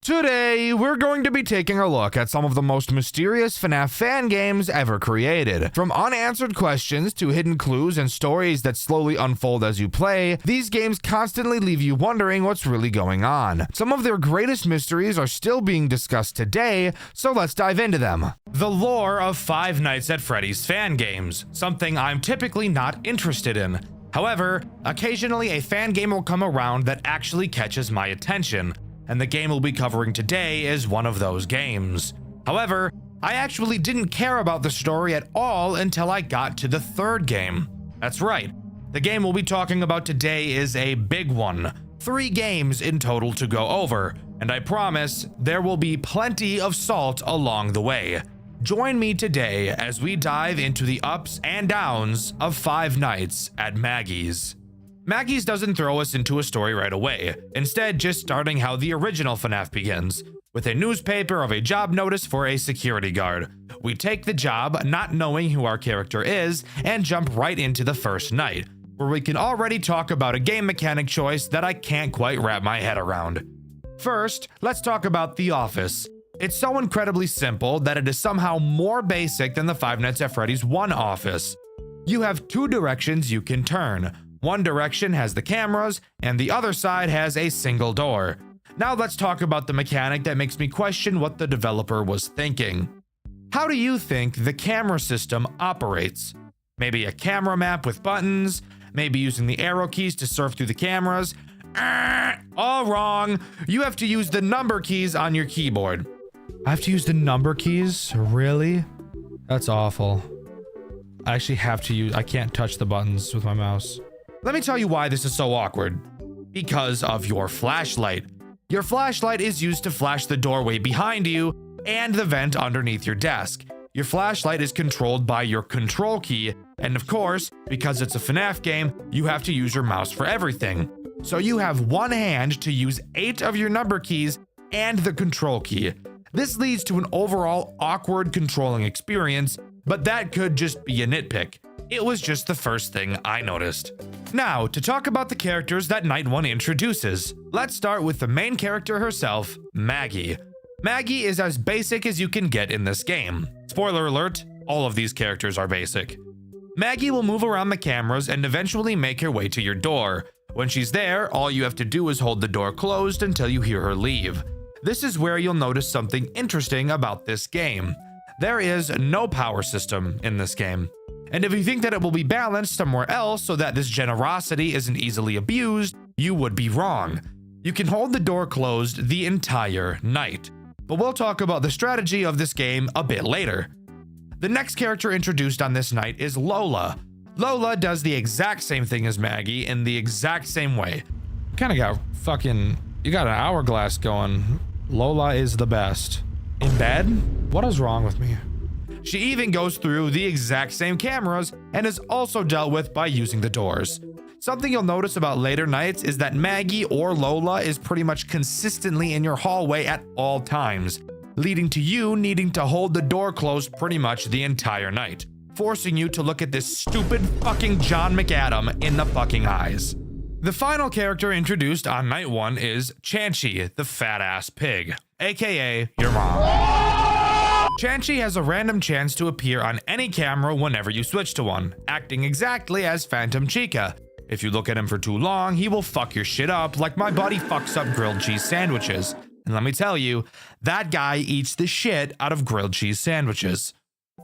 Today, we're going to be taking a look at some of the most mysterious FNAF fan games ever created. From unanswered questions to hidden clues and stories that slowly unfold as you play, these games constantly leave you wondering what's really going on. Some of their greatest mysteries are still being discussed today, so let's dive into them. The lore of Five Nights at Freddy's fan games, something I'm typically not interested in. However, occasionally a fan game will come around that actually catches my attention, and the game we'll be covering today is one of those games. However, I actually didn't care about the story at all until I got to the third game. That's right, the game we'll be talking about today is a big one. 3 games in total to go over, and I promise there will be plenty of salt along the way. Join me today as we dive into the ups and downs of Five Nights at Maggie's. Maggie's doesn't throw us into a story right away, instead just starting how the original FNAF begins, with a newspaper of a job notice for a security guard. We take the job, not knowing who our character is, and jump right into the first night, where we can already talk about a game mechanic choice that I can't quite wrap my head around. First, let's talk about the office. It's so incredibly simple that it is somehow more basic than the Five Nights at Freddy's 1 office. You have 2 directions you can turn. One direction has the cameras, and the other side has a single door. Now let's talk about the mechanic that makes me question what the developer was thinking. How do you think the camera system operates? Maybe a camera map with buttons, maybe using the arrow keys to surf through the cameras? All wrong. You have to use the number keys on your keyboard. I have to use the number keys? Really? That's awful. I actually have to use, I can't touch the buttons with my mouse. Let me tell you why this is so awkward. Because of your flashlight. Your flashlight is used to flash the doorway behind you and the vent underneath your desk. Your flashlight is controlled by your control key, and of course, because it's a FNAF game, you have to use your mouse for everything. So you have one hand to use 8 of your number keys and the control key. This leads to an overall awkward controlling experience, but that could just be a nitpick. It was just the first thing I noticed. Now, to talk about the characters that Night 1 introduces, let's start with the main character herself, Maggie. Maggie is as basic as you can get in this game. Spoiler alert, all of these characters are basic. Maggie will move around the cameras and eventually make her way to your door. When she's there, all you have to do is hold the door closed until you hear her leave. This is where you'll notice something interesting about this game. There is no power system in this game. And if you think that it will be balanced somewhere else so that this generosity isn't easily abused, you would be wrong. You can hold the door closed the entire night. But we'll talk about the strategy of this game a bit later. The next character introduced on this night is Lola. Lola does the exact same thing as Maggie in the exact same way. Kinda got fucking, you got an hourglass going. Lola is the best. In bed? What is wrong with me? She even goes through the exact same cameras and is also dealt with by using the doors. Something you'll notice about later nights is that Maggie or Lola is pretty much consistently in your hallway at all times, leading to you needing to hold the door closed pretty much the entire night, forcing you to look at this stupid fucking John McAdam in the fucking eyes. The final character introduced on Night 1 is Chanchy, the fat-ass pig, aka your mom. Chanchy has a random chance to appear on any camera whenever you switch to one, acting exactly as Phantom Chica. If you look at him for too long, he will fuck your shit up like my buddy fucks up grilled cheese sandwiches. And let me tell you, that guy eats the shit out of grilled cheese sandwiches.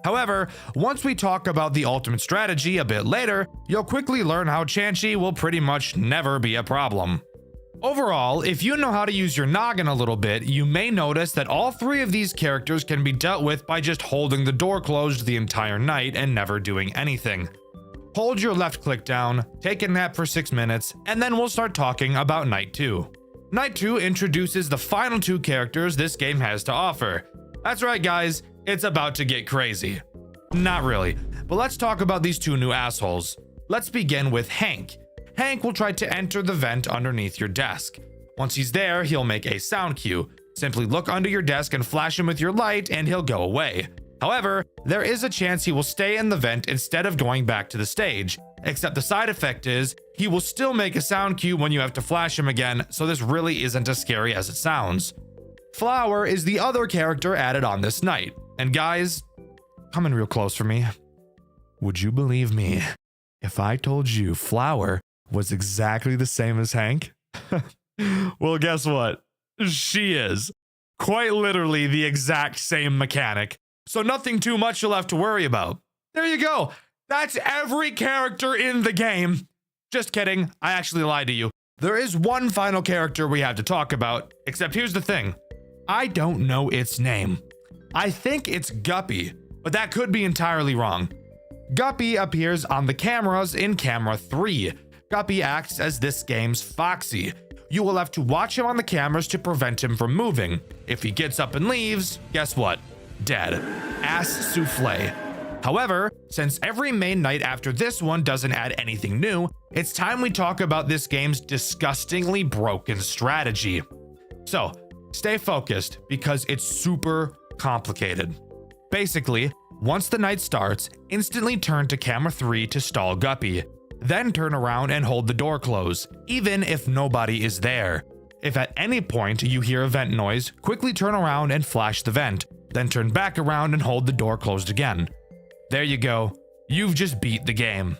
However, once we talk about the ultimate strategy a bit later, you'll quickly learn how Chanchy will pretty much never be a problem. Overall, if you know how to use your noggin a little bit, you may notice that all 3 of these characters can be dealt with by just holding the door closed the entire night and never doing anything. Hold your left click down, take a nap for 6 minutes, and then we'll start talking about Night 2. Night 2 introduces the final 2 characters this game has to offer. That's right guys, it's about to get crazy. Not really, but let's talk about these 2 new assholes. Let's begin with Hank. Hank will try to enter the vent underneath your desk. Once he's there, he'll make a sound cue. Simply look under your desk and flash him with your light and he'll go away. However, there is a chance he will stay in the vent instead of going back to the stage, except the side effect is he will still make a sound cue when you have to flash him again, so this really isn't as scary as it sounds. Flower is the other character added on this night. And guys, come in real close for me. Would you believe me if I told you Flower was exactly the same as Hank? Well, guess what? She is. Quite literally the exact same mechanic. So nothing too much you'll have to worry about. There you go. That's every character in the game. Just kidding. I actually lied to you. There is one final character we have to talk about, except here's the thing. I don't know its name. I think it's Guppy, but that could be entirely wrong. Guppy appears on the cameras in Camera 3. Guppy acts as this game's Foxy. You will have to watch him on the cameras to prevent him from moving. If he gets up and leaves, guess what? Dead. Ass souffle. However, since every main night after this one doesn't add anything new, it's time we talk about this game's disgustingly broken strategy. So, stay focused because it's super complicated. Basically, once the night starts, instantly turn to camera 3 to stall Guppy. Then turn around and hold the door closed, even if nobody is there. If at any point you hear a vent noise, quickly turn around and flash the vent, then turn back around and hold the door closed again. There you go. You've just beat the game.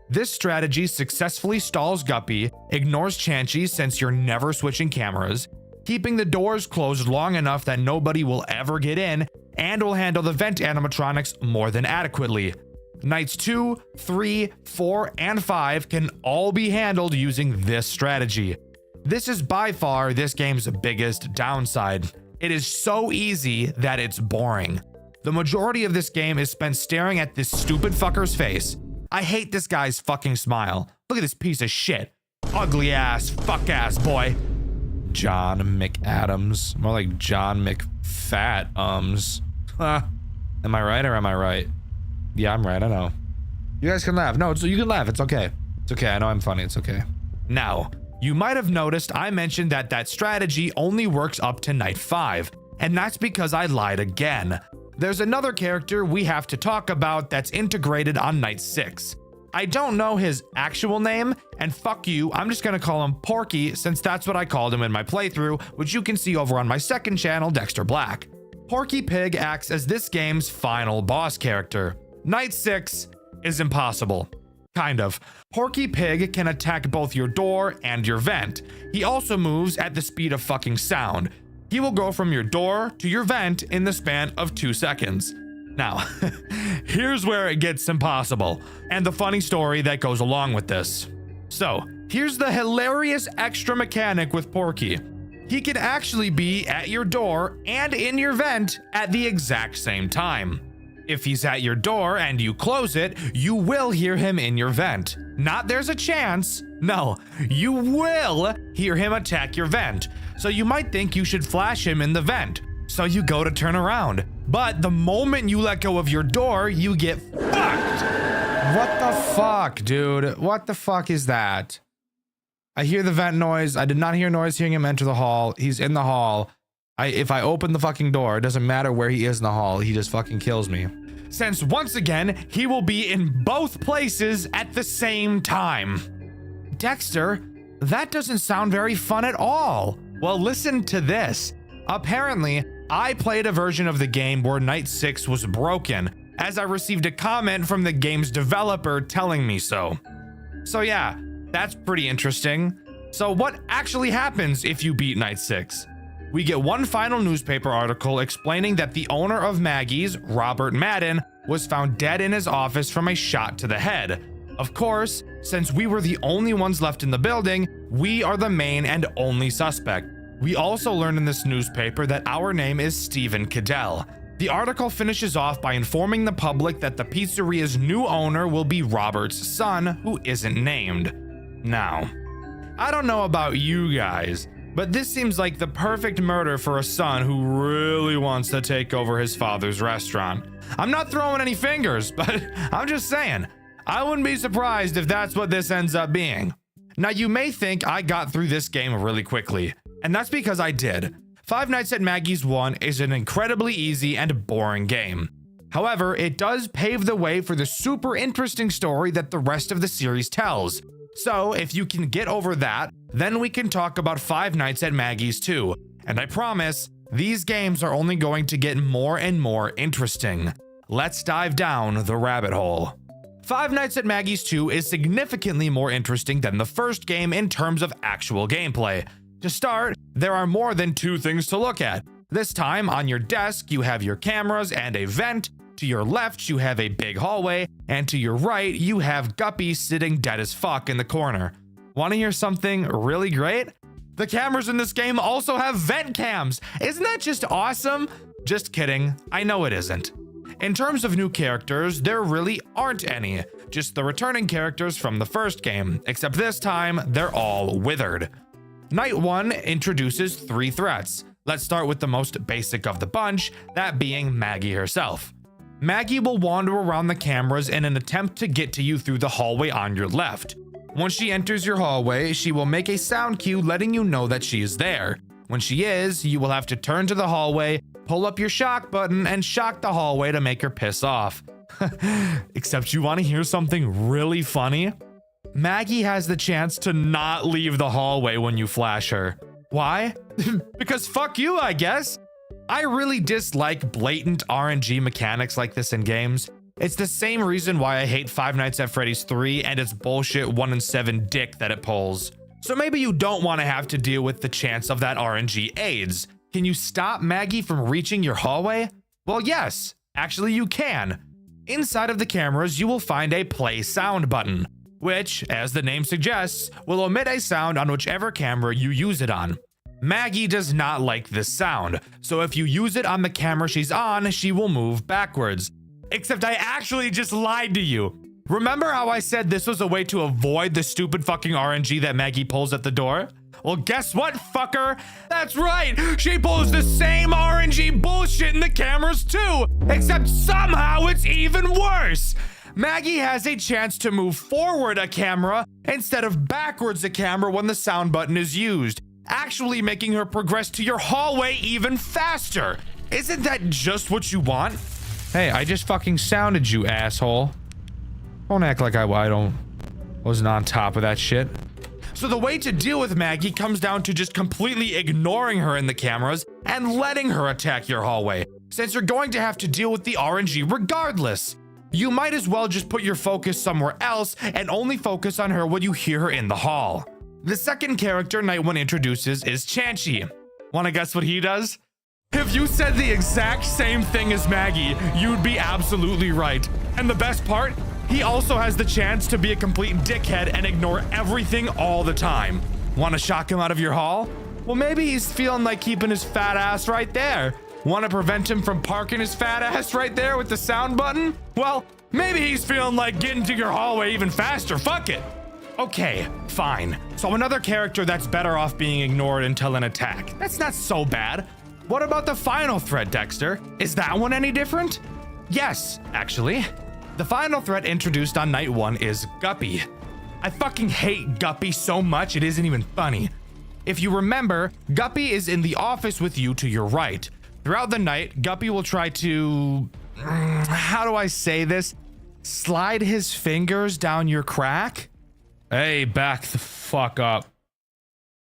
This strategy successfully stalls Guppy, ignores Chanchy since you're never switching cameras, keeping the doors closed long enough that nobody will ever get in, and will handle the vent animatronics more than adequately. Nights 2, 3, 4, and 5 can all be handled using this strategy. This is by far this game's biggest downside. It is so easy that it's boring. The majority of this game is spent staring at this stupid fucker's face. I hate this guy's fucking smile. Look at this piece of shit. Ugly ass, fuck ass boy. John McAdams. More like John McFat-ums. Am I right or am I right? Yeah, I'm right, I know. You guys can laugh. No, you can laugh, it's okay. It's okay, I know I'm funny, it's okay. Now, you might have noticed I mentioned that strategy only works up to night 5. And that's because I lied again. There's another character we have to talk about that's integrated on night 6. I don't know his actual name, and fuck you, I'm just gonna call him Porky since that's what I called him in my playthrough, which you can see over on my second channel, Dexter Black. Porky Pig acts as this game's final boss character. Night 6 is impossible. Kind of. Porky Pig can attack both your door and your vent. He also moves at the speed of fucking sound. He will go from your door to your vent in the span of 2 seconds. Now, here's where it gets impossible, and the funny story that goes along with this. So, here's the hilarious extra mechanic with Porky. He can actually be at your door and in your vent at the exact same time. If he's at your door and you close it, you will hear him in your vent. Not there's a chance. No, you will hear him attack your vent. So you might think you should flash him in the vent. So you go to turn around. But the moment you let go of your door, you get fucked. What the fuck, dude? What the fuck is that? I hear the vent noise. I did not hear noise hearing him enter the hall. He's in the hall. If I open the fucking door, it doesn't matter where he is in the hall. He just fucking kills me. Since once again, he will be in both places at the same time. Dexter, that doesn't sound very fun at all. Well, listen to this. Apparently, I played a version of the game where Night 6 was broken, as I received a comment from the game's developer telling me so. So yeah, that's pretty interesting. So what actually happens if you beat Night 6? We get one final newspaper article explaining that the owner of Maggie's, Robert Madden, was found dead in his office from a shot to the head. Of course, since we were the only ones left in the building, we are the main and only suspect. We also learn in this newspaper that our name is Stephen Cadell. The article finishes off by informing the public that the pizzeria's new owner will be Robert's son, who isn't named. Now, I don't know about you guys, but this seems like the perfect murder for a son who really wants to take over his father's restaurant. I'm not throwing any fingers, but I'm just saying, I wouldn't be surprised if that's what this ends up being. Now, you may think I got through this game really quickly, and that's because I did. Five Nights at Maggie's 1 is an incredibly easy and boring game. However, it does pave the way for the super interesting story that the rest of the series tells. So, if you can get over that, then we can talk about Five Nights at Maggie's 2. And I promise, These games are only going to get more and more interesting. Let's dive down the rabbit hole. Five Nights at Maggie's 2 is significantly more interesting than the first game in terms of actual gameplay. To start, there are more than two things to look at. This time, on your desk, you have your cameras and a vent. To your left, you have a big hallway, and to your right, you have Guppy sitting dead as fuck in the corner. Want to hear something really great? The cameras in this game also have vent cams. Isn't that just awesome? Just kidding, I know it isn't. In terms of new characters, there really aren't any, just the returning characters from the first game, except this time, they're all withered. Night 1 introduces 3 threats. Let's start with the most basic of the bunch, that being Maggie herself. Maggie will wander around the cameras in an attempt to get to you through the hallway on your left. Once she enters your hallway, she will make a sound cue letting you know that she is there. When she is, you will have to turn to the hallway, pull up your shock button, and shock the hallway to make her piss off. Except you want to hear something really funny? Maggie has the chance to not leave the hallway when you flash her. Why? Because fuck you, I guess. I really dislike blatant RNG mechanics like this in games. It's the same reason why I hate Five Nights at Freddy's 3 and its bullshit 1 in 7 dick that it pulls. So maybe you don't want to have to deal with the chance of that RNG AIDS. Can you stop Maggie from reaching your hallway? Well, yes, actually you can. Inside of the cameras, you will find a play sound button, which, as the name suggests, will emit a sound on whichever camera you use it on. Maggie does not like this sound, so if you use it on the camera she's on, she will move backwards. Except I actually just lied to you. Remember how I said this was a way to avoid the stupid fucking RNG that Maggie pulls at the door? Well, guess what, fucker? That's right, she pulls the same RNG bullshit in the cameras too, except somehow it's even worse. Maggie has a chance to move forward a camera instead of backwards a camera when the sound button is used, actually making her progress to your hallway even faster. Isn't that just what you want? Hey, I just fucking sounded you, asshole. Don't act like I wasn't on top of that shit. So the way to deal with Maggie comes down to just completely ignoring her in the cameras and letting her attack your hallway, since you're going to have to deal with the RNG regardless. You might as well just put your focus somewhere else and only focus on her when you hear her in the hall. The second character Night 1 introduces is Chanchy. Wanna guess what he does? If you said the exact same thing as Maggie, you'd be absolutely right. And the best part? He also has the chance to be a complete dickhead and ignore everything all the time. Want to shock him out of your hall? Well, maybe he's feeling like keeping his fat ass right there. Want to prevent him from parking his fat ass right there with the sound button? Well, maybe he's feeling like getting to your hallway even faster. Fuck it. Okay, fine. So another character that's better off being ignored until an attack. That's not so bad. What about the final threat, Dexter? Is that one any different? Yes, actually. The final threat introduced on Night 1 is Guppy. I fucking hate Guppy so much it isn't even funny. If you remember, Guppy is in the office with you to your right. Throughout the night, Guppy will try to... how do I say this? Slide his fingers down your crack? Hey, back the fuck up.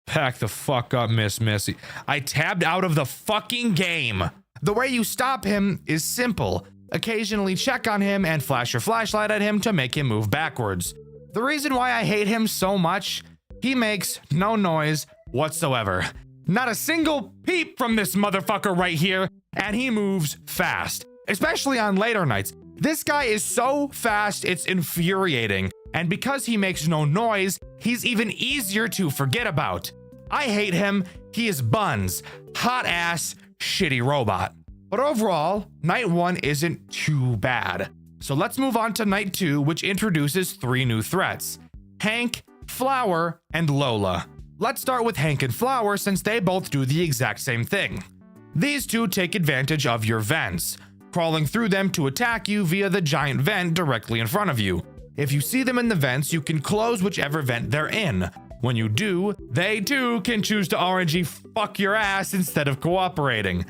Back the fuck up, Miss Missy. I tabbed out of the fucking game. The way you stop him is simple. Occasionally check on him and flash your flashlight at him to make him move backwards. The reason why I hate him so much, he makes no noise whatsoever. Not a single peep from this motherfucker right here, and he moves fast, especially on later nights. This guy is so fast, it's infuriating. And because he makes no noise, he's even easier to forget about. I hate him. He is buns. Hot ass, shitty robot. But overall, Night 1 isn't too bad. So let's move on to Night 2, which introduces 3 new threats: Hank, Flower, and Lola. Let's start with Hank and Flower since they both do the exact same thing. These two take advantage of your vents, crawling through them to attack you via the giant vent directly in front of you. If you see them in the vents, you can close whichever vent they're in. When you do, they too can choose to RNG fuck your ass instead of cooperating.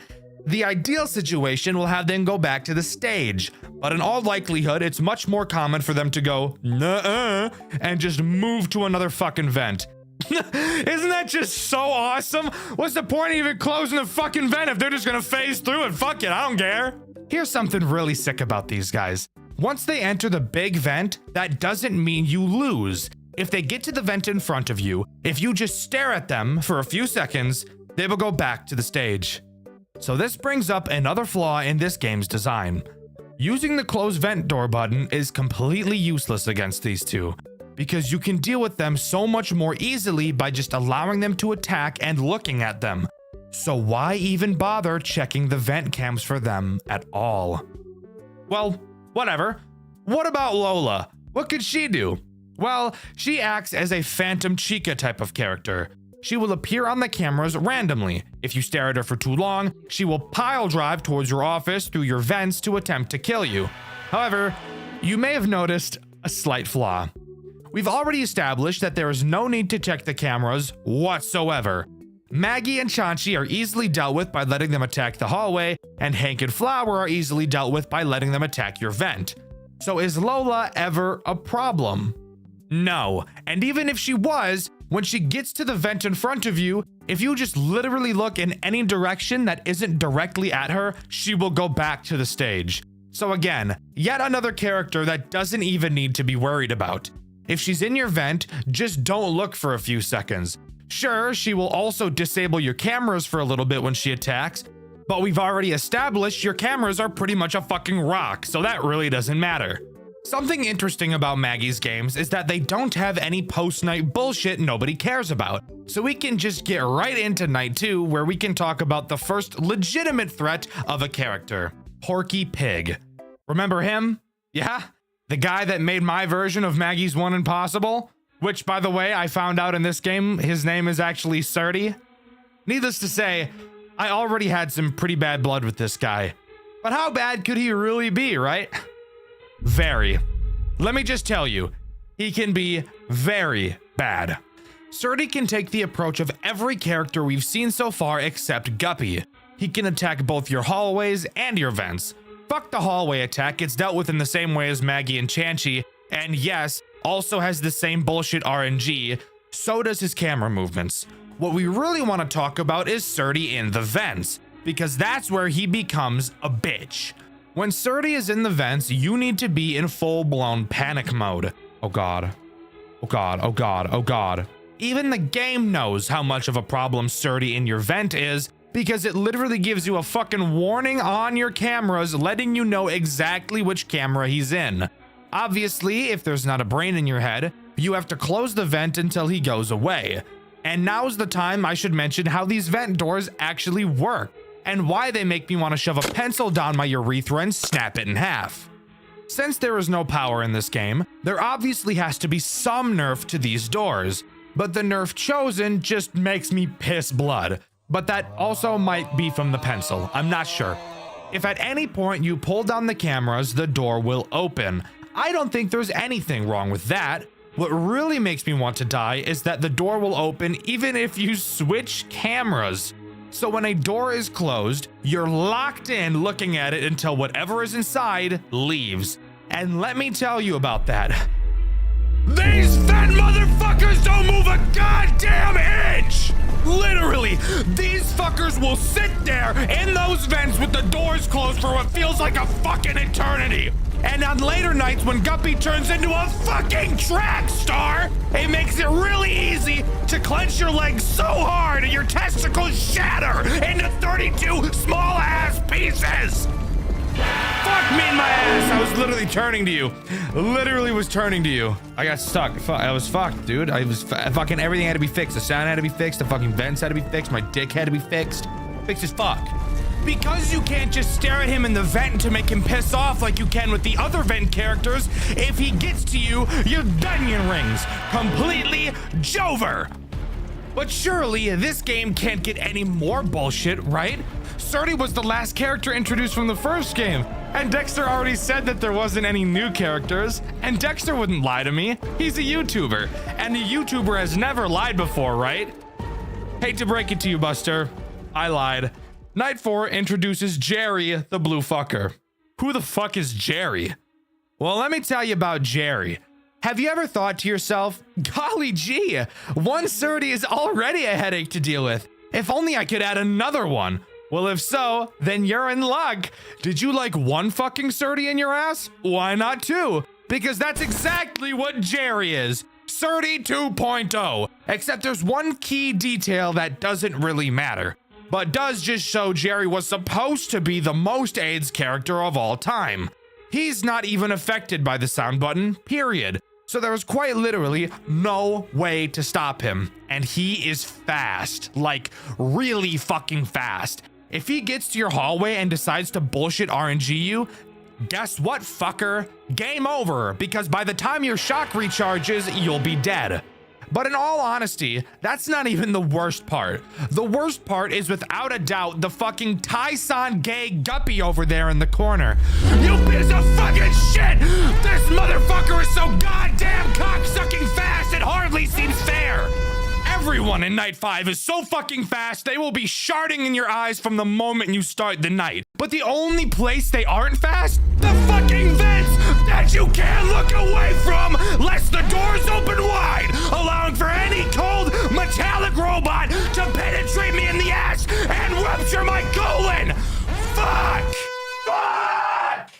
The ideal situation will have them go back to the stage, but in all likelihood, it's much more common for them to go nuh-uh and just move to another fucking vent. Isn't that just so awesome? What's the point of even closing the fucking vent if they're just gonna phase through it? Fuck it, I don't care. Here's something really sick about these guys. Once they enter the big vent, that doesn't mean you lose. If they get to the vent in front of you, if you just stare at them for a few seconds, they will go back to the stage. So this brings up another flaw in this game's design. Using the close vent door button is completely useless against these two, because you can deal with them so much more easily by just allowing them to attack and looking at them. So why even bother checking the vent cams for them at all? Well, whatever. What about Lola? What could she do? Well, she acts as a Phantom Chica type of character. She will appear on the cameras randomly. If you stare at her for too long, she will pile drive towards your office through your vents to attempt to kill you. However, you may have noticed a slight flaw. We've already established that there is no need to check the cameras whatsoever. Maggie and Chansey are easily dealt with by letting them attack the hallway, and Hank and Flower are easily dealt with by letting them attack your vent. So is Lola ever a problem? No, and even if she was, when she gets to the vent in front of you, if you just literally look in any direction that isn't directly at her, she will go back to the stage. So again, yet another character that doesn't even need to be worried about. If she's in your vent, just don't look for a few seconds. Sure, she will also disable your cameras for a little bit when she attacks, but we've already established your cameras are pretty much a fucking rock, so that really doesn't matter. Something interesting about Maggie's games is that they don't have any post-night bullshit nobody cares about. So we can just get right into night 2, where we can talk about the first legitimate threat of a character, Porky Pig. Remember him? Yeah? The guy that made my version of Maggie's One Impossible? Which, by the way, I found out in this game, his name is actually Surdy. Needless to say, I already had some pretty bad blood with this guy. But how bad could he really be, right? Very. Let me just tell you, he can be very bad. Surdy can take the approach of every character we've seen so far except Guppy. He can attack both your hallways and your vents. Fuck the hallway attack, it's dealt with in the same way as Maggie and Chansey, and yes, also has the same bullshit RNG, so does his camera movements. What we really want to talk about is Surdy in the vents, because that's where he becomes a bitch. When Surdy is in the vents, you need to be in full-blown panic mode. Oh god. Oh god, oh god, oh god. Even the game knows how much of a problem Surdy in your vent is, because it literally gives you a fucking warning on your cameras letting you know exactly which camera he's in. Obviously, if there's not a brain in your head, you have to close the vent until he goes away. And now's the time I should mention how these vent doors actually work, and why they make me want to shove a pencil down my urethra and snap it in half. Since there is no power in this game, there obviously has to be some nerf to these doors, but the nerf chosen just makes me piss blood. But that also might be from the pencil, I'm not sure. If at any point you pull down the cameras, the door will open. I don't think there's anything wrong with that. What really makes me want to die is that the door will open even if you switch cameras. So when a door is closed, you're locked in looking at it until whatever is inside leaves. And let me tell you about that. These fat motherfuckers don't move a goddamn inch! Literally, these fuckers will sit there in those vents with the doors closed for what feels like a fucking eternity. And on later nights when Guppy turns into a fucking track star, it makes it really easy to clench your legs so hard your testicles shatter into 32 small ass pieces. Fuck me in my ass. I was literally turning to you. Literally was turning to you. I got stuck. I was fucked, dude. I was fucking everything had to be fixed. The sound had to be fixed. The fucking vents had to be fixed. My dick had to be fixed. Fixed as fuck. Because you can't just stare at him in the vent to make him piss off like you can with the other vent characters, if he gets to you, your onion rings. Completely Jover. But surely this game can't get any more bullshit, right? Surdy was the last character introduced from the first game, and Dexter already said that there wasn't any new characters, and Dexter wouldn't lie to me. He's a YouTuber, and a YouTuber has never lied before, right? Hate to break it to you, Buster. I lied. Night 4 introduces Jerry, the blue fucker. Who the fuck is Jerry? Well, let me tell you about Jerry. Have you ever thought to yourself, golly gee, one Surdy is already a headache to deal with. If only I could add another one. Well, if so, then you're in luck. Did you like one fucking Surdy in your ass? Why not two? Because that's exactly what Jerry is. Surdy 2.0. Except there's one key detail that doesn't really matter, but does just show Jerry was supposed to be the most AIDS character of all time. He's not even affected by the sound button, period. So there was quite literally no way to stop him. And he is fast, like really fucking fast. If he gets to your hallway and decides to bullshit RNG you, guess what, fucker? Game over, because by the time your shock recharges, you'll be dead. But in all honesty, that's not even the worst part. The worst part is without a doubt the fucking Tyson gay guppy over there in the corner. You piece of fucking shit! This motherfucker is so goddamn cocksucking fast it hardly seems fair! Everyone in Night 5 is so fucking fast they will be sharding in your eyes from the moment you start the night. But the only place they aren't fast? The fucking vents that you can't look away from lest the doors open wide, allowing for any cold metallic robot to penetrate me in the ass and rupture my colon! Fuck! Fuck!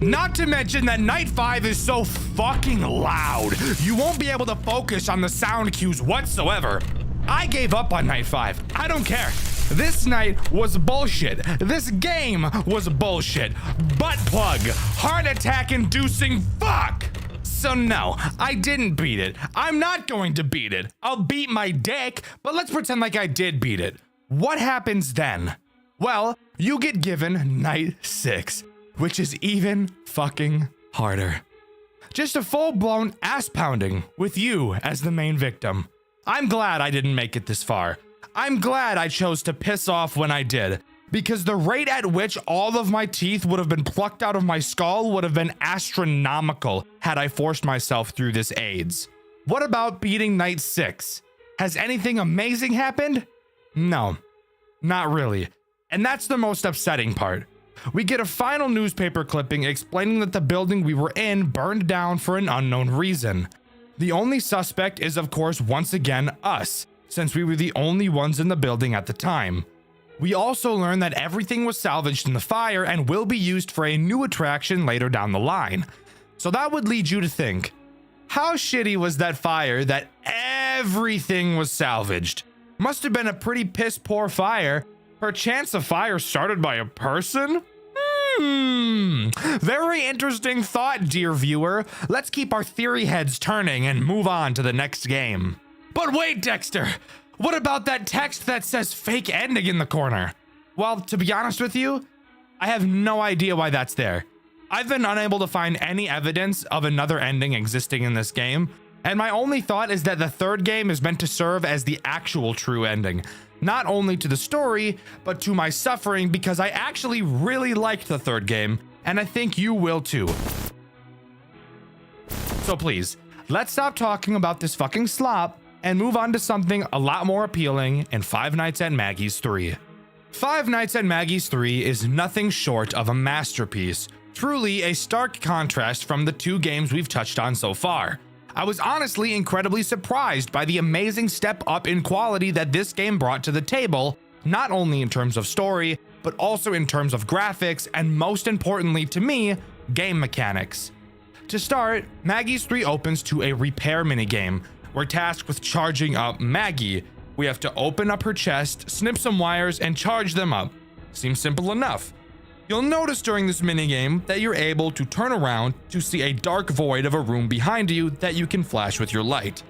Not to mention that Night 5 is so fucking loud, you won't be able to focus on the sound cues whatsoever. I gave up on Night 5. I don't care. This night was bullshit. This game was bullshit. Butt plug. Heart attack inducing fuck. So no, I didn't beat it. I'm not going to beat it. I'll beat my dick, but let's pretend like I did beat it. What happens then? Well, you get given Night 6, which is even fucking harder. Just a full-blown ass pounding with you as the main victim. I'm glad I didn't make it this far. I'm glad I chose to piss off when I did, because the rate at which all of my teeth would have been plucked out of my skull would have been astronomical had I forced myself through this AIDS. What about beating Night 6? Has anything amazing happened? No, not really. And that's the most upsetting part. We get a final newspaper clipping explaining that the building we were in burned down for an unknown reason. The only suspect is, of course, once again us, since we were the only ones in the building at the time. We also learn that everything was salvaged in the fire and will be used for a new attraction later down the line. So that would lead you to think, how shitty was that fire that everything was salvaged? Must have been a pretty piss poor fire. Perchance a fire started by a person? Very interesting thought, dear viewer. Let's keep our theory heads turning and move on to the next game. But wait, Dexter, what about that text that says fake ending in the corner? Well, to be honest with you, I have no idea why that's there. I've been unable to find any evidence of another ending existing in this game, and my only thought is that the third game is meant to serve as the actual true ending, not only to the story, but to my suffering, because I actually really liked the third game, and I think you will too. So please, let's stop talking about this fucking slop and move on to something a lot more appealing in Five Nights at Maggie's 3. Five Nights at Maggie's 3 is nothing short of a masterpiece, truly a stark contrast from the two games we've touched on so far. I was honestly incredibly surprised by the amazing step up in quality that this game brought to the table, not only in terms of story, but also in terms of graphics, and most importantly to me, game mechanics. To start, Maggie's 3 opens to a repair minigame. We're tasked with charging up Maggie. We have to open up her chest, snip some wires, and charge them up. Seems simple enough. You'll notice during this minigame that you're able to turn around to see a dark void of a room behind you that you can flash with your light.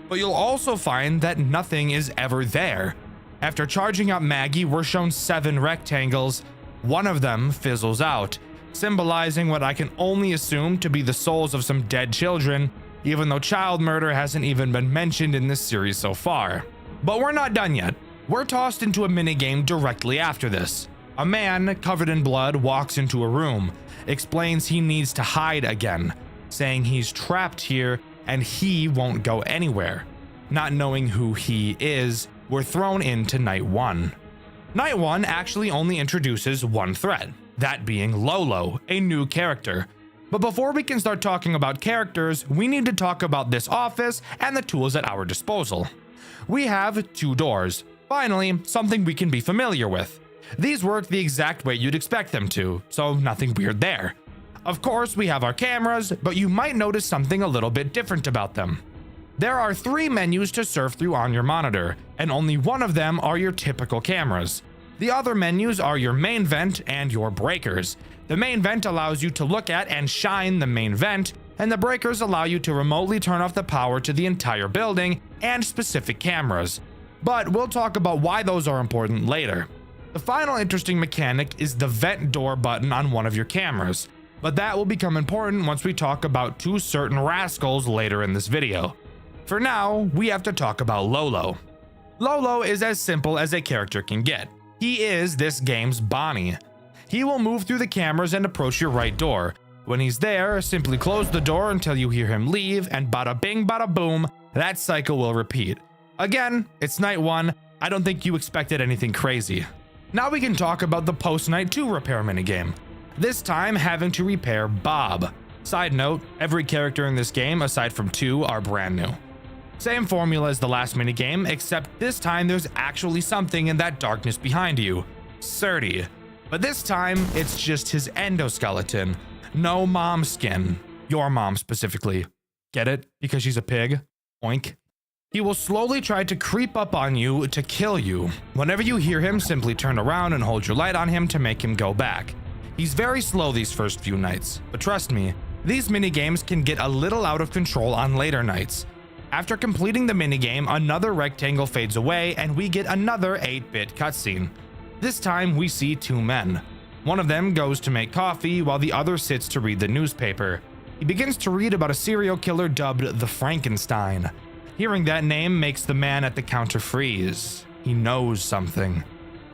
But you'll also find that nothing is ever there. After charging up Maggie, we're shown 7 rectangles. One of them fizzles out, symbolizing what I can only assume to be the souls of some dead children, even though child murder hasn't even been mentioned in this series so far. But we're not done yet. We're tossed into a minigame directly after this. A man covered in blood walks into a room, explains he needs to hide again, saying he's trapped here and he won't go anywhere. Not knowing who he is, we're thrown into Night 1. Night 1 actually only introduces one threat, that being Lolo, a new character. But before we can start talking about characters, we need to talk about this office and the tools at our disposal. We have 2 doors. Finally, something we can be familiar with. These work the exact way you'd expect them to, so nothing weird there. Of course, we have our cameras, but you might notice something a little bit different about them. There are 3 menus to surf through on your monitor, and only one of them are your typical cameras. The other menus are your main vent and your breakers. The main vent allows you to look at and shine the main vent, and the breakers allow you to remotely turn off the power to the entire building and specific cameras. But we'll talk about why those are important later. The final interesting mechanic is the vent door button on one of your cameras, but that will become important once we talk about 2 certain rascals later in this video. For now, we have to talk about Lolo. Lolo is as simple as a character can get. He is this game's Bonnie. He will move through the cameras and approach your right door. When he's there, simply close the door until you hear him leave, and bada bing bada boom, that cycle will repeat. Again, it's night 1. I don't think you expected anything crazy. Now we can talk about the post-night 2 repair minigame. This time having to repair Bob. Side note, every character in this game aside from 2 are brand new. Same formula as the last minigame, except this time there's actually something in that darkness behind you. Surdy. But this time, it's just his endoskeleton. No mom skin. Your mom specifically. Get it? Because she's a pig? Oink. He will slowly try to creep up on you to kill you. Whenever you hear him, simply turn around and hold your light on him to make him go back. He's very slow these first few nights, but trust me, these minigames can get a little out of control on later nights. After completing the minigame, another rectangle fades away and we get another 8-bit cutscene. This time we see 2 men. One of them goes to make coffee while the other sits to read the newspaper. He begins to read about a serial killer dubbed the Frankenstein. Hearing that name makes the man at the counter freeze. He knows something.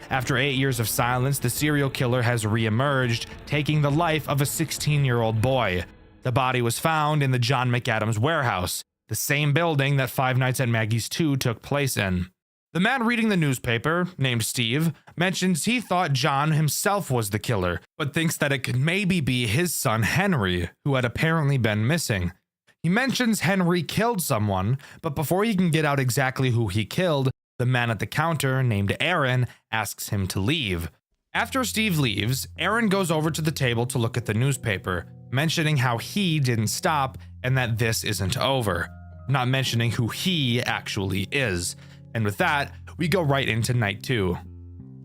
After 8 years of silence, the serial killer has re-emerged, taking the life of a 16-year-old boy. The body was found in the John McAdams warehouse, the same building that Five Nights at Maggie's 2 took place in. The man reading the newspaper, named Steve, mentions he thought John himself was the killer, but thinks that it could maybe be his son Henry, who had apparently been missing. He mentions Henry killed someone, but before he can get out exactly who he killed, the man at the counter, named Aaron, asks him to leave. After Steve leaves, Aaron goes over to the table to look at the newspaper, mentioning how he didn't stop and that this isn't over, not mentioning who he actually is. And with that, we go right into Night 2.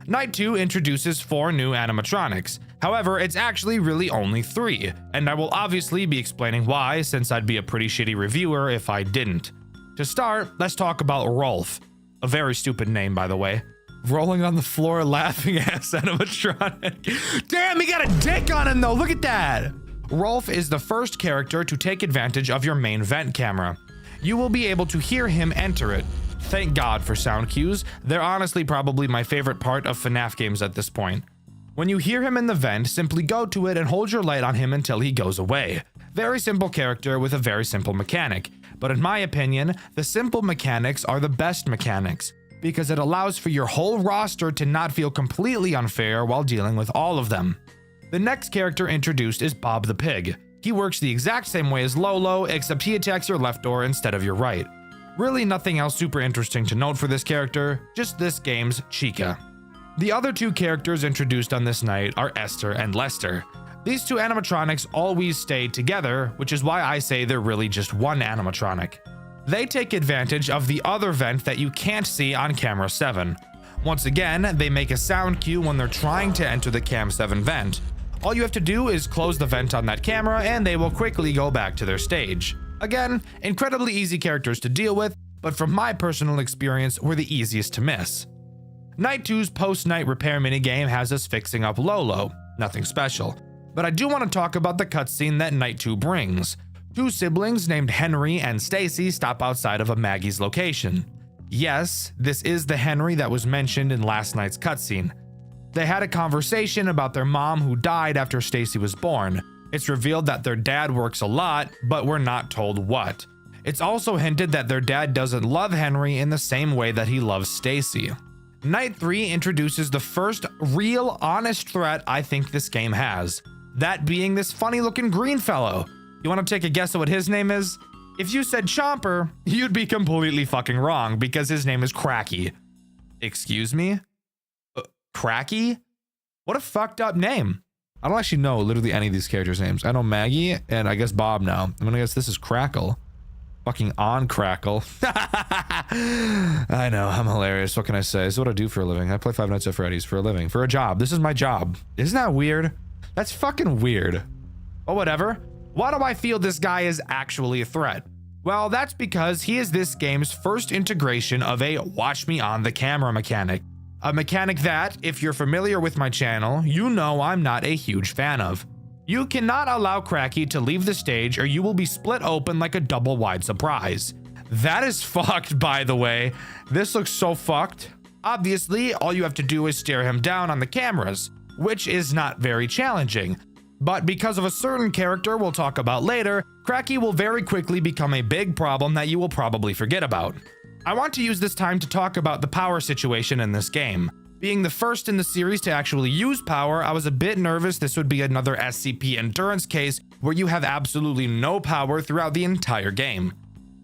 Night 2 introduces 4 new animatronics. However, it's actually really only 3, and I will obviously be explaining why, since I'd be a pretty shitty reviewer if I didn't. To start, let's talk about Rolf. A very stupid name, by the way. Rolling on the floor, laughing ass animatronic. Damn, he got a dick on him though, look at that! Rolf is the first character to take advantage of your main vent camera. You will be able to hear him enter it. Thank God for sound cues. They're honestly probably my favorite part of FNAF games at this point. When you hear him in the vent, simply go to it and hold your light on him until he goes away. Very simple character with a very simple mechanic. But in my opinion, the simple mechanics are the best mechanics, because it allows for your whole roster to not feel completely unfair while dealing with all of them. The next character introduced is Bob the Pig. He works the exact same way as Lolo, except he attacks your left door instead of your right. Really nothing else super interesting to note for this character, just this game's Chica. The other 2 characters introduced on this night are Esther and Lester. These 2 animatronics always stay together, which is why I say they're really just one animatronic. They take advantage of the other vent that you can't see on camera 7. Once again, they make a sound cue when they're trying to enter the Cam 7 vent. All you have to do is close the vent on that camera and they will quickly go back to their stage. Again, incredibly easy characters to deal with, but from my personal experience, were the easiest to miss. Night 2's post-night repair minigame has us fixing up Lolo. Nothing special. But I do want to talk about the cutscene that Night 2 brings. 2 siblings named Henry and Stacy stop outside of a Maggie's location. Yes, this is the Henry that was mentioned in last night's cutscene. They had a conversation about their mom who died after Stacy was born. It's revealed that their dad works a lot, but we're not told what. It's also hinted that their dad doesn't love Henry in the same way that he loves Stacy. Night 3 introduces the first real honest threat I think this game has. That being this funny looking green fellow. You want to take a guess at what his name is? If you said Chomper, you'd be completely fucking wrong because his name is Cracky. Excuse me? Cracky? What a fucked up name. I don't actually know literally any of these characters' names. I know Maggie and I guess Bob now. I'm gonna guess this is Crackle. Fucking on Crackle. I know, I'm hilarious. What can I say? This is what I do for a living. I play Five Nights at Freddy's for a living. For a job. This is my job. Isn't that weird? That's fucking weird. But whatever. Why do I feel this guy is actually a threat? Well, that's because he is this game's first integration of a watch me on the camera mechanic. A mechanic that, if you're familiar with my channel, you know I'm not a huge fan of. You cannot allow Cracky to leave the stage or you will be split open like a double wide surprise. That is fucked, by the way. This looks so fucked. Obviously, all you have to do is stare him down on the cameras, which is not very challenging. But because of a certain character we'll talk about later, Cracky will very quickly become a big problem that you will probably forget about. I want to use this time to talk about the power situation in this game. Being the first in the series to actually use power, I was a bit nervous this would be another SCP endurance case where you have absolutely no power throughout the entire game.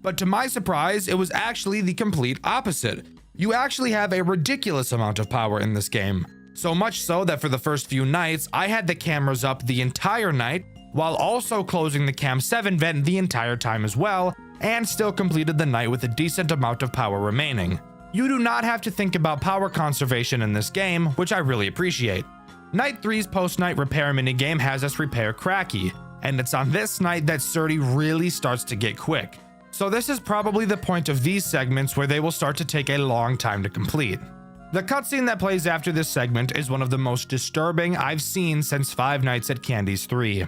But to my surprise, it was actually the complete opposite. You actually have a ridiculous amount of power in this game. So much so that for the first few nights, I had the cameras up the entire night, while also closing the Cam 7 vent the entire time as well, and still completed the night with a decent amount of power remaining. You do not have to think about power conservation in this game, which I really appreciate. Night 3's post-night repair minigame has us repair Cracky, and it's on this night that Surdy really starts to get quick. So this is probably the point of these segments where they will start to take a long time to complete. The cutscene that plays after this segment is one of the most disturbing I've seen since Five Nights at Candy's 3.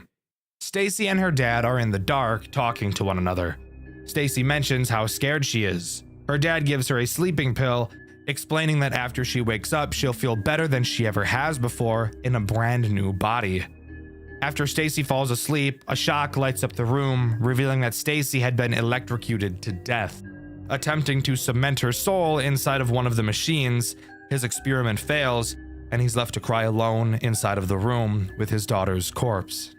Stacy and her dad are in the dark talking to one another. Stacy mentions how scared she is. Her dad gives her a sleeping pill, explaining that after she wakes up, she'll feel better than she ever has before in a brand new body. After Stacy falls asleep, a shock lights up the room, revealing that Stacy had been electrocuted to death. Attempting to cement her soul inside of one of the machines, his experiment fails, and he's left to cry alone inside of the room with his daughter's corpse.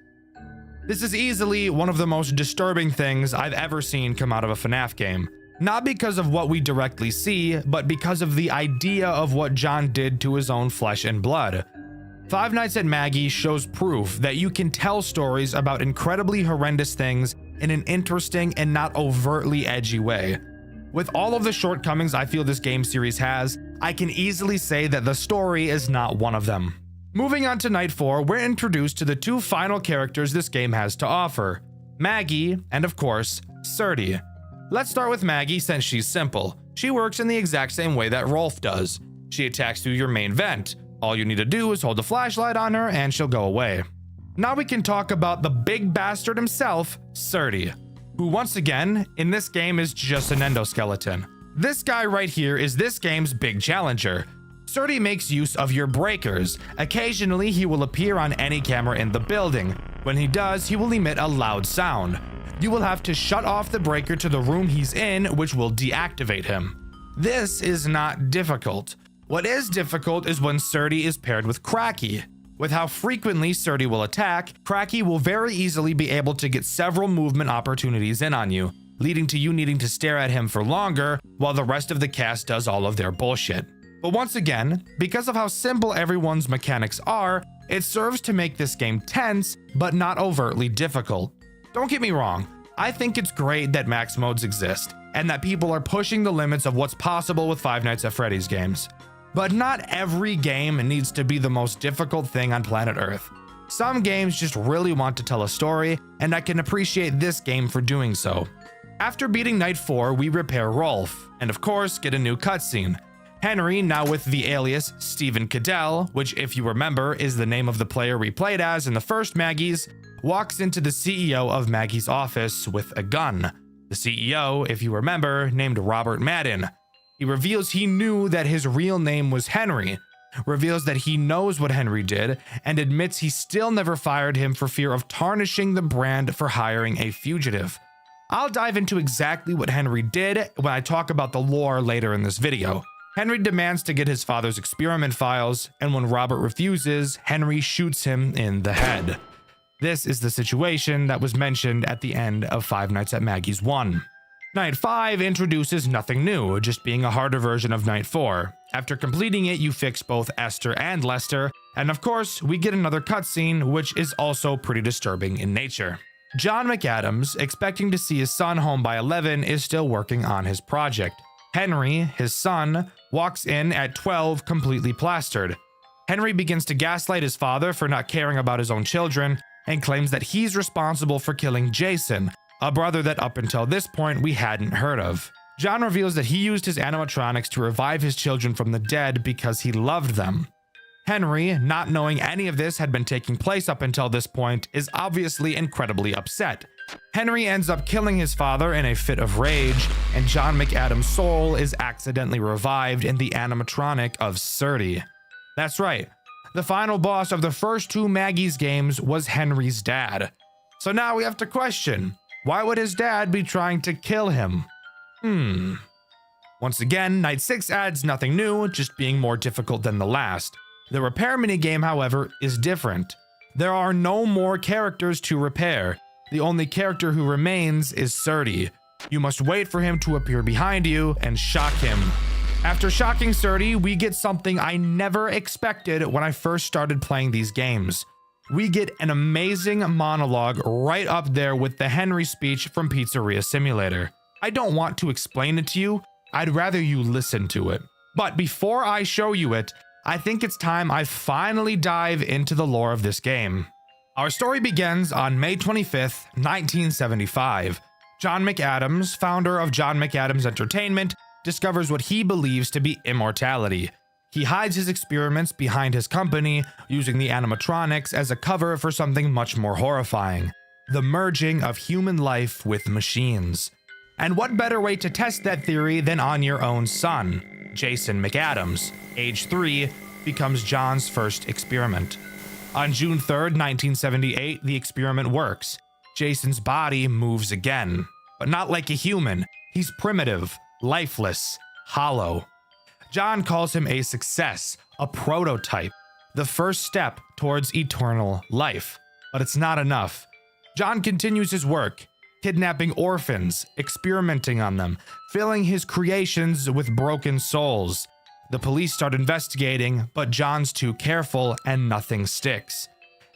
This is easily one of the most disturbing things I've ever seen come out of a FNAF game. Not because of what we directly see, but because of the idea of what John did to his own flesh and blood. Five Nights at Maggie shows proof that you can tell stories about incredibly horrendous things in an interesting and not overtly edgy way. With all of the shortcomings I feel this game series has, I can easily say that the story is not one of them. Moving on to Night 4, we're introduced to the two final characters this game has to offer, Maggie and of course, Surdy. Let's start with Maggie since she's simple. She works in the exact same way that Rolf does. She attacks through your main vent. All you need to do is hold a flashlight on her and she'll go away. Now we can talk about the big bastard himself, Surdy, who once again, in this game is just an endoskeleton. This guy right here is this game's big challenger. Surdy makes use of your breakers. Occasionally, he will appear on any camera in the building. When he does, he will emit a loud sound. You will have to shut off the breaker to the room he's in, which will deactivate him. This is not difficult. What is difficult is when Surdy is paired with Cracky. With how frequently Surdy will attack, Cracky will very easily be able to get several movement opportunities in on you, leading to you needing to stare at him for longer while the rest of the cast does all of their bullshit. But once again, because of how simple everyone's mechanics are, it serves to make this game tense, but not overtly difficult. Don't get me wrong, I think it's great that max modes exist, and that people are pushing the limits of what's possible with Five Nights at Freddy's games. But not every game needs to be the most difficult thing on planet Earth. Some games just really want to tell a story, and I can appreciate this game for doing so. After beating Night 4, we repair Rolf, and of course get a new cutscene. Henry, now with the alias Stephen Cadell, which if you remember is the name of the player we played as in the first Maggie's, walks into the CEO of Maggie's office with a gun. The CEO, if you remember, named Robert Madden. He reveals he knew that his real name was Henry, reveals that he knows what Henry did, and admits he still never fired him for fear of tarnishing the brand for hiring a fugitive. I'll dive into exactly what Henry did when I talk about the lore later in this video. Henry demands to get his father's experiment files, and when Robert refuses, Henry shoots him in the head. This is the situation that was mentioned at the end of Five Nights at Maggie's 1. Night 5 introduces nothing new, just being a harder version of Night 4. After completing it, you fix both Esther and Lester, and of course, we get another cutscene, which is also pretty disturbing in nature. John McAdams, expecting to see his son home by 11, is still working on his project. Henry, his son, walks in at 12 completely plastered. Henry begins to gaslight his father for not caring about his own children and claims that he's responsible for killing Jason, a brother that up until this point we hadn't heard of. John reveals that he used his animatronics to revive his children from the dead because he loved them. Henry, not knowing any of this had been taking place up until this point, is obviously incredibly upset. Henry ends up killing his father in a fit of rage, and John McAdams' soul is accidentally revived in the animatronic of Surdy. That's right, the final boss of the first 2 Maggie's games was Henry's dad. So now we have to question, why would his dad be trying to kill him? Once again, Night 6 adds nothing new, just being more difficult than the last. The repair minigame, however, is different. There are no more characters to repair. The only character who remains is Surdy. You must wait for him to appear behind you and shock him. After shocking Surdy, we get something I never expected when I first started playing these games. We get an amazing monologue right up there with the Henry speech from Pizzeria Simulator. I don't want to explain it to you, I'd rather you listen to it. But before I show you it, I think it's time I finally dive into the lore of this game. Our story begins on May 25th, 1975. John McAdams, founder of John McAdams Entertainment, discovers what he believes to be immortality. He hides his experiments behind his company, using the animatronics as a cover for something much more horrifying: the merging of human life with machines. And what better way to test that theory than on your own son? Jason McAdams, age 3, becomes John's first experiment. On June 3rd, 1978, the experiment works. Jason's body moves again, but not like a human. He's primitive, lifeless, hollow. John calls him a success, a prototype, the first step towards eternal life. But it's not enough. John continues his work, kidnapping orphans, experimenting on them, filling his creations with broken souls. The police start investigating, but John's too careful and nothing sticks.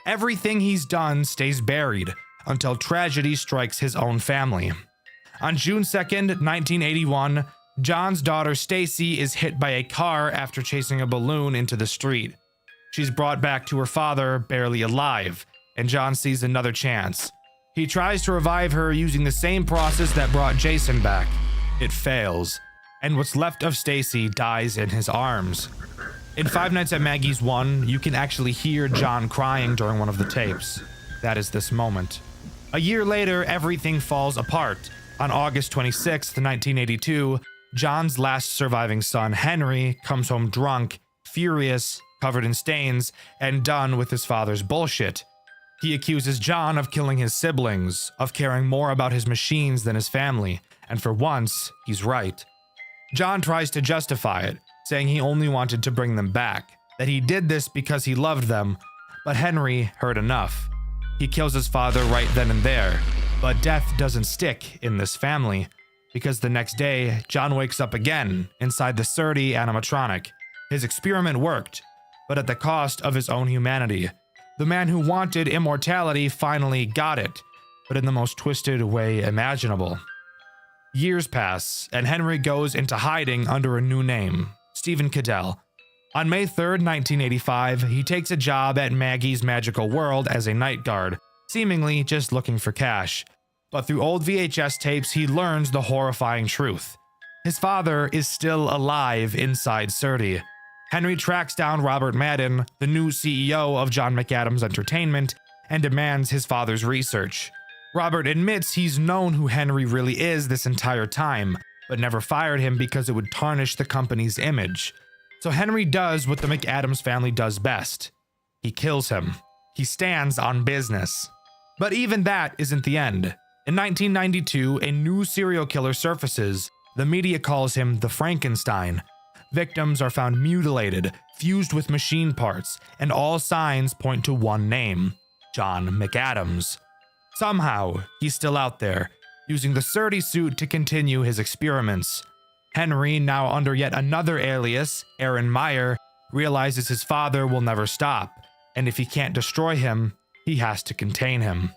Everything he's done stays buried until tragedy strikes his own family. On June 2nd, 1981, John's daughter Stacy is hit by a car after chasing a balloon into the street. She's brought back to her father, barely alive, and John sees another chance. He tries to revive her using the same process that brought Jason back. It fails, and what's left of Stacy dies in his arms. In Five Nights at Maggie's 1, you can actually hear John crying during one of the tapes. That is this moment. A year later, everything falls apart. On August 26, 1982, John's last surviving son, Henry, comes home drunk, furious, covered in stains, and done with his father's bullshit. He accuses John of killing his siblings, of caring more about his machines than his family, and for once, he's right. John tries to justify it, saying he only wanted to bring them back, that he did this because he loved them, but Henry heard enough. He kills his father right then and there, but death doesn't stick in this family, because the next day, John wakes up again inside the Surdy animatronic. His experiment worked, but at the cost of his own humanity. The man who wanted immortality finally got it, but in the most twisted way imaginable. Years pass, and Henry goes into hiding under a new name, Stephen Cadell. On May 3rd, 1985, he takes a job at Maggie's Magical World as a night guard, seemingly just looking for cash. But through old VHS tapes, he learns the horrifying truth. His father is still alive inside Surdy. Henry tracks down Robert Madden, the new CEO of John McAdams Entertainment, and demands his father's research. Robert admits he's known who Henry really is this entire time, but never fired him because it would tarnish the company's image. So Henry does what the McAdams family does best. He kills him. He stands on business. But even that isn't the end. In 1992, a new serial killer surfaces. The media calls him the Frankenstein. Victims are found mutilated, fused with machine parts, and all signs point to one name: John McAdams. Somehow, he's still out there, using the Surdy suit to continue his experiments. Henry, now under yet another alias, Aaron Meyer, realizes his father will never stop, and if he can't destroy him, he has to contain him.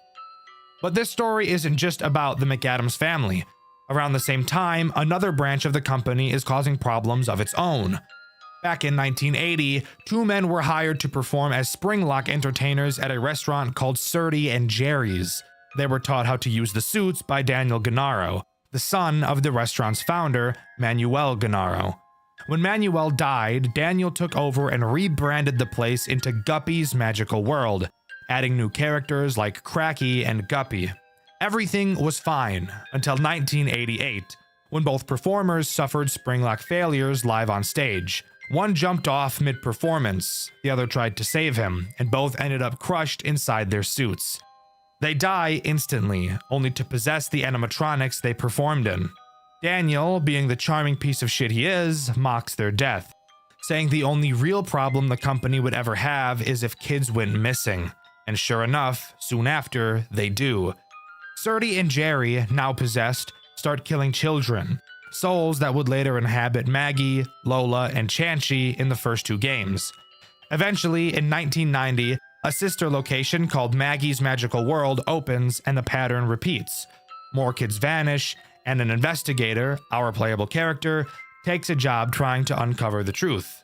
But this story isn't just about the McAdams family. Around the same time, another branch of the company is causing problems of its own. Back in 1980, two men were hired to perform as Springlock entertainers at a restaurant called Surdy and Jerry's. They were taught how to use the suits by Daniel Gennaro, the son of the restaurant's founder, Manuel Gennaro. When Manuel died, Daniel took over and rebranded the place into Guppy's Magical World, adding new characters like Cracky and Guppy. Everything was fine until 1988, when both performers suffered Springlock failures live on stage. One jumped off mid-performance, the other tried to save him, and both ended up crushed inside their suits. They die instantly, only to possess the animatronics they performed in. Daniel, being the charming piece of shit he is, mocks their death, saying the only real problem the company would ever have is if kids went missing. And sure enough, soon after, they do. Surdy and Jerry, now possessed, start killing children, souls that would later inhabit Maggie, Lola, and Chanchy in the first two games. Eventually, in 1990, a sister location called Maggie's Magical World opens and the pattern repeats. More kids vanish, and an investigator, our playable character, takes a job trying to uncover the truth.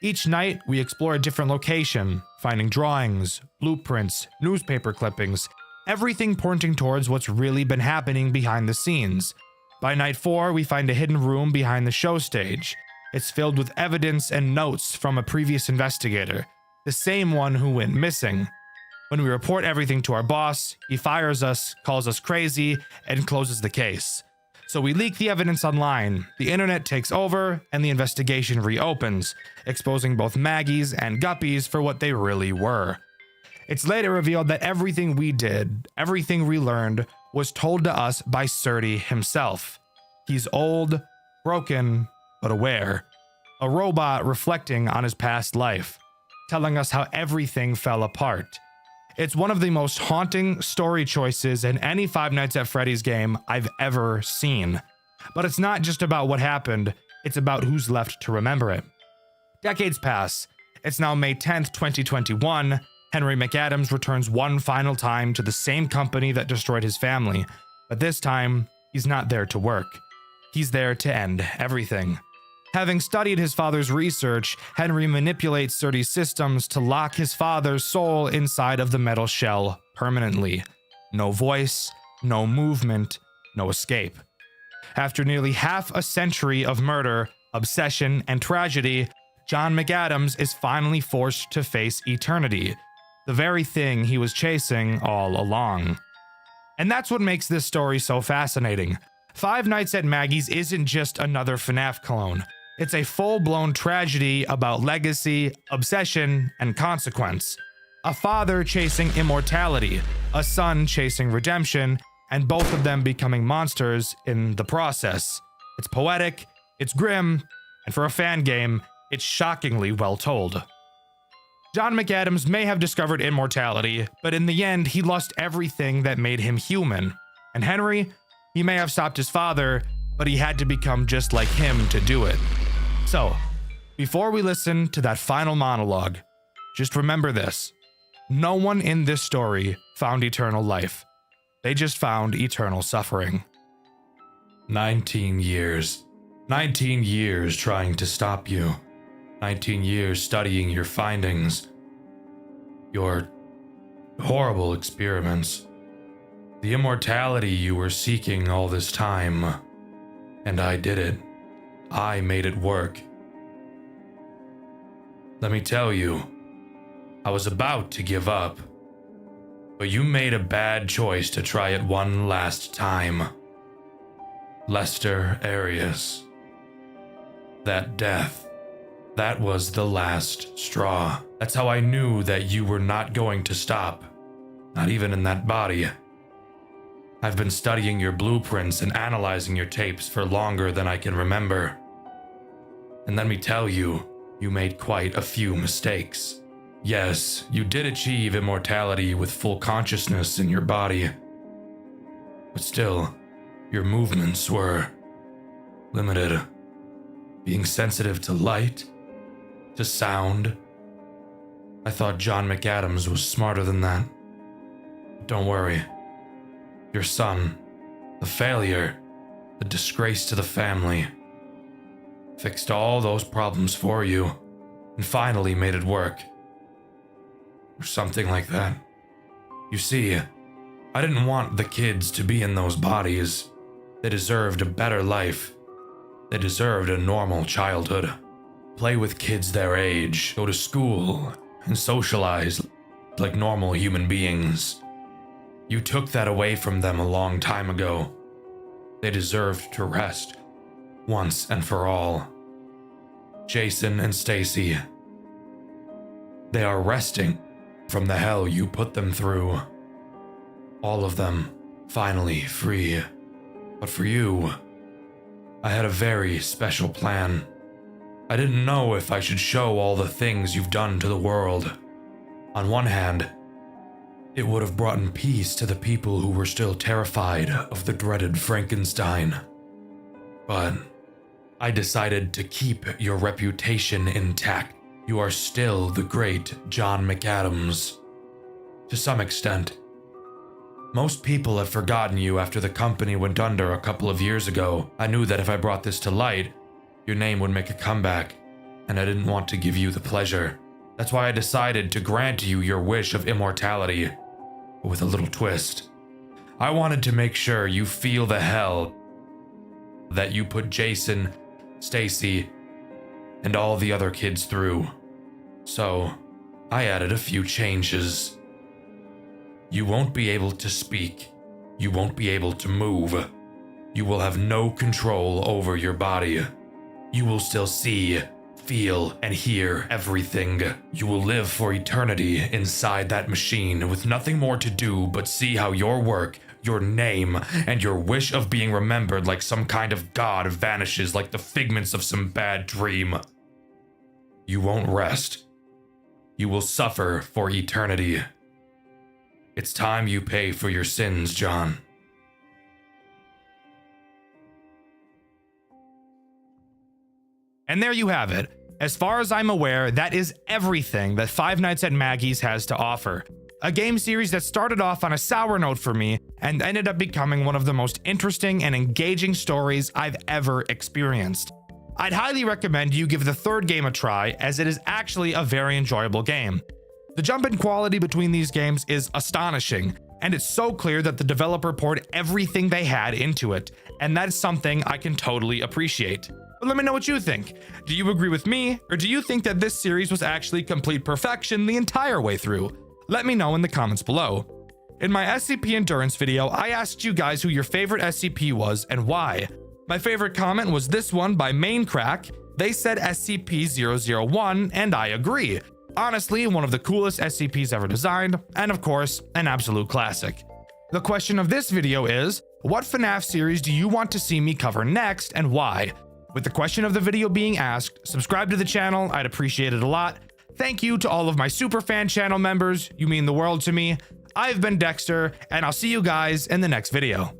Each night, we explore a different location, finding drawings, blueprints, newspaper clippings, everything pointing towards what's really been happening behind the scenes. By night 4, we find a hidden room behind the show stage. It's filled with evidence and notes from a previous investigator, the same one who went missing. When we report everything to our boss, he fires us, calls us crazy, and closes the case. So we leak the evidence online, the internet takes over, and the investigation reopens, exposing both Maggie's and Guppy's for what they really were. It's later revealed that everything we did, everything we learned, was told to us by Surdy himself. He's old, broken, but aware. A robot reflecting on his past life, telling us how everything fell apart. It's one of the most haunting story choices in any Five Nights at Freddy's game I've ever seen. But it's not just about what happened, it's about who's left to remember it. Decades pass. It's now May 10th, 2021. Henry McAdams returns one final time to the same company that destroyed his family, but this time, he's not there to work. He's there to end everything. Having studied his father's research, Henry manipulates Surdy's systems to lock his father's soul inside of the metal shell permanently. No voice, no movement, no escape. After nearly half a century of murder, obsession, and tragedy, John McAdams is finally forced to face eternity, the very thing he was chasing all along. And that's what makes this story so fascinating. Five Nights at Maggie's isn't just another FNAF clone. It's a full-blown tragedy about legacy, obsession, and consequence. A father chasing immortality, a son chasing redemption, and both of them becoming monsters in the process. It's poetic, it's grim, and for a fan game, it's shockingly well told. John McAdams may have discovered immortality, but in the end, he lost everything that made him human. And Henry, he may have stopped his father, but he had to become just like him to do it. So, before we listen to that final monologue, just remember this. No one in this story found eternal life. They just found eternal suffering. 19 years. 19 years trying to stop you. 19 years studying your findings. Your horrible experiments. The immortality you were seeking all this time. And I did it. I made it work. Let me tell you, I was about to give up, but you made a bad choice to try it one last time. Lester Arias. That death, that was the last straw. That's how I knew that you were not going to stop, not even in that body. I've been studying your blueprints and analyzing your tapes for longer than I can remember. And let me tell you, you made quite a few mistakes. Yes, you did achieve immortality with full consciousness in your body. But still, your movements were limited. Being sensitive to light, to sound. I thought John McAdams was smarter than that. Don't worry. Your son, the failure, the disgrace to the family, fixed all those problems for you and finally made it work. Or something like that. You see, I didn't want the kids to be in those bodies. They deserved a better life. They deserved a normal childhood. Play with kids their age, go to school, and socialize like normal human beings. You took that away from them a long time ago. They deserved to rest, once and for all. Jason and Stacy, they are resting from the hell you put them through. All of them finally free. But for you, I had a very special plan. I didn't know if I should show all the things you've done to the world. On one hand, it would have brought peace to the people who were still terrified of the dreaded Frankenstein. But I decided to keep your reputation intact. You are still the great John McAdams. To some extent. Most people have forgotten you after the company went under a couple of years ago. I knew that if I brought this to light, your name would make a comeback, and I didn't want to give you the pleasure. That's why I decided to grant you your wish of immortality, but with a little twist. I wanted to make sure you feel the hell that you put Jason, Stacy, and all the other kids through. So, I added a few changes. You won't be able to speak. You won't be able to move. You will have no control over your body. You will still see, feel, and hear everything. You will live for eternity inside that machine with nothing more to do but see how your work, your name, and your wish of being remembered like some kind of god vanishes like the figments of some bad dream. You won't rest. You will suffer for eternity. It's time you pay for your sins, John. And there you have it. As far as I'm aware, that is everything that Five Nights at Maggie's has to offer. A game series that started off on a sour note for me and ended up becoming one of the most interesting and engaging stories I've ever experienced. I'd highly recommend you give the third game a try, as it is actually a very enjoyable game. The jump in quality between these games is astonishing, and it's so clear that the developer poured everything they had into it, and that's something I can totally appreciate. But let me know what you think. Do you agree with me, or do you think that this series was actually complete perfection the entire way through? Let me know in the comments below. In my SCP Endurance video, I asked you guys who your favorite SCP was and why. My favorite comment was this one by Maincrack. They said SCP-001, and I agree. Honestly, one of the coolest SCPs ever designed, and of course, an absolute classic. The question of this video is, what FNAF series do you want to see me cover next, and why? With the question of the video being asked, subscribe to the channel, I'd appreciate it a lot. Thank you to all of my Superfan channel members, you mean the world to me. I've been Dexter, and I'll see you guys in the next video.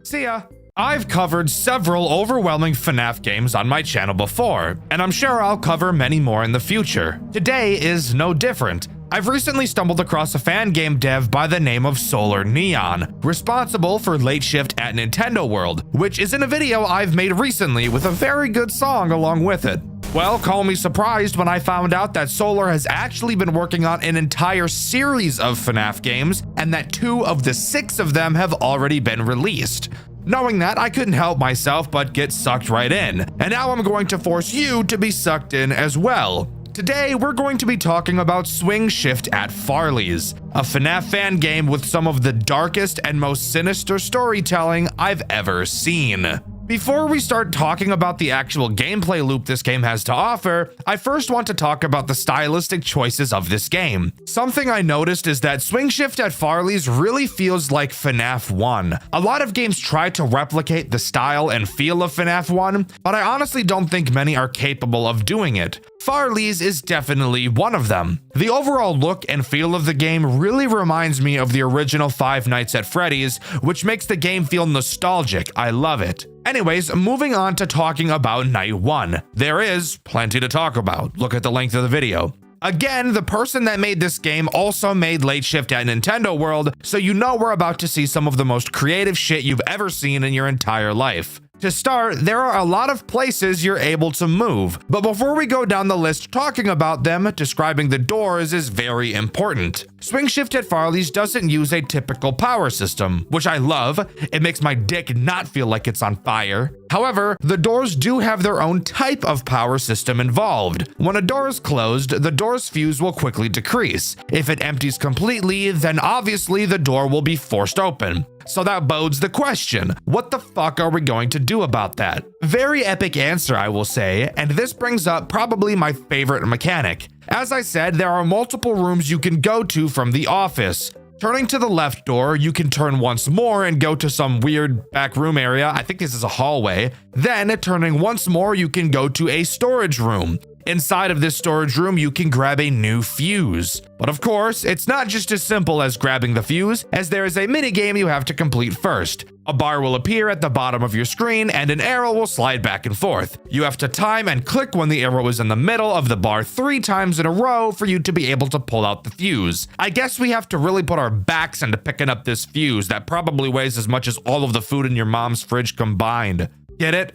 See ya! I've covered several overwhelming FNAF games on my channel before, and I'm sure I'll cover many more in the future. Today is no different. I've recently stumbled across a fan game dev by the name of Solar Neon, responsible for Late Shift at Nintendo World, which is in a video I've made recently with a very good song along with it. Well, call me surprised when I found out that Solar has actually been working on an entire series of FNAF games, and that 2 of the 6 of them have already been released. Knowing that, I couldn't help myself but get sucked right in, and now I'm going to force you to be sucked in as well. Today, we're going to be talking about Swing Shift at Farley's, a FNAF fan game with some of the darkest and most sinister storytelling I've ever seen. Before we start talking about the actual gameplay loop this game has to offer, I first want to talk about the stylistic choices of this game. Something I noticed is that swing shift at Farley's really feels like FNAF 1. A lot of games try to replicate the style and feel of FNAF 1, but I honestly don't think many are capable of doing it. Farley's is definitely one of them. The overall look and feel of the game really reminds me of the original Five Nights at Freddy's, which makes the game feel nostalgic. I love it. Anyways, moving on to talking about Night 1. There is plenty to talk about. Look at the length of the video. Again, the person that made this game also made Late Shift at Nintendo World, so you know we're about to see some of the most creative shit you've ever seen in your entire life. To start, there are a lot of places you're able to move, but before we go down the list talking about them, describing the doors is very important. Swing Shift at Farley's doesn't use a typical power system, which I love. It makes my dick not feel like it's on fire. However, the doors do have their own type of power system involved. When a door is closed, the door's fuse will quickly decrease. If it empties completely, then obviously the door will be forced open. So that bodes the question, what the fuck are we going to do about that? Very epic answer, I will say, and this brings up probably my favorite mechanic. As I said, there are multiple rooms you can go to from the office. Turning to the left door, you can turn once more and go to some weird back room area. I think this is a hallway. Then, turning once more, you can go to a storage room. Inside of this storage room, you can grab a new fuse. But of course, it's not just as simple as grabbing the fuse, as there is a minigame you have to complete first. A bar will appear at the bottom of your screen, and an arrow will slide back and forth. You have to time and click when the arrow is in the middle of the bar 3 times in a row for you to be able to pull out the fuse. I guess we have to really put our backs into picking up this fuse that probably weighs as much as all of the food in your mom's fridge combined. Get it?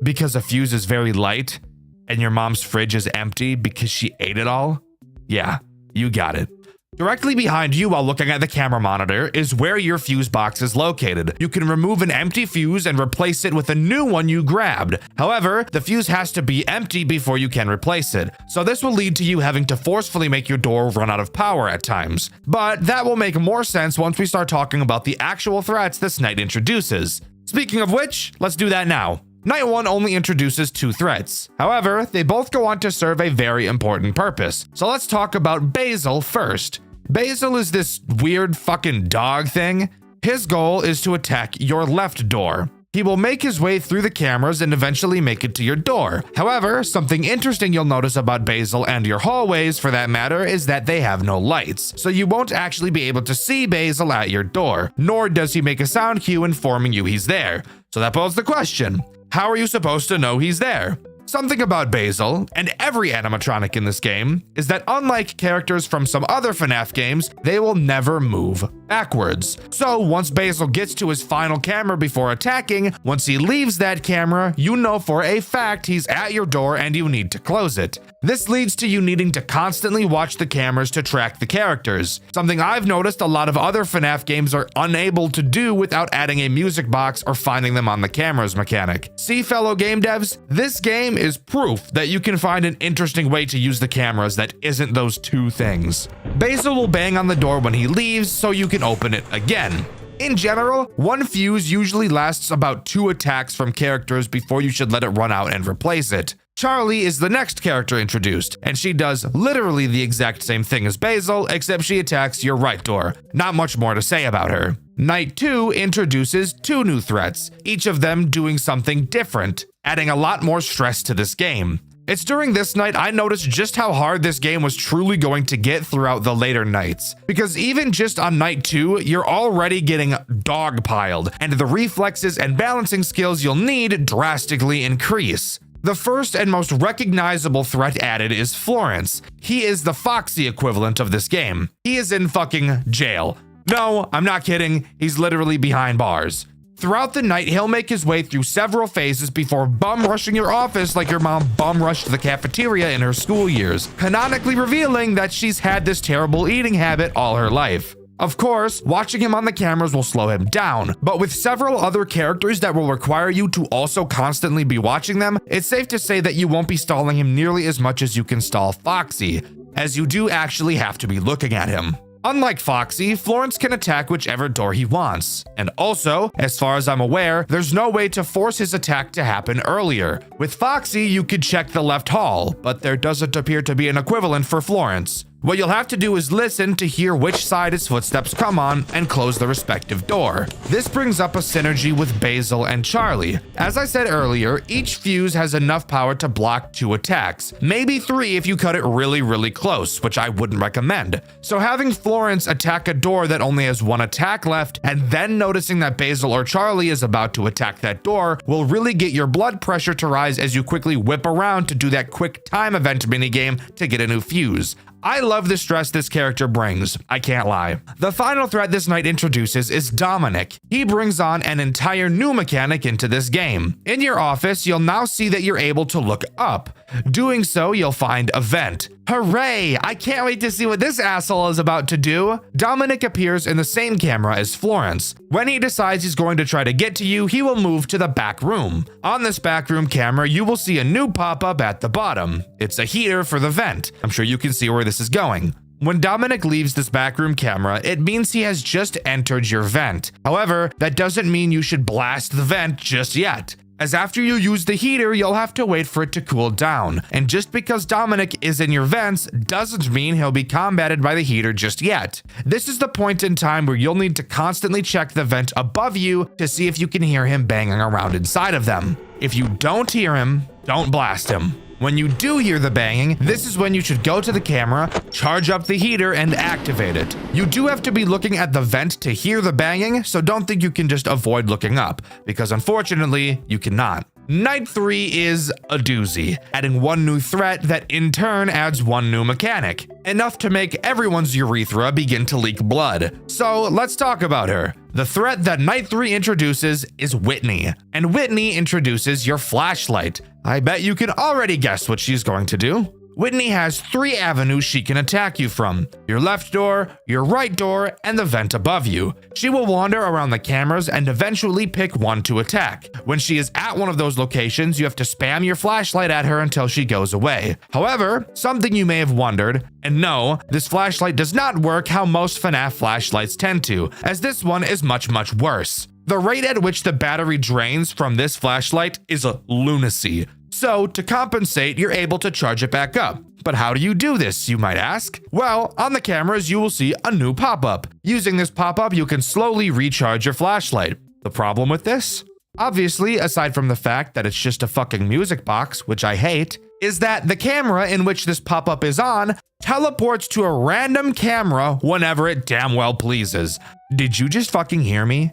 Because a fuse is very light, and your mom's fridge is empty because she ate it all? Yeah, you got it. Directly behind you while looking at the camera monitor is where your fuse box is located. You can remove an empty fuse and replace it with a new one you grabbed. However, the fuse has to be empty before you can replace it. So this will lead to you having to forcefully make your door run out of power at times. But that will make more sense once we start talking about the actual threats this night introduces. Speaking of which, let's do that now. Night 1 only introduces 2 threats. However, they both go on to serve a very important purpose. So let's talk about Basil first. Basil is this weird fucking dog thing. His goal is to attack your left door. He will make his way through the cameras and eventually make it to your door. However, something interesting you'll notice about Basil and your hallways for that matter is that they have no lights. So you won't actually be able to see Basil at your door, nor does he make a sound cue informing you he's there. So that poses the question. How are you supposed to know he's there? Something about Basil, and every animatronic in this game, is that unlike characters from some other FNAF games, they will never move backwards. So once Basil gets to his final camera before attacking, once he leaves that camera, you know for a fact he's at your door and you need to close it. This leads to you needing to constantly watch the cameras to track the characters, something I've noticed a lot of other FNAF games are unable to do without adding a music box or finding them on the cameras mechanic. See, fellow game devs, this game is proof that you can find an interesting way to use the cameras that isn't those 2 things. Basil will bang on the door when he leaves so you can open it again. In general, 1 fuse usually lasts about 2 attacks from characters before you should let it run out and replace it. Charlie is the next character introduced, and she does literally the exact same thing as Basil, except she attacks your right door. Not much more to say about her. Night 2 introduces 2 new threats, each of them doing something different, adding a lot more stress to this game. It's during this night I noticed just how hard this game was truly going to get throughout the later nights. Because even just on night 2, you're already getting dogpiled, and the reflexes and balancing skills you'll need drastically increase. The first and most recognizable threat added is Florence. He is the Foxy equivalent of this game. He is in fucking jail. No, I'm not kidding. He's literally behind bars. Throughout the night, he'll make his way through several phases before bum rushing your office like your mom bum rushed the cafeteria in her school years, canonically revealing that she's had this terrible eating habit all her life. Of course, watching him on the cameras will slow him down, but with several other characters that will require you to also constantly be watching them, it's safe to say that you won't be stalling him nearly as much as you can stall Foxy, as you do actually have to be looking at him. Unlike Foxy, Florence can attack whichever door he wants. And also, as far as I'm aware, there's no way to force his attack to happen earlier. With Foxy, you could check the left hall, but there doesn't appear to be an equivalent for Florence. What you'll have to do is listen to hear which side his footsteps come on and close the respective door. This brings up a synergy with Basil and Charlie. As I said earlier, each fuse has enough power to block 2 attacks, maybe 3 if you cut it really close, which I wouldn't recommend. So having Florence attack a door that only has 1 attack left, and then noticing that Basil or Charlie is about to attack that door will really get your blood pressure to rise as you quickly whip around to do that quick time event minigame to get a new fuse. I love the stress this character brings, I can't lie. The final threat this night introduces is Dominic. He brings on an entire new mechanic into this game. In your office, you'll now see that you're able to look up. Doing so, you'll find a vent. Hooray! I can't wait to see what this asshole is about to do. Dominic appears in the same camera as Florence. When he decides he's going to try to get to you, he will move to the back room. On this back room camera, you will see a new pop-up at the bottom. It's a heater for the vent. I'm sure you can see where this is going. When Dominic leaves this backroom camera, it means he has just entered your vent. However, that doesn't mean you should blast the vent just yet, as after you use the heater, you'll have to wait for it to cool down. And just because Dominic is in your vents doesn't mean he'll be combated by the heater just yet. This is the point in time where you'll need to constantly check the vent above you to see if you can hear him banging around inside of them. If you don't hear him, don't blast him. When you do hear the banging, this is when you should go to the camera, charge up the heater, and activate it. You do have to be looking at the vent to hear the banging, so don't think you can just avoid looking up, because unfortunately, you cannot. Night 3 is a doozy, adding 1 new threat that in turn adds 1 new mechanic, enough to make everyone's urethra begin to leak blood. So let's talk about her. The threat that Night 3 introduces is Whitney, and Whitney introduces your flashlight. I bet you can already guess what she's going to do. Whitney has 3 avenues she can attack you from: your left door, your right door, and the vent above you. She will wander around the cameras and eventually pick one to attack. When she is at one of those locations, you have to spam your flashlight at her until she goes away. However, something you may have wondered, and no, this flashlight does not work how most FNAF flashlights tend to, as this one is much worse. The rate at which the battery drains from this flashlight is a lunacy. So, to compensate, you're able to charge it back up. But how do you do this, you might ask? Well, on the cameras, you will see a new pop-up. Using this pop-up, you can slowly recharge your flashlight. The problem with this? Obviously, aside from the fact that it's just a fucking music box, which I hate, is that the camera in which this pop-up is on teleports to a random camera whenever it damn well pleases. Did you just fucking hear me?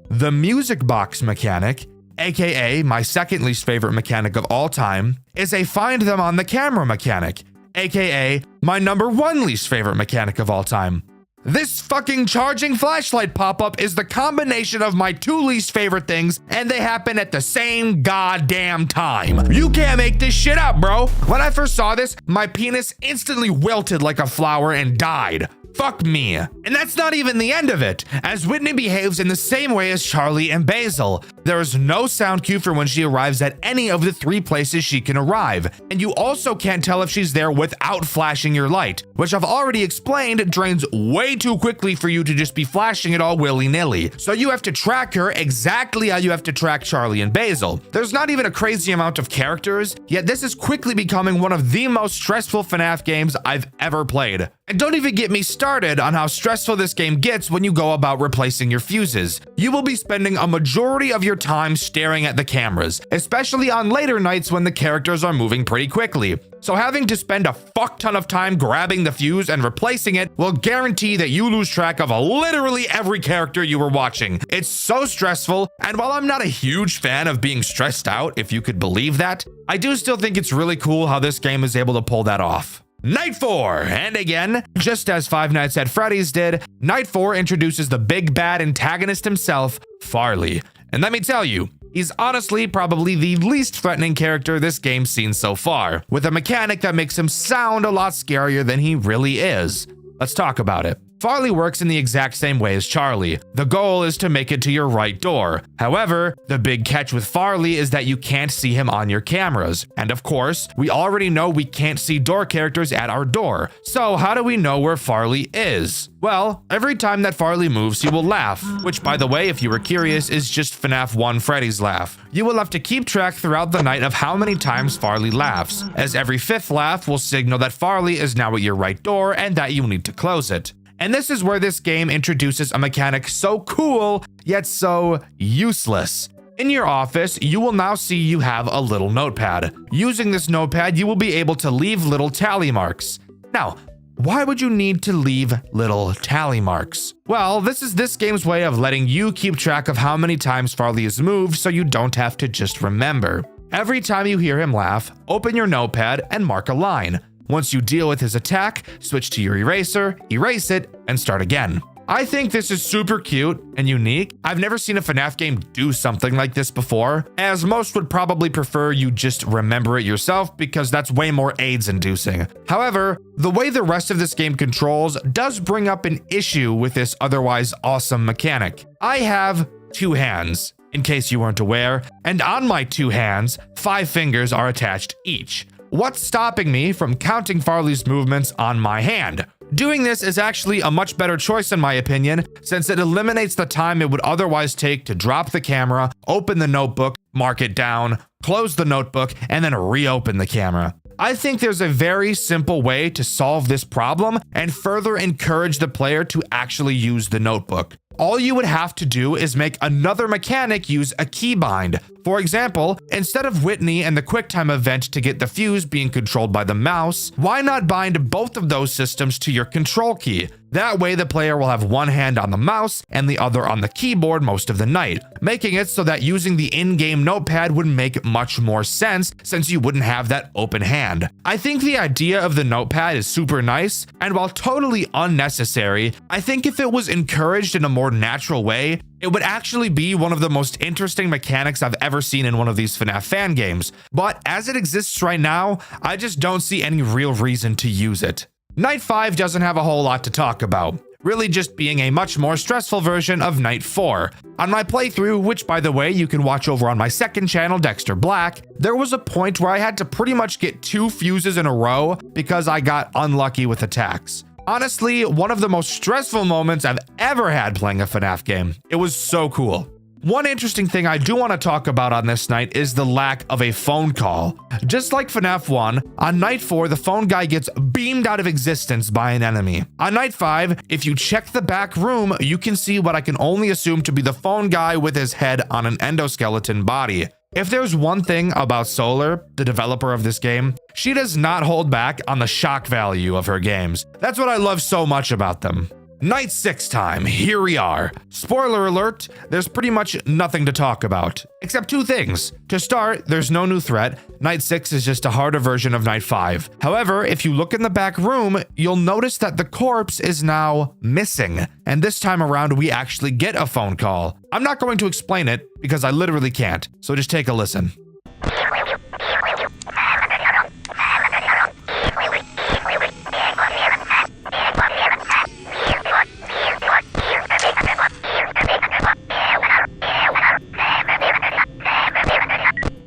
The music box mechanic, aka my second least favorite mechanic of all time, is a find them on the camera mechanic, aka my number 1 least favorite mechanic of all time. This fucking charging flashlight pop-up is the combination of my 2 least favorite things, and they happen at the same goddamn time. You can't make this shit up, bro. When I first saw this, my penis instantly wilted like a flower and died. Fuck me. And that's not even the end of it, as Whitney behaves in the same way as Charlie and Basil. There is no sound cue for when she arrives at any of the 3 places she can arrive, and you also can't tell if she's there without flashing your light, which I've already explained drains way too quickly for you to just be flashing it all willy-nilly. So you have to track her exactly how you have to track Charlie and Basil. There's not even a crazy amount of characters, yet this is quickly becoming one of the most stressful FNAF games I've ever played. And don't even get me started on how stressful this game gets when you go about replacing your fuses. You will be spending a majority of your time staring at the cameras, especially on later nights when the characters are moving pretty quickly. So having to spend a fuck ton of time grabbing the fuse and replacing it will guarantee that you lose track of literally every character you were watching. It's so stressful, and while I'm not a huge fan of being stressed out, if you could believe that, I do still think it's really cool how this game is able to pull that off. Night 4, and again, just as Five Nights at Freddy's did, Night 4 introduces the big bad antagonist himself, Farley. And let me tell you, he's honestly probably the least threatening character this game's seen so far, with a mechanic that makes him sound a lot scarier than he really is. Let's talk about it. Farley works in the exact same way as Charlie. The goal is to make it to your right door. However, the big catch with Farley is that you can't see him on your cameras. And of course, we already know we can't see door characters at our door. So how do we know where Farley is? Well, every time that Farley moves, he will laugh, which by the way, if you were curious, is just FNAF 1 Freddy's laugh. You will have to keep track throughout the night of how many times Farley laughs, as every 5th laugh will signal that Farley is now at your right door and that you need to close it. And this is where this game introduces a mechanic so cool, yet so useless. In your office, you will now see you have a little notepad. Using this notepad, you will be able to leave little tally marks. Now, why would you need to leave little tally marks? Well, this is this game's way of letting you keep track of how many times Farley has moved so you don't have to just remember. Every time you hear him laugh, open your notepad and mark a line. Once you deal with his attack, switch to your eraser, erase it, and start again. I think this is super cute and unique. I've never seen a FNAF game do something like this before, as most would probably prefer you just remember it yourself because that's way more AIDS inducing. However, the way the rest of this game controls does bring up an issue with this otherwise awesome mechanic. I have 2 hands, in case you weren't aware, and on my 2 hands, 5 fingers are attached each. What's stopping me from counting Farley's movements on my hand? Doing this is actually a much better choice in my opinion, since it eliminates the time it would otherwise take to drop the camera, open the notebook, mark it down, close the notebook, and then reopen the camera. I think there's a very simple way to solve this problem and further encourage the player to actually use the notebook. All you would have to do is make another mechanic use a keybind. For example, instead of Whitney and the QuickTime event to get the fuse being controlled by the mouse, why not bind both of those systems to your control key? That way the player will have one hand on the mouse and the other on the keyboard most of the night, making it so that using the in-game notepad would make much more sense since you wouldn't have that open hand. I think the idea of the notepad is super nice, and while totally unnecessary, I think if it was encouraged in a more natural way, it would actually be one of the most interesting mechanics I've ever seen in one of these FNAF fan games. But as it exists right now, I just don't see any real reason to use it. Night 5 doesn't have a whole lot to talk about, really just being a much more stressful version of Night 4. On my playthrough, which by the way you can watch over on my second channel, Dexter Black, there was a point where I had to pretty much get 2 fuses in a row because I got unlucky with attacks. Honestly, one of the most stressful moments I've ever had playing a FNAF game. It was so cool. One interesting thing I do want to talk about on this night is the lack of a phone call. Just like FNAF 1, on Night 4, the phone guy gets beamed out of existence by an enemy. On Night 5, if you check the back room, you can see what I can only assume to be the phone guy with his head on an endoskeleton body. If there's one thing about Solar, the developer of this game, she does not hold back on the shock value of her games. That's what I love so much about them. Night 6 time, here we are. Spoiler alert, there's pretty much nothing to talk about, except 2 things. To start, there's no new threat. Night 6 is just a harder version of Night 5. However, if you look in the back room, you'll notice that the corpse is now missing. And this time around, we actually get a phone call. I'm not going to explain it because I literally can't, so just take a listen.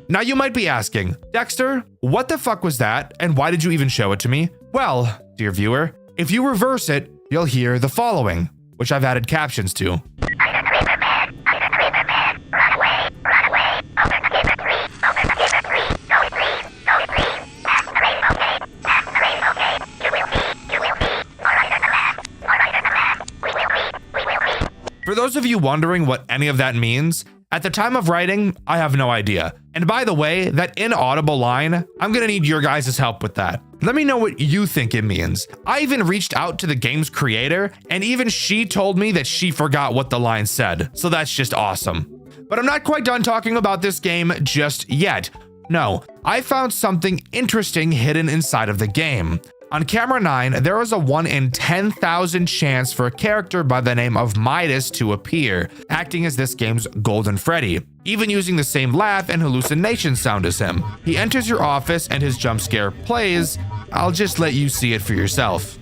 Now you might be asking, Dexter, what the fuck was that and why did you even show it to me? Well, dear viewer, if you reverse it, you'll hear the following, which I've added captions to. For those of you wondering what any of that means, at the time of writing, I have no idea. And by the way, that inaudible line, I'm gonna need your guys' help with that. Let me know what you think it means. I even reached out to the game's creator, and even she told me that she forgot what the line said. So that's just awesome. But I'm not quite done talking about this game just yet. No, I found something interesting hidden inside of the game. On camera 9, there is a 1 in 10,000 chance for a character by the name of Midas to appear, acting as this game's Golden Freddy, even using the same laugh and hallucination sound as him. He enters your office and his jump scare plays. I'll just let you see it for yourself.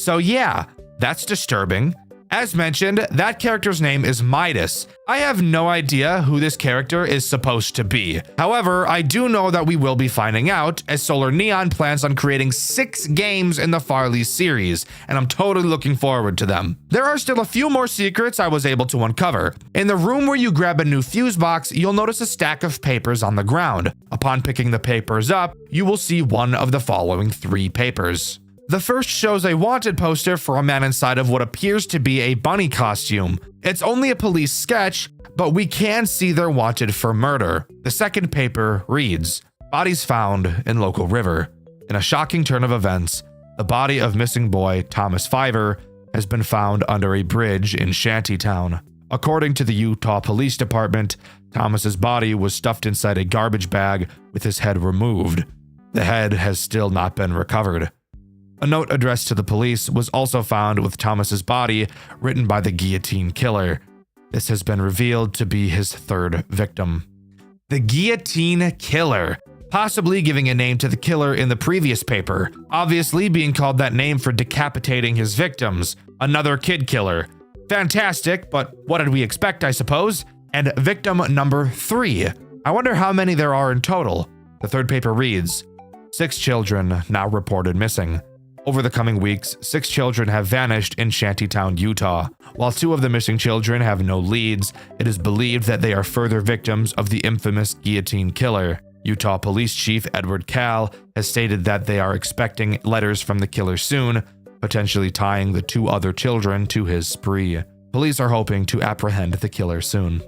So yeah, that's disturbing. As mentioned, that character's name is Midas. I have no idea who this character is supposed to be. However, I do know that we will be finding out, as Solar Neon plans on creating 6 games in the Farley's series, and I'm totally looking forward to them. There are still a few more secrets I was able to uncover. In the room where you grab a new fuse box, you'll notice a stack of papers on the ground. Upon picking the papers up, you will see one of the following 3 papers. The first shows a wanted poster for a man inside of what appears to be a bunny costume. It's only a police sketch, but we can see they're wanted for murder. The second paper reads, "Bodies found in local river." In a shocking turn of events, the body of missing boy Thomas Fiver has been found under a bridge in Shantytown. According to the Utah Police Department, Thomas's body was stuffed inside a garbage bag with his head removed. The head has still not been recovered. A note addressed to the police was also found with Thomas's body, written by the guillotine killer. This has been revealed to be his 3rd victim. The guillotine killer, possibly giving a name to the killer in the previous paper, obviously being called that name for decapitating his victims. Another kid killer. Fantastic, but what did we expect, I suppose? And victim number 3. I wonder how many there are in total. The 3rd paper reads, 6 children now reported missing. Over the coming weeks, 6 children have vanished in Shantytown, Utah. While 2 of the missing children have no leads, it is believed that they are further victims of the infamous guillotine killer. Utah Police Chief Edward Cal has stated that they are expecting letters from the killer soon, potentially tying the 2 other children to his spree. Police are hoping to apprehend the killer soon.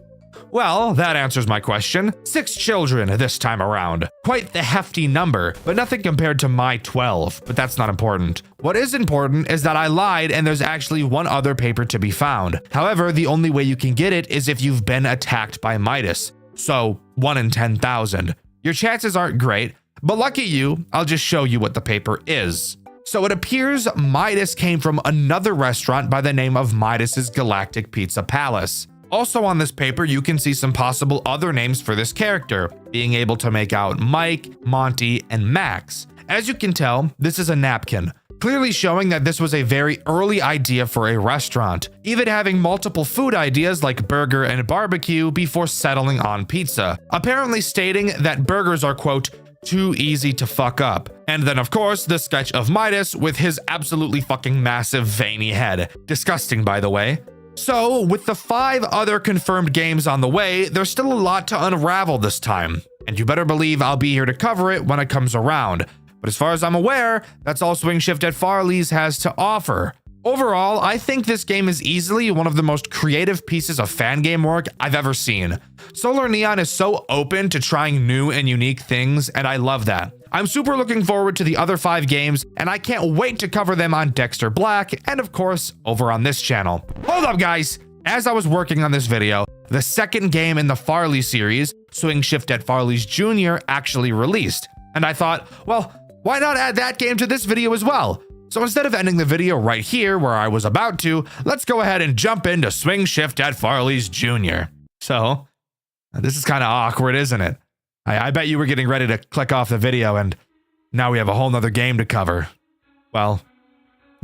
Well, that answers my question. 6 children this time around. Quite the hefty number, but nothing compared to my 12, but that's not important. What is important is that I lied and there's actually one other paper to be found. However, the only way you can get it is if you've been attacked by Midas. So, 1 in 10,000. Your chances aren't great, but lucky you, I'll just show you what the paper is. So it appears Midas came from another restaurant by the name of Midas's Galactic Pizza Palace. Also on this paper, you can see some possible other names for this character, being able to make out Mike, Monty, and Max. As you can tell, this is a napkin, clearly showing that this was a very early idea for a restaurant, even having multiple food ideas like burger and barbecue before settling on pizza, apparently stating that burgers are, quote, too easy to fuck up. And then of course, the sketch of Midas with his absolutely fucking massive veiny head. Disgusting, by the way. So, with the 5 other confirmed games on the way, there's still a lot to unravel this time. And you better believe I'll be here to cover it when it comes around. But as far as I'm aware, that's all Swing Shift at Farley's has to offer. Overall, I think this game is easily one of the most creative pieces of fan game work I've ever seen. Solar Neon is so open to trying new and unique things, and I love that. I'm super looking forward to the other 5 games, and I can't wait to cover them on Dexter Black, and of course, over on this channel. Hold up, guys! As I was working on this video, the 2nd game in the Farley series, Swing Shift at Farley's Jr., actually released. And I thought, well, why not add that game to this video as well? So instead of ending the video right here where I was about to, let's go ahead and jump into Swing Shift at Farley's Jr. So, this is kind of awkward, isn't it? I bet you were getting ready to click off the video and now we have a whole nother game to cover. Well,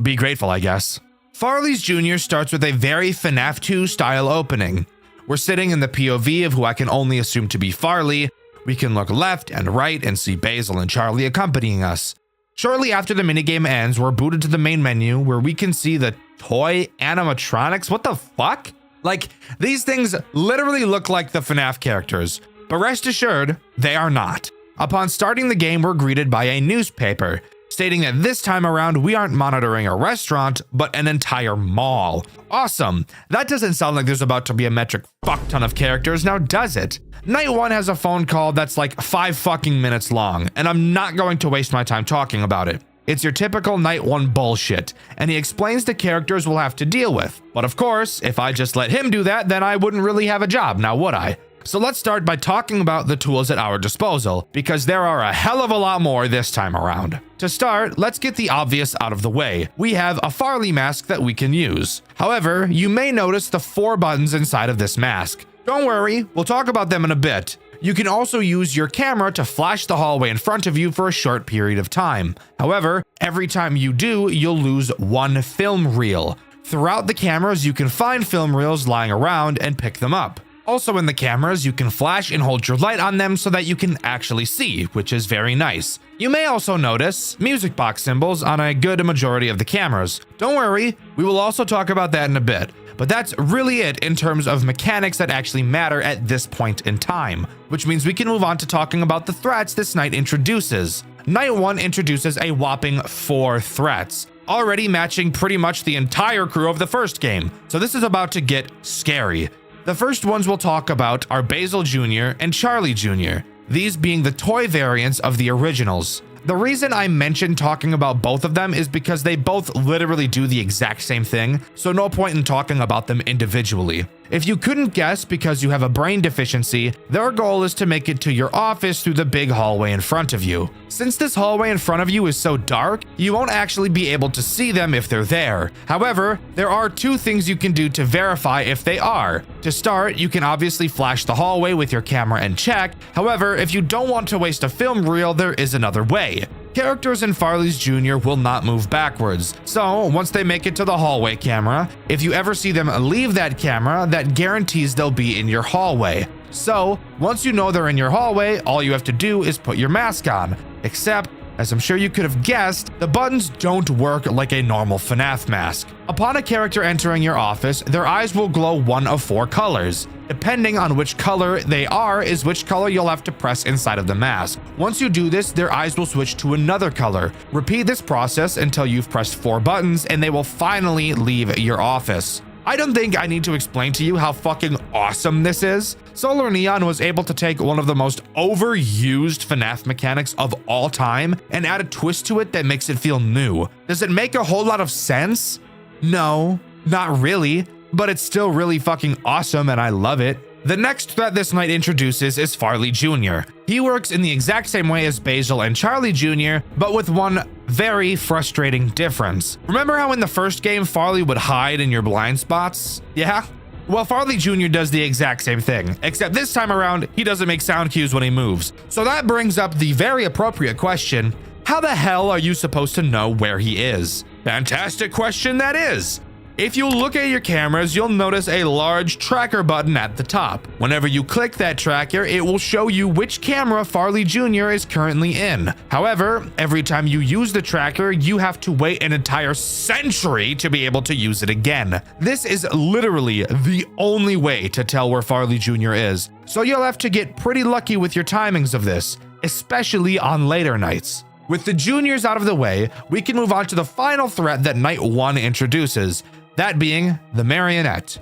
be grateful, I guess. Farley's Jr. starts with a very FNAF 2 style opening. We're sitting in the POV of who I can only assume to be Farley. We can look left and right and see Basil and Charlie accompanying us. Shortly after the minigame ends, we're booted to the main menu where we can see the toy animatronics. What the fuck? Like, these things literally look like the FNAF characters, but rest assured, they are not. Upon starting the game, we're greeted by a newspaper, stating that this time around we aren't monitoring a restaurant, but an entire mall. Awesome. That doesn't sound like there's about to be a metric fuck ton of characters, now does it? Night 1 has a phone call that's like 5 fucking minutes long, and I'm not going to waste my time talking about it. It's your typical Night 1 bullshit, and he explains the characters we'll have to deal with. But of course, if I just let him do that, then I wouldn't really have a job, now would I? So let's start by talking about the tools at our disposal, because there are a hell of a lot more this time around. To start, let's get the obvious out of the way. We have a Farley mask that we can use. However, you may notice the 4 buttons inside of this mask. Don't worry, we'll talk about them in a bit. You can also use your camera to flash the hallway in front of you for a short period of time. However, every time you do, you'll lose one film reel. Throughout the cameras, you can find film reels lying around and pick them up. Also in the cameras, you can flash and hold your light on them so that you can actually see, which is very nice. You may also notice music box symbols on a good majority of the cameras. Don't worry, we will also talk about that in a bit. But that's really it in terms of mechanics that actually matter at this point in time, which means we can move on to talking about the threats this night introduces. Night 1 introduces a whopping 4 threats, already matching pretty much the entire crew of the first game, so this is about to get scary. The first ones we'll talk about are Basil Jr. and Charlie Jr., these being the toy variants of the originals. The reason I mentioned talking about both of them is because they both literally do the exact same thing, so no point in talking about them individually. If you couldn't guess because you have a brain deficiency, their goal is to make it to your office through the big hallway in front of you. Since this hallway in front of you is so dark, you won't actually be able to see them if they're there. However, there are 2 things you can do to verify if they are. To start, you can obviously flash the hallway with your camera and check. However, if you don't want to waste a film reel, there is another way. Characters in Farley's Jr. will not move backwards, so once they make it to the hallway camera, if you ever see them leave that camera, that guarantees they'll be in your hallway. So once you know they're in your hallway, all you have to do is put your mask on. Except, as I'm sure you could have guessed, the buttons don't work like a normal FNAF mask. Upon a character entering your office, their eyes will glow one of 4 colors. Depending on which color they are is which color you'll have to press inside of the mask. Once you do this, their eyes will switch to another color. Repeat this process until you've pressed 4 buttons and they will finally leave your office. I don't think I need to explain to you how fucking awesome this is. Solar Neon was able to take one of the most overused FNAF mechanics of all time and add a twist to it that makes it feel new. Does it make a whole lot of sense? No, not really, but it's still really fucking awesome and I love it. The next threat this night introduces is Farley Jr. He works in the exact same way as Basil and Charlie Jr., but with one very frustrating difference. Remember how in the first game Farley would hide in your blind spots? Yeah? Well, Farley Jr. does the exact same thing, except this time around, he doesn't make sound cues when he moves. So that brings up the very appropriate question, how the hell are you supposed to know where he is? Fantastic question that is. If you look at your cameras, you'll notice a large tracker button at the top. Whenever you click that tracker, it will show you which camera Farley Jr. is currently in. However, every time you use the tracker, you have to wait an entire century to be able to use it again. This is literally the only way to tell where Farley Jr. is, so you'll have to get pretty lucky with your timings of this, especially on later nights. With the juniors out of the way, we can move on to the final threat that Night 1 introduces, that being the marionette.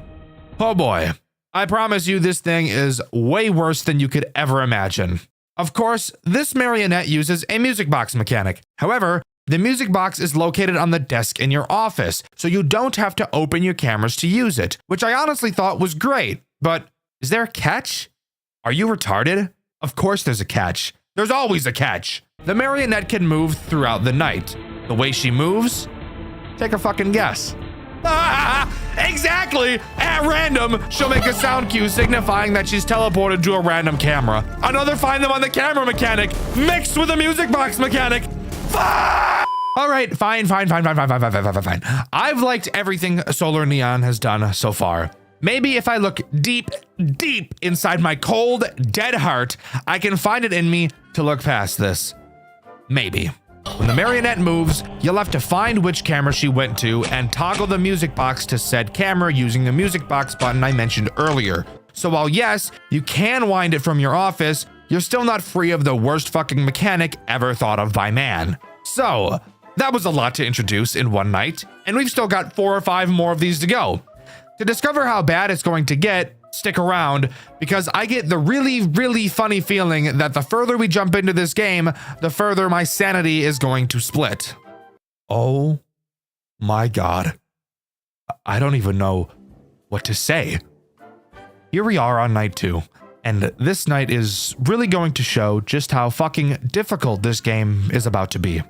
Oh boy, I promise you this thing is way worse than you could ever imagine. Of course, this marionette uses a music box mechanic. However, the music box is located on the desk in your office, so you don't have to open your cameras to use it, which I honestly thought was great. But is there a catch? Are you retarded? Of course there's a catch. There's always a catch. The marionette can move throughout the night. The way she moves? Take a fucking guess. Exactly! At random, she'll make a sound cue signifying that she's teleported to a random camera. Another find them on the camera mechanic mixed with a music box mechanic. All right, fine. I've liked everything Solar Neon has done so far. Maybe if I look deep inside my cold, dead heart, I can find it in me to look past this. Maybe. When the marionette moves, you'll have to find which camera she went to and toggle the music box to said camera using the music box button I mentioned earlier. So while yes, you can wind it from your office, you're still not free of the worst fucking mechanic ever thought of by man. So, that was a lot to introduce in one night, and we've still got 4 or 5 more of these to go. To discover how bad it's going to get, stick around, because I get the really funny feeling that the further we jump into this game, the further my sanity is going to split. Oh my god. I don't even know what to say. Here we are on night 2, and this night is really going to show just how fucking difficult this game is about to be.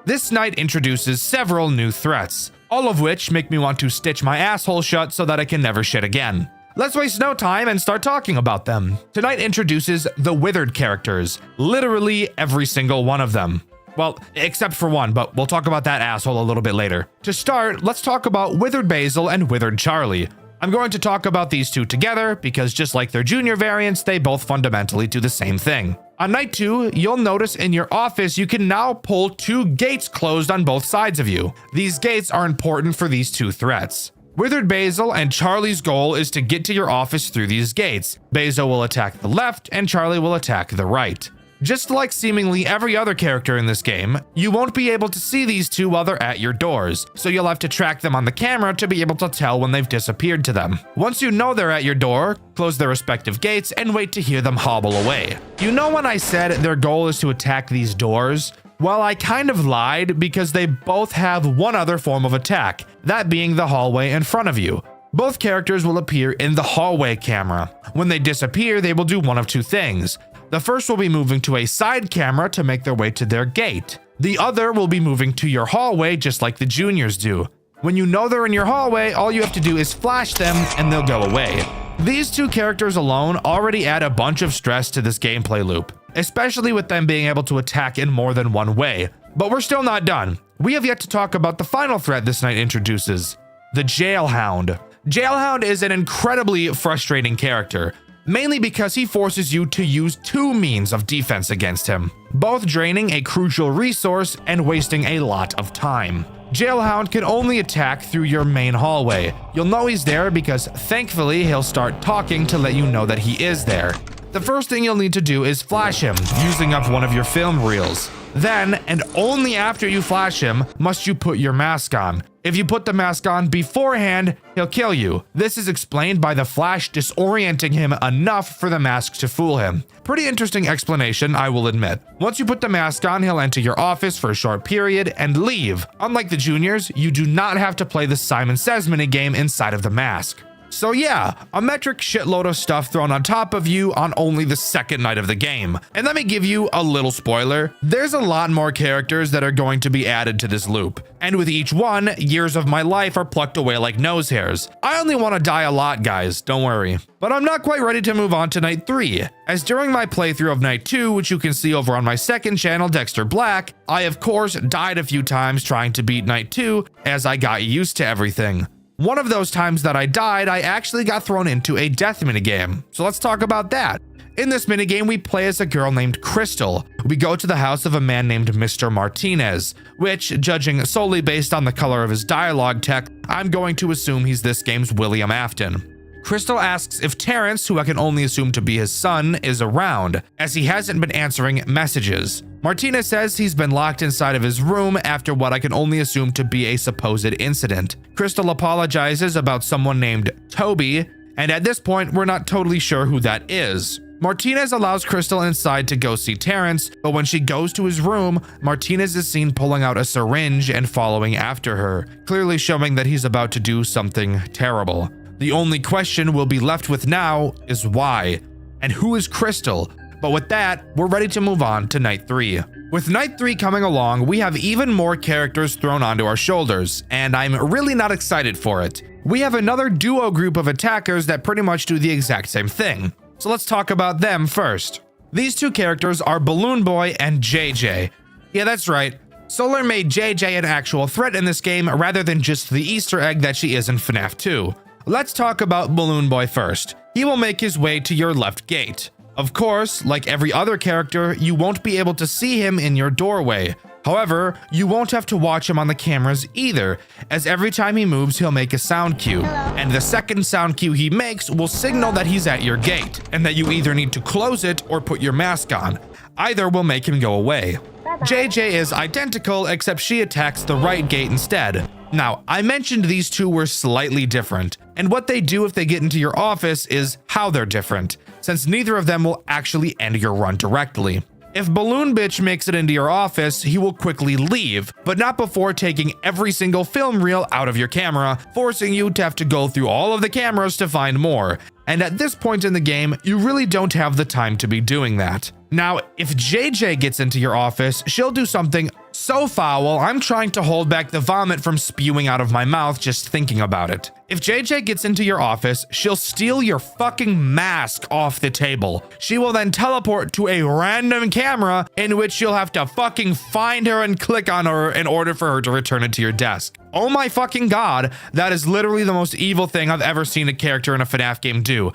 This night introduces several new threats, all of which make me want to stitch my asshole shut so that I can never shit again. Let's waste no time and start talking about them. Tonight introduces the Withered characters, literally every single one of them. Well, except for one, but we'll talk about that asshole a little bit later. To start, let's talk about Withered Basil and Withered Charlie. I'm going to talk about these two together because just like their junior variants, they both fundamentally do the same thing. On night 2, you'll notice in your office you can now pull 2 gates closed on both sides of you. These gates are important for these 2 threats. Withered Basil and Charlie's goal is to get to your office through these gates. Basil will attack the left and Charlie will attack the right. Just like seemingly every other character in this game, you won't be able to see these two while they're at your doors, so you'll have to track them on the camera to be able to tell when they've disappeared to them. Once you know they're at your door, close their respective gates and wait to hear them hobble away. You know when I said their goal is to attack these doors? Well, I kind of lied because they both have one other form of attack, that being the hallway in front of you. Both characters will appear in the hallway camera. When they disappear, they will do one of 2 things. The first will be moving to a side camera to make their way to their gate. The other will be moving to your hallway just like the juniors do. When you know they're in your hallway, all you have to do is flash them and they'll go away. These 2 characters alone already add a bunch of stress to this gameplay loop, especially with them being able to attack in more than one way. But we're still not done. We have yet to talk about the final threat this night introduces, the Jailhound. Jailhound is an incredibly frustrating character, mainly because he forces you to use 2 means of defense against him, both draining a crucial resource and wasting a lot of time. Jailhound can only attack through your main hallway. You'll know he's there because thankfully he'll start talking to let you know that he is there. The first thing you'll need to do is flash him, using up one of your film reels. Then, and only after you flash him, must you put your mask on. If you put the mask on beforehand, he'll kill you. This is explained by the flash disorienting him enough for the mask to fool him. Pretty interesting explanation, I will admit. Once you put the mask on, he'll enter your office for a short period and leave. Unlike the juniors, you do not have to play the Simon Says minigame inside of the mask. So yeah, a metric shitload of stuff thrown on top of you on only the second night of the game. And let me give you a little spoiler, there's a lot more characters that are going to be added to this loop. And with each one, years of my life are plucked away like nose hairs. I only want to die a lot, guys, don't worry. But I'm not quite ready to move on to night 3, as during my playthrough of night 2, which you can see over on my second channel, Dexter Black, I of course died a few times trying to beat night 2 as I got used to everything. One of those times that I died, I actually got thrown into a death minigame. So let's talk about that. In this minigame, we play as a girl named Crystal. We go to the house of a man named Mr. Martinez, which, judging solely based on the color of his dialogue tech, I'm going to assume he's this game's William Afton. Crystal asks if Terrence, who I can only assume to be his son, is around, as he hasn't been answering messages. Martinez says he's been locked inside of his room after what I can only assume to be a supposed incident. Crystal apologizes about someone named Toby, and at this point, we're not totally sure who that is. Martinez allows Crystal inside to go see Terrence, but when she goes to his room, Martinez is seen pulling out a syringe and following after her, clearly showing that he's about to do something terrible. The only question we'll be left with now is why, and who is Crystal? But with that, we're ready to move on to night 3. With night 3 coming along, we have even more characters thrown onto our shoulders, and I'm really not excited for it. We have another duo group of attackers that pretty much do the exact same thing. So let's talk about them first. These 2 characters are Balloon Boy and JJ. Yeah, that's right. Solar made JJ an actual threat in this game rather than just the Easter egg that she is in FNAF 2. Let's talk about Balloon Boy first. He will make his way to your left gate. Of course, like every other character, you won't be able to see him in your doorway. However, you won't have to watch him on the cameras either, as every time he moves, he'll make a sound cue. And the second sound cue he makes will signal that he's at your gate, and that you either need to close it or put your mask on. Either will make him go away. JJ is identical, except she attacks the right gate instead. Now, I mentioned these 2 were slightly different, and what they do if they get into your office is how they're different, since neither of them will actually end your run directly. If Balloon Bitch makes it into your office, he will quickly leave, but not before taking every single film reel out of your camera, forcing you to have to go through all of the cameras to find more. And at this point in the game, you really don't have the time to be doing that. Now, if JJ gets into your office, she'll do something So foul, I'm trying to hold back the vomit from spewing out of my mouth just thinking about it. If JJ gets into your office, she'll steal your fucking mask off the table. She will then teleport to a random camera in which you'll have to fucking find her and click on her in order for her to return it to your desk. Oh my fucking god, that is literally the most evil thing I've ever seen a character in a FNAF game do.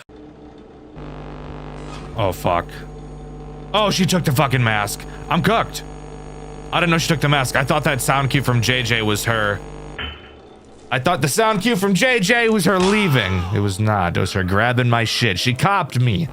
Oh fuck. Oh, she took the fucking mask. I'm cooked. I didn't know she took the mask. I thought that sound cue from JJ was her. I thought the sound cue from JJ was her leaving. It was not. It was her grabbing my shit. She copped me.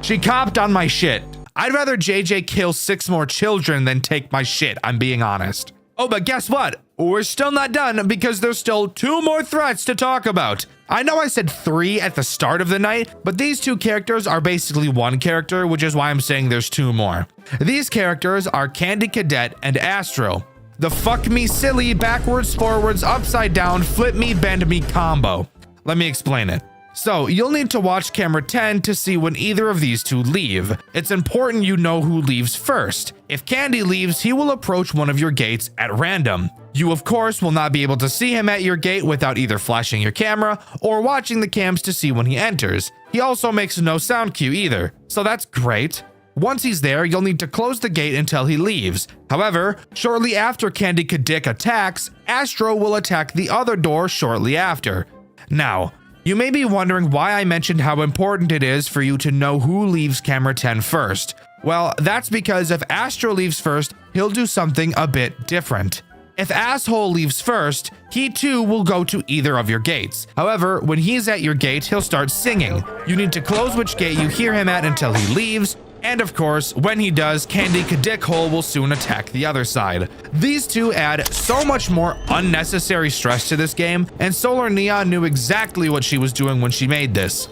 She copped on my shit. I'd rather JJ kill 6 more children than take my shit. I'm being honest. Oh, but guess what? We're still not done because there's still 2 more threats to talk about. I know I said 3 at the start of the night, but these 2 characters are basically 1 character, which is why I'm saying there's 2 more. These characters are Candy Cadet and Astro. The fuck me silly, backwards, forwards, upside down, flip me, bend me combo. Let me explain it. So, you'll need to watch camera 10 to see when either of these 2 leave. It's important you know who leaves first. If Candy leaves, he will approach one of your gates at random. You, of course, will not be able to see him at your gate without either flashing your camera or watching the cams to see when he enters. He also makes no sound cue either, so that's great. Once he's there, you'll need to close the gate until he leaves. However, shortly after Candy Cadet attacks, Astro will attack the other door shortly after. Now, you may be wondering why I mentioned how important it is for you to know who leaves camera 10 first. Well, that's because if Astro leaves first, he'll do something a bit different. If Asshole leaves first, he too will go to either of your gates. However, when he's at your gate, he'll start singing. You need to close which gate you hear him at until he leaves. And of course, when he does, Candy Cadet Hole will soon attack the other side. These 2 add so much more unnecessary stress to this game, and Solar Neon knew exactly what she was doing when she made this.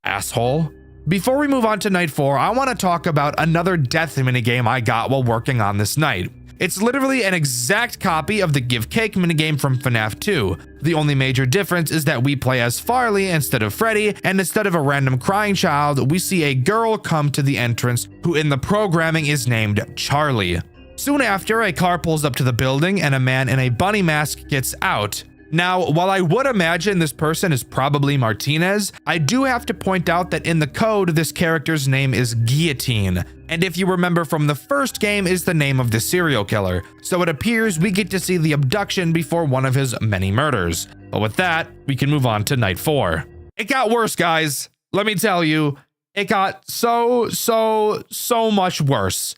Asshole. Before we move on to night 4, I want to talk about another death minigame I got while working on this night. It's literally an exact copy of the Give Cake minigame from FNAF 2. The only major difference is that we play as Farley instead of Freddy, and instead of a random crying child, we see a girl come to the entrance who in the programming is named Charlie. Soon after, a car pulls up to the building and a man in a bunny mask gets out. Now, while I would imagine this person is probably Martinez, I do have to point out that in the code, this character's name is Guillotine. And if you remember from the first game, is the name of the serial killer. So it appears we get to see the abduction before one of his many murders. But with that, we can move on to night 4. It got worse, guys. Let me tell you, it got so much worse.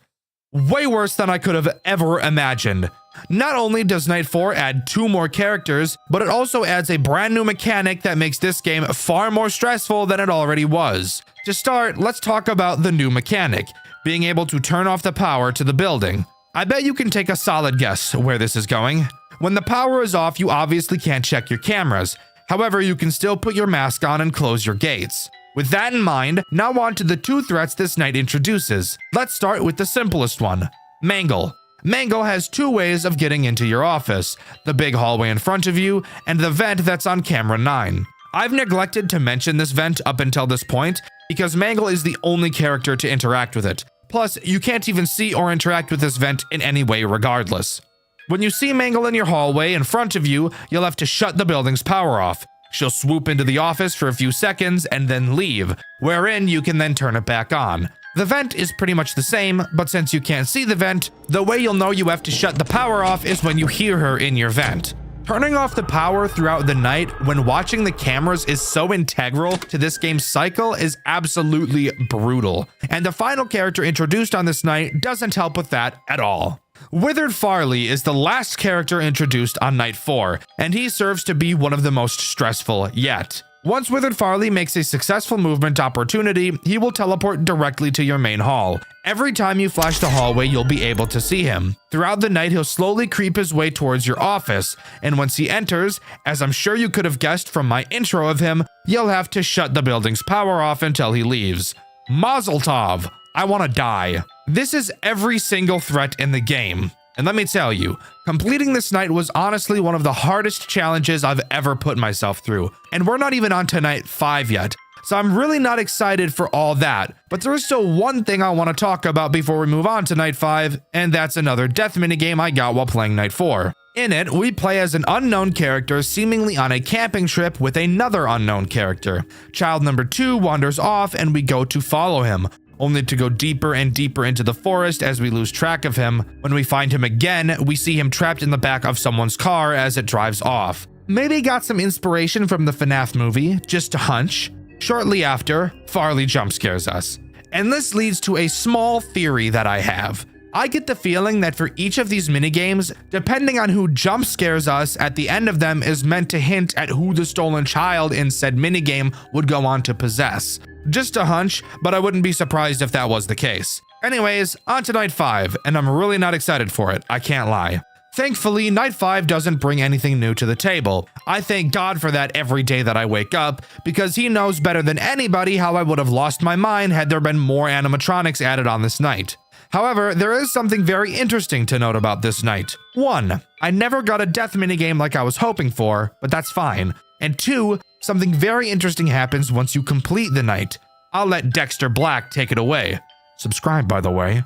Way worse than I could have ever imagined. Not only does night 4 add 2 more characters, but it also adds a brand new mechanic that makes this game far more stressful than it already was. To start, let's talk about the new mechanic, being able to turn off the power to the building. I bet you can take a solid guess where this is going. When the power is off, you obviously can't check your cameras. However, you can still put your mask on and close your gates. With that in mind, now on to the 2 threats this night introduces. Let's start with the simplest one, Mangle. Mangle has 2 ways of getting into your office, the big hallway in front of you, and the vent that's on camera 9. I've neglected to mention this vent up until this point, because Mangle is the only character to interact with it. Plus, you can't even see or interact with this vent in any way regardless. When you see Mangle in your hallway in front of you, you'll have to shut the building's power off. She'll swoop into the office for a few seconds and then leave, wherein you can then turn it back on. The vent is pretty much the same, but since you can't see the vent, the way you'll know you have to shut the power off is when you hear her in your vent. Turning off the power throughout the night when watching the cameras is so integral to this game's cycle is absolutely brutal. And the final character introduced on this night doesn't help with that at all. Withered Farley is the last character introduced on night 4, and he serves to be one of the most stressful yet. Once Withered Farley makes a successful movement opportunity, he will teleport directly to your main hall. Every time you flash the hallway, you'll be able to see him. Throughout the night, he'll slowly creep his way towards your office, and once he enters, as I'm sure you could have guessed from my intro of him, you'll have to shut the building's power off until he leaves. Mazel tov! I want to die. This is every single threat in the game. And let me tell you, completing this night was honestly one of the hardest challenges I've ever put myself through. And we're not even on to night 5 yet. so I'm really not excited for all that. But there is still one thing I want to talk about before we move on to Night 5, and that's another death minigame I got while playing Night 4. In it, we play as an unknown character seemingly on a camping trip with another unknown character. Child number 2 wanders off and we go to follow him, only to go deeper and deeper into the forest as we lose track of him. When we find him again, we see him trapped in the back of someone's car as it drives off. Maybe got some inspiration from the FNAF movie, just a hunch. Shortly after, Farley jump scares us. And this leads to a small theory that I have. I get the feeling that for each of these minigames, depending on who jump scares us at the end of them is meant to hint at who the stolen child in said minigame would go on to possess. Just a hunch, but I wouldn't be surprised if that was the case. Anyways, on to Night 5, and I'm really not excited for it, I can't lie. Thankfully, Night 5 doesn't bring anything new to the table. I thank God for that every day that I wake up, because he knows better than anybody how I would have lost my mind had there been more animatronics added on this night. However, there is something very interesting to note about this night. 1, I never got a death minigame like I was hoping for, but that's fine. And 2, something very interesting happens once you complete the night. I'll let Dexter Black take it away. Subscribe, by the way.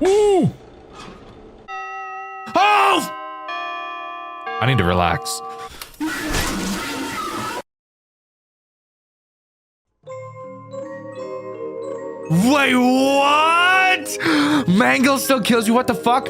Ooh! Oh! I need to relax. Wait, what? Mangle still kills you? What the fuck?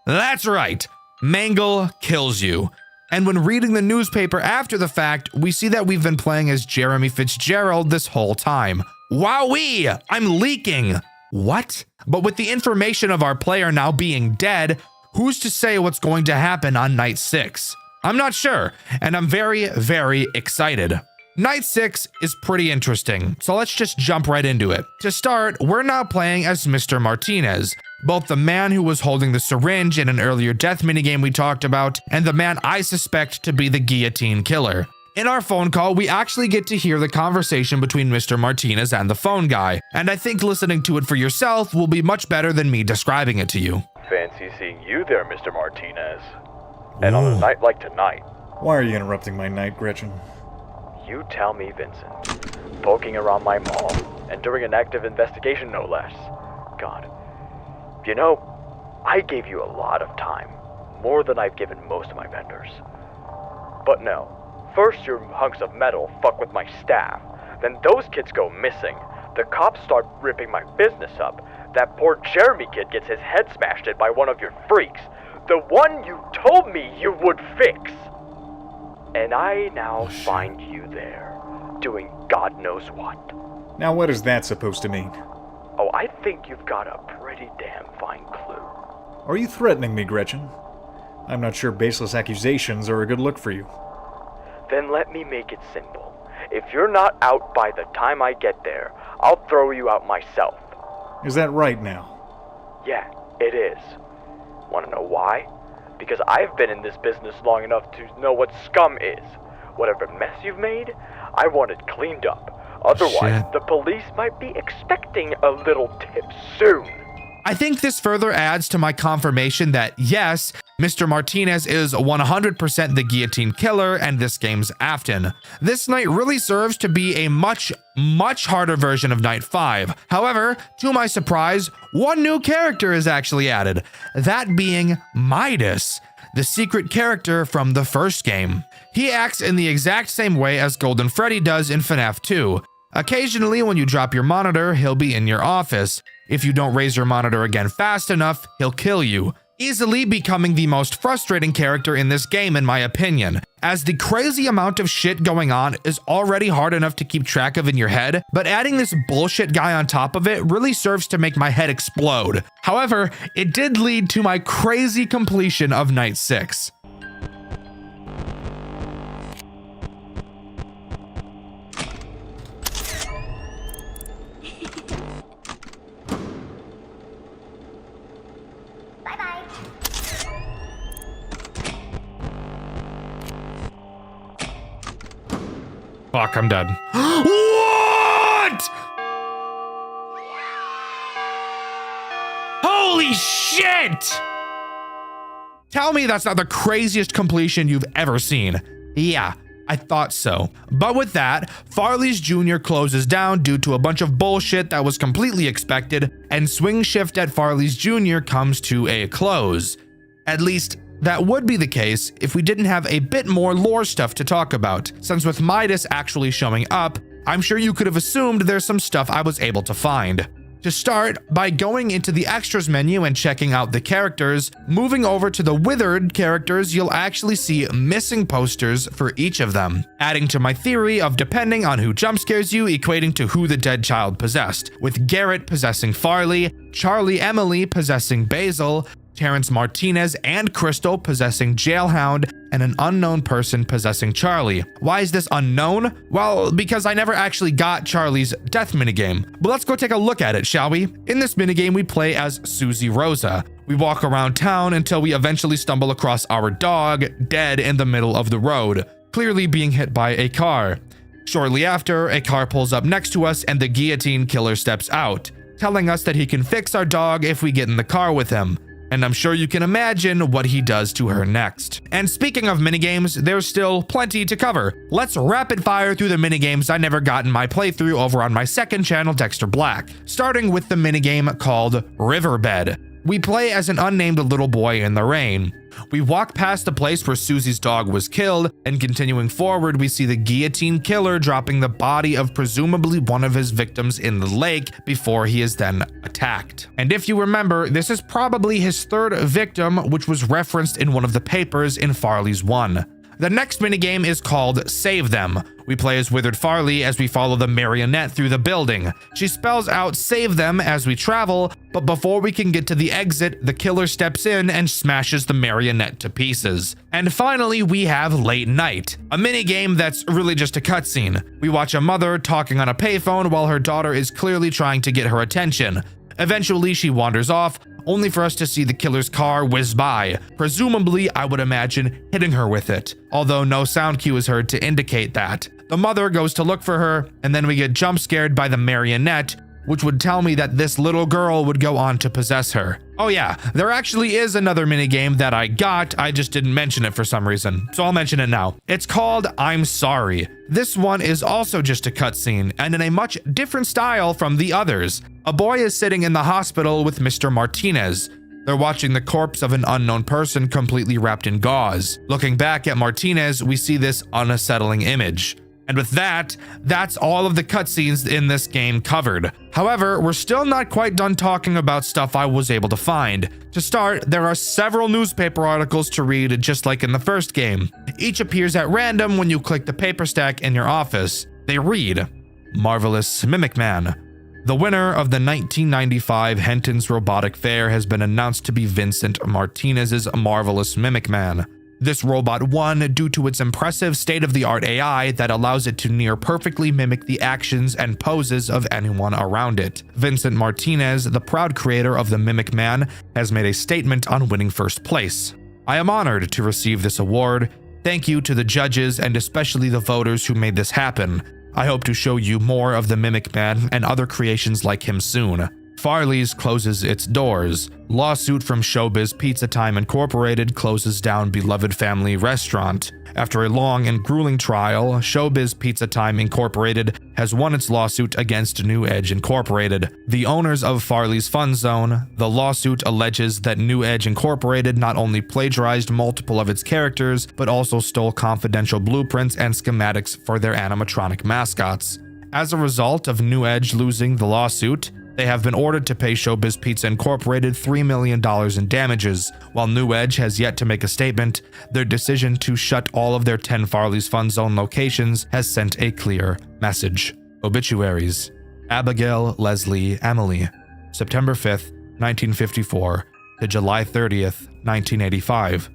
That's right. Mangle kills you. And when reading the newspaper after the fact, we see that we've been playing as Jeremy Fitzgerald this whole time. Wowee! I'm leaking. What? But with the information of our player now being dead, who's to say what's going to happen on Night 6? I'm not sure, and I'm very, very excited. Night 6 is pretty interesting, so let's just jump right into it. To start, we're now playing as Mr. Martinez, both the man who was holding the syringe in an earlier death minigame we talked about, and the man I suspect to be the guillotine killer. In our phone call, we actually get to hear the conversation between Mr. Martinez and the phone guy, and I think listening to it for yourself will be much better than me describing it to you. Fancy seeing you there, Mr. Martinez. And on a night like tonight. Why are you interrupting my night, Gretchen? You tell me, Vincent. Poking around my mall, and during an active investigation, no less. God. You know, I gave you a lot of time. More than I've given most of my vendors. But no. First your hunks of metal fuck with my staff. Then those kids go missing. The cops start ripping my business up. That poor Jeremy kid gets his head smashed in by one of your freaks. The one you told me you would fix. And I now find you there, doing God knows what. Now what is that supposed to mean? Oh, I think you've got a pretty damn fine clue. Are you threatening me, Gretchen? I'm not sure baseless accusations are a good look for you. Then let me make it simple. If you're not out by the time I get there, I'll throw you out myself. Is that right now? Yeah, it is. Wanna know why? Because I've been in this business long enough to know what scum is. Whatever mess you've made, I want it cleaned up. Otherwise, the police might be expecting a little tip soon. I think this further adds to my confirmation that yes, Mr. Martinez is 100% the guillotine killer and this game's Afton. This night really serves to be a much harder version of Night 5. However, to my surprise, one new character is actually added, that being Midas, the secret character from the first game. He acts in the exact same way as Golden Freddy does in FNAF 2. Occasionally, when you drop your monitor, he'll be in your office. If you don't raise your monitor again fast enough, he'll kill you, easily becoming the most frustrating character in this game in my opinion, as the crazy amount of shit going on is already hard enough to keep track of in your head, but adding this bullshit guy on top of it really serves to make my head explode. However, it did lead to my crazy completion of Night 6. Fuck, I'm dead. What? Holy shit! Tell me that's not the craziest completion you've ever seen. Yeah, I thought so. But with that, Farley's Jr. closes down due to a bunch of bullshit that was completely expected, and Swing Shift at Farley's Jr. comes to a close. At least, that would be the case if we didn't have a bit more lore stuff to talk about, since with Midas actually showing up, I'm sure you could have assumed there's some stuff I was able to find. To start, by going into the extras menu and checking out the characters, moving over to the withered characters, you'll actually see missing posters for each of them, adding to my theory of depending on who jump scares you equating to who the dead child possessed, with Garrett possessing Farley, Charlie Emily possessing Basil, Terrence Martinez and Crystal possessing Jailhound, and an unknown person possessing Charlie. Why is this unknown? Well, because I never actually got Charlie's death minigame. But let's go take a look at it, shall we? In this minigame, we play as Susie Rosa. We walk around town until we eventually stumble across our dog, dead in the middle of the road, clearly being hit by a car. Shortly after, a car pulls up next to us and the guillotine killer steps out, telling us that he can fix our dog if we get in the car with him. And I'm sure you can imagine what he does to her next. And speaking of minigames, there's still plenty to cover. Let's rapid fire through the minigames I never got in my playthrough over on my second channel, Dexter Black. Starting with the minigame called Riverbed. We play as an unnamed little boy in the rain. We walk past the place where Susie's dog was killed, and continuing forward, we see the guillotine killer dropping the body of presumably one of his victims in the lake before he is then attacked. And if you remember, this is probably his third victim, which was referenced in one of the papers in Farley's 1. The next minigame is called Save Them. We play as Withered Farley as we follow the marionette through the building. She spells out save them as we travel, but before we can get to the exit, the killer steps in and smashes the marionette to pieces. And finally, we have Late Night, a minigame that's really just a cutscene. We watch a mother talking on a payphone while her daughter is clearly trying to get her attention. Eventually, she wanders off, only for us to see the killer's car whiz by, presumably, I would imagine, hitting her with it, although no sound cue is heard to indicate that. The mother goes to look for her, and then we get jump scared by the marionette, which would tell me that this little girl would go on to possess her. Oh yeah, there actually is another minigame that I got, I just didn't mention it for some reason, so I'll mention it now. It's called I'm Sorry. This one is also just a cutscene, and in a much different style from the others. A boy is sitting in the hospital with Mr. Martinez. They're watching the corpse of an unknown person completely wrapped in gauze. Looking back at Martinez, we see this unsettling image. And with that, that's all of the cutscenes in this game covered. However, we're still not quite done talking about stuff I was able to find. To start, there are several newspaper articles to read just like in the first game. Each appears at random when you click the paper stack in your office. They read, Marvelous Mimic Man. The winner of the 1995 Henton's Robotic Fair has been announced to be Vincent Martinez's Marvelous Mimic Man. This robot won due to its impressive state-of-the-art AI that allows it to near perfectly mimic the actions and poses of anyone around it. Vincent Martinez, the proud creator of the Mimic Man, has made a statement on winning first place. I am honored to receive this award. Thank you to the judges and especially the voters who made this happen. I hope to show you more of the Mimic Man and other creations like him soon. Farley's closes its doors. Lawsuit from Showbiz Pizza Time Incorporated closes down beloved family restaurant. After a long and grueling trial, Showbiz Pizza Time Incorporated has won its lawsuit against New Edge Incorporated, the owners of Farley's Fun Zone. The lawsuit alleges that New Edge Incorporated not only plagiarized multiple of its characters, but also stole confidential blueprints and schematics for their animatronic mascots. As a result of New Edge losing the lawsuit, they have been ordered to pay Showbiz Pizza Incorporated $3 million in damages. While New Edge has yet to make a statement, their decision to shut all of their 10 Farley's Fun Zone locations has sent a clear message. Obituaries. Abigail Leslie Emily, September 5th, 1954 to July 30th, 1985.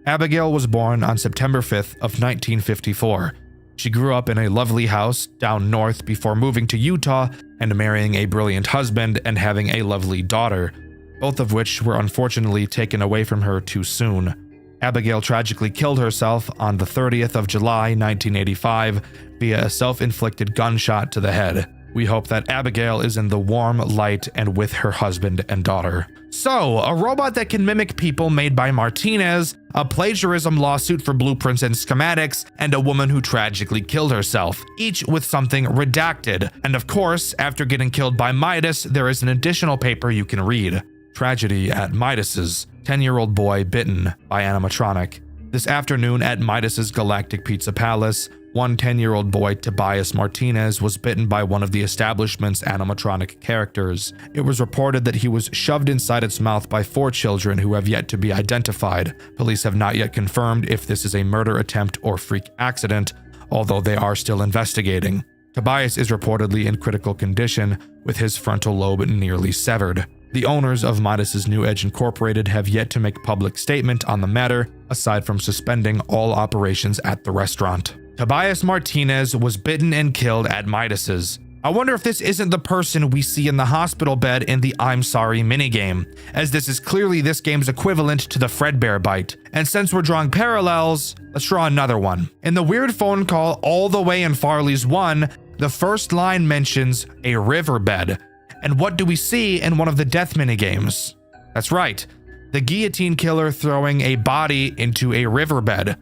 Abigail was born on September 5th of 1954. She grew up in a lovely house down north before moving to Utah and marrying a brilliant husband and having a lovely daughter, both of which were unfortunately taken away from her too soon. Abigail tragically killed herself on the 30th of July, 1985 via a self-inflicted gunshot to the head. We hope that Abigail is in the warm light and with her husband and daughter. So, a robot that can mimic people made by Martinez, a plagiarism lawsuit for blueprints and schematics, and a woman who tragically killed herself, each with something redacted. And of course, after getting killed by Midas, there is an additional paper you can read. Tragedy at Midas's. 10-year-old boy bitten by animatronic. This afternoon at Midas's Galactic Pizza Palace, one 10-year-old boy, Tobias Martinez, was bitten by one of the establishment's animatronic characters. It was reported that he was shoved inside its mouth by 4 children who have yet to be identified. Police have not yet confirmed if this is a murder attempt or freak accident, although they are still investigating. Tobias is reportedly in critical condition, with his frontal lobe nearly severed. The owners of Midas's New Edge Incorporated have yet to make public statement on the matter, aside from suspending all operations at the restaurant. Tobias Martinez was bitten and killed at Midas's. I wonder if this isn't the person we see in the hospital bed in the I'm Sorry minigame, as this is clearly this game's equivalent to the Fredbear bite. And since we're drawing parallels, let's draw another one. In the weird phone call all the way in Farley's 1, the first line mentions a riverbed. And what do we see in one of the death minigames? That's right, the guillotine killer throwing a body into a riverbed.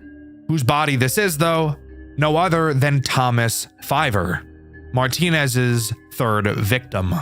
Whose body this is, though? No other than Thomas Fiver, Martinez's 3rd victim.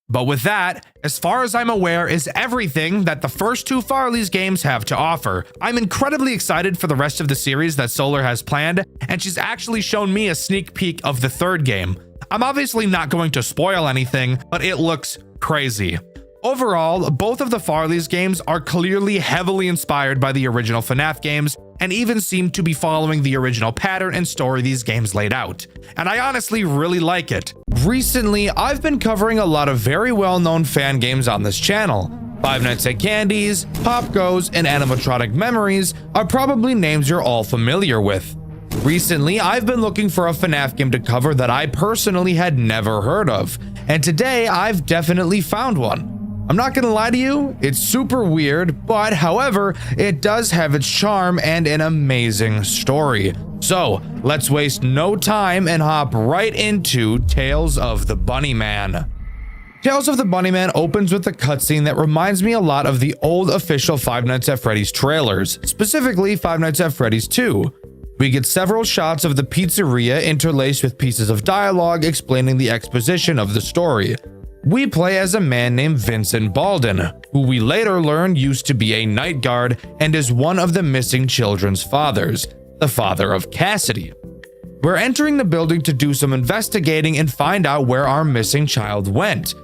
But with that, as far as I'm aware, is everything that the first 2 Farley's games have to offer. I'm incredibly excited for the rest of the series that Solar has planned, and she's actually shown me a sneak peek of the 3rd game. I'm obviously not going to spoil anything, but it looks crazy. Overall, both of the Farley's games are clearly heavily inspired by the original FNAF games, and even seem to be following the original pattern and story these games laid out. And I honestly really like it. Recently, I've been covering a lot of very well-known fan games on this channel. Five Nights at Candy's, Pop Goes, and Animatronic Memories are probably names you're all familiar with. Recently, I've been looking for a FNAF game to cover that I personally had never heard of, and today I've definitely found one. I'm not gonna lie to you, it's super weird, but however, it does have its charm and an amazing story. So, let's waste no time and hop right into Tales of the Bunnyman. Tales of the Bunnyman opens with a cutscene that reminds me a lot of the old official Five Nights at Freddy's trailers, specifically Five Nights at Freddy's 2. We get several shots of the pizzeria interlaced with pieces of dialogue explaining the exposition of the story. We play as a man named Vincent Baldwin, who we later learn used to be a night guard and is one of the missing children's fathers, the father of Cassidy. We're entering the building to do some investigating and find out where our missing child went.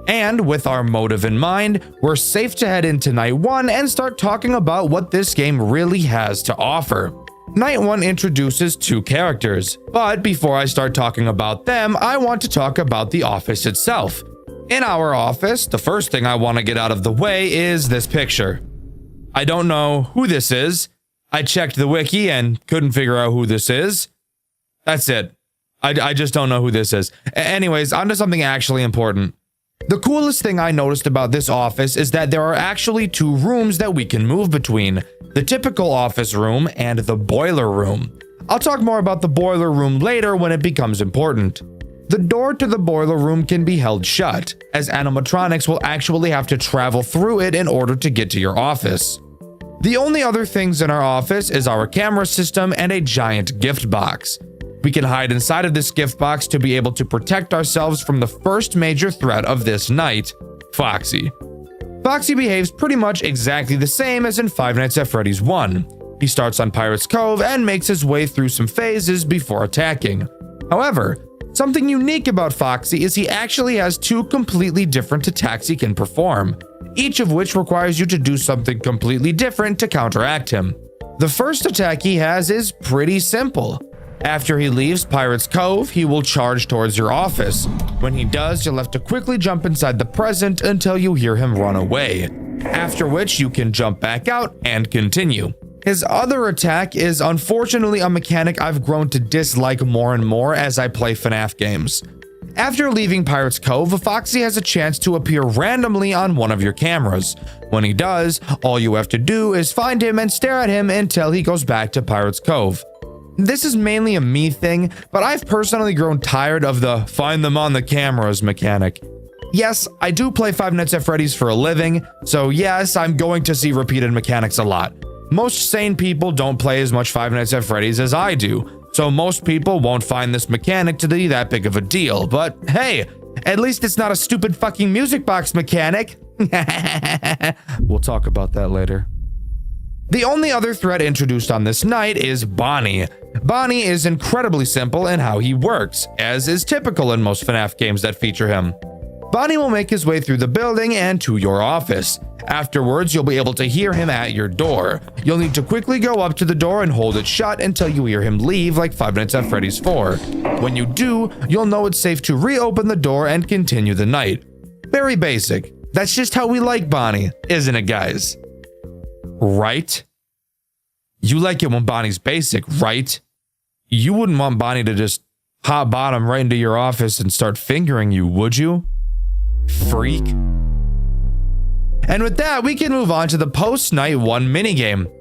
And with our motive in mind, we're safe to head into Night 1 and start talking about what this game really has to offer. Night 1 introduces 2 characters, but before I start talking about them, I want to talk about the office itself. In our office, the first thing I want to get out of the way is this picture. I don't know who this is. I checked the wiki and couldn't figure out who this is. That's it. I just don't know who this is. Anyways, on to something actually important. The coolest thing I noticed about this office is that there are actually 2 rooms that we can move between. The typical office room and the boiler room. I'll talk more about the boiler room later when it becomes important. The door to the boiler room can be held shut, as animatronics will actually have to travel through it in order to get to your office. The only other things in our office is our camera system and a giant gift box. We can hide inside of this gift box to be able to protect ourselves from the first major threat of this night, Foxy. Foxy behaves pretty much exactly the same as in Five Nights at Freddy's 1. He starts on Pirate's Cove and makes his way through some phases before attacking. However, something unique about Foxy is he actually has 2 completely different attacks he can perform, each of which requires you to do something completely different to counteract him. The first attack he has is pretty simple. After he leaves Pirate's Cove, he will charge towards your office. When he does, you'll have to quickly jump inside the present until you hear him run away, after which you can jump back out and continue. His other attack is unfortunately a mechanic I've grown to dislike more and more as I play FNAF games. After leaving Pirate's Cove, Foxy has a chance to appear randomly on one of your cameras. When he does, all you have to do is find him and stare at him until he goes back to Pirate's Cove. This is mainly a me thing, but I've personally grown tired of the find them on the cameras mechanic. Yes, I do play Five Nights at Freddy's for a living, so yes, I'm going to see repeated mechanics a lot. Most sane people don't play as much Five Nights at Freddy's as I do, so most people won't find this mechanic to be that big of a deal. But hey, at least it's not a stupid fucking music box mechanic. We'll talk about that later. The only other threat introduced on this night is Bonnie. Bonnie is incredibly simple in how he works, as is typical in most FNAF games that feature him. Bonnie will make his way through the building and to your office. Afterwards, you'll be able to hear him at your door. You'll need to quickly go up to the door and hold it shut until you hear him leave, like Five Nights at Freddy's 4. When you do, you'll know it's safe to reopen the door and continue the night. Very basic. That's just how we like Bonnie, isn't it, guys? Right? You like it when Bonnie's basic, right? You wouldn't want Bonnie to just hot bottom right into your office and start fingering you, would you? Freak. And with that, we can move on to the post-night 1 minigame.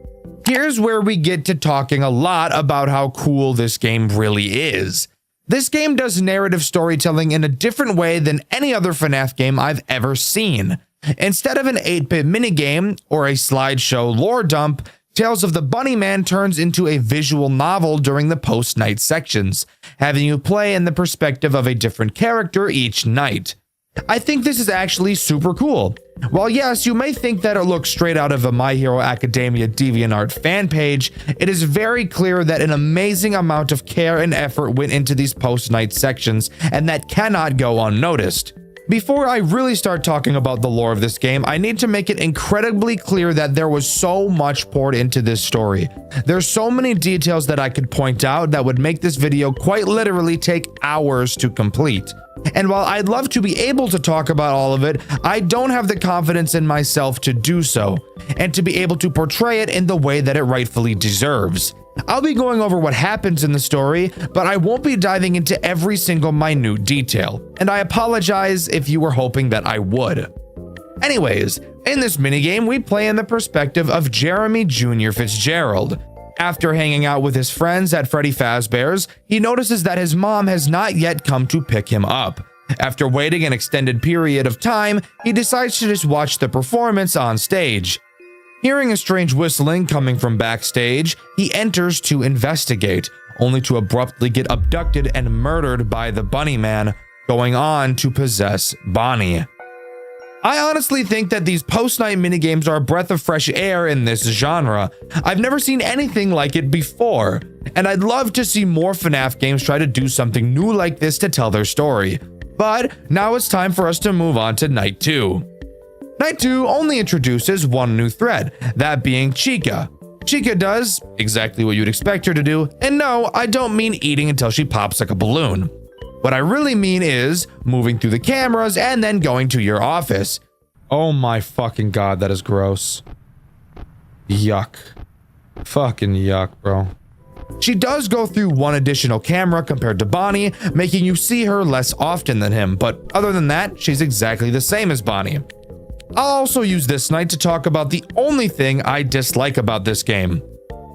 Here's where we get to talking a lot about how cool this game really is. This game does narrative storytelling in a different way than any other FNAF game I've ever seen. Instead of an 8-bit minigame or a slideshow lore dump, Tales of the Bunnyman turns into a visual novel during the post-night sections, having you play in the perspective of a different character each night. I think this is actually super cool. While yes, you may think that it looks straight out of a My Hero Academia DeviantArt fan page, it is very clear that an amazing amount of care and effort went into these post-night sections, and that cannot go unnoticed. Before I really start talking about the lore of this game, I need to make it incredibly clear that there was so much poured into this story. There's so many details that I could point out that would make this video quite literally take hours to complete. And while I'd love to be able to talk about all of it, I don't have the confidence in myself to do so, and to be able to portray it in the way that it rightfully deserves. I'll be going over what happens in the story, but I won't be diving into every single minute detail, and I apologize if you were hoping that I would. Anyways, in this minigame, we play in the perspective of Jeremy Jr. Fitzgerald. After hanging out with his friends at Freddy Fazbear's, he notices that his mom has not yet come to pick him up. After waiting an extended period of time, he decides to just watch the performance on stage. Hearing a strange whistling coming from backstage, he enters to investigate, only to abruptly get abducted and murdered by the Bunnyman, going on to possess Bonnie. I honestly think that these post-night minigames are a breath of fresh air in this genre. I've never seen anything like it before, and I'd love to see more FNAF games try to do something new like this to tell their story. But now it's time for us to move on to Night 2. Night 2 only introduces one new thread, that being Chica. Chica does exactly what you'd expect her to do, and no, I don't mean eating until she pops like a balloon. What I really mean is moving through the cameras and then going to your office. Oh my fucking god, that is gross. Yuck. Fucking yuck, bro. She does go through one additional camera compared to Bonnie, making you see her less often than him, but other than that, she's exactly the same as Bonnie. I'll also use this night to talk about the only thing I dislike about this game.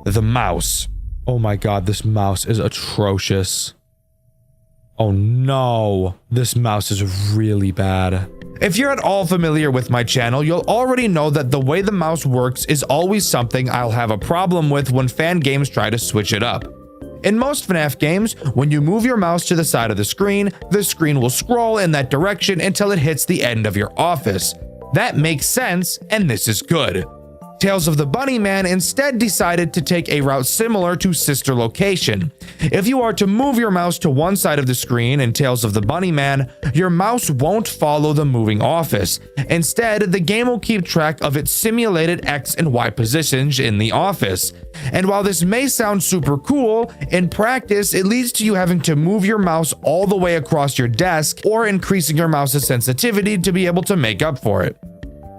The mouse. Oh my god, this mouse is atrocious. Oh no, this mouse is really bad. If you're at all familiar with my channel, you'll already know that the way the mouse works is always something I'll have a problem with when fan games try to switch it up. In most FNAF games, when you move your mouse to the side of the screen will scroll in that direction until it hits the end of your office. That makes sense, and this is good. Tales of the Bunnyman instead decided to take a route similar to Sister Location. If you are to move your mouse to one side of the screen in Tales of the Bunnyman, your mouse won't follow the moving office. Instead, the game will keep track of its simulated X and Y positions in the office. And while this may sound super cool, in practice, it leads to you having to move your mouse all the way across your desk or increasing your mouse's sensitivity to be able to make up for it.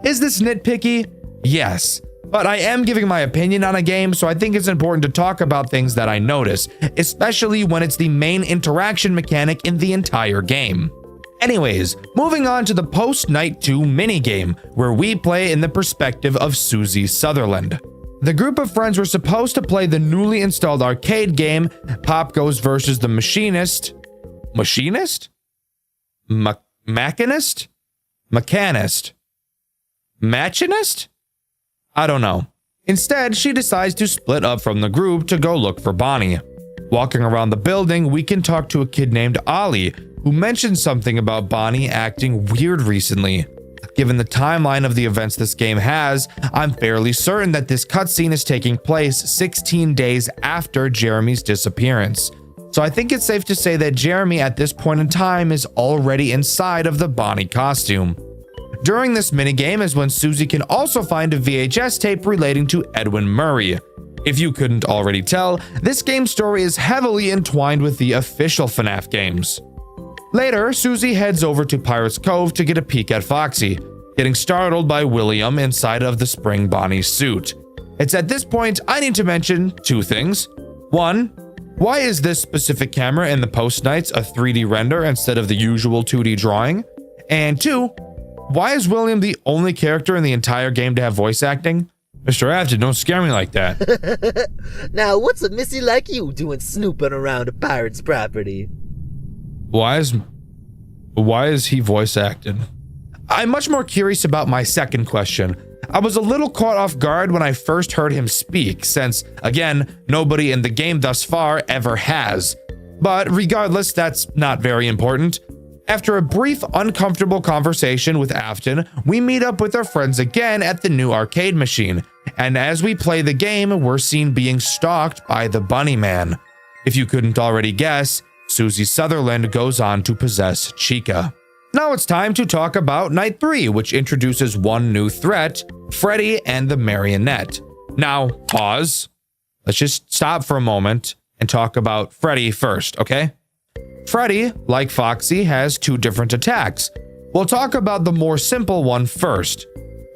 Is this nitpicky? Yes. But I am giving my opinion on a game, so I think it's important to talk about things that I notice, especially when it's the main interaction mechanic in the entire game. Anyways, moving on to the post-Night 2 minigame, where we play in the perspective of Susie Sutherland. The group of friends were supposed to play the newly installed arcade game, Pop Goes vs. the Machinist? Machinist? Machinist? Machinist? Machinist? I don't know. Instead, she decides to split up from the group to go look for Bonnie. Walking around the building, we can talk to a kid named Ollie, who mentions something about Bonnie acting weird recently. Given the timeline of the events this game has, I'm fairly certain that this cutscene is taking place 16 days after Jeremy's disappearance. So I think it's safe to say that Jeremy at this point in time is already inside of the Bonnie costume. During this minigame is when Susie can also find a VHS tape relating to Edwin Murray. If you couldn't already tell, this game's story is heavily entwined with the official FNAF games. Later, Susie heads over to Pirate's Cove to get a peek at Foxy, getting startled by William inside of the Spring Bonnie suit. It's at this point I need to mention two things. One, why is this specific camera in the post-nights a 3D render instead of the usual 2D drawing? And two, why is William the only character in the entire game to have voice acting? Mr. Afton, don't scare me like that. Now, what's a missy like you doing snooping around a pirate's property? Why is he voice acted? I'm much more curious about my second question. I was a little caught off guard when I first heard him speak, since, again, nobody in the game thus far ever has. But regardless, that's not very important. After a brief, uncomfortable conversation with Afton, we meet up with our friends again at the new arcade machine, and as we play the game, we're seen being stalked by the Bunny Man. If you couldn't already guess, Susie Sutherland goes on to possess Chica. Now it's time to talk about Night 3, which introduces one new threat, Freddy and the Marionette. Now, pause. Let's just stop for a moment and talk about Freddy first, okay? Freddy, like Foxy, has two different attacks. We'll talk about the more simple one first.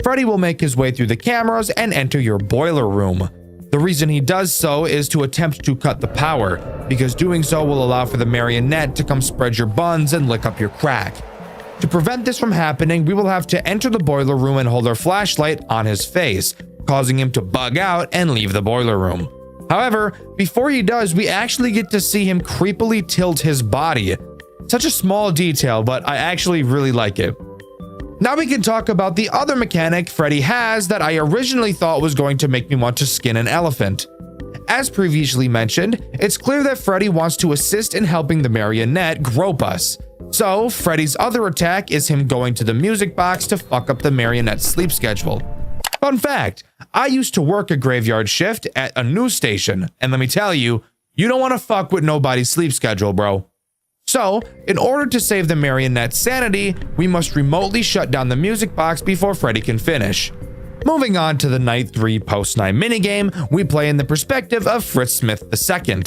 Freddy will make his way through the cameras and enter your boiler room. The reason he does so is to attempt to cut the power, because doing so will allow for the marionette to come spread your buns and lick up your crack. To prevent this from happening, we will have to enter the boiler room and hold our flashlight on his face, causing him to bug out and leave the boiler room. However, before he does, we actually get to see him creepily tilt his body. Such a small detail, but I actually really like it. Now we can talk about the other mechanic Freddy has that I originally thought was going to make me want to skin an elephant. As previously mentioned, it's clear that Freddy wants to assist in helping the marionette grope us. So, Freddy's other attack is him going to the music box to fuck up the marionette's sleep schedule. Fun fact, I used to work a graveyard shift at a news station, and let me tell you, you don't want to fuck with nobody's sleep schedule, bro. So, in order to save the marionette's sanity, we must remotely shut down the music box before Freddy can finish. Moving on to the Night 3 post-night minigame, we play in the perspective of Fritz Smith II.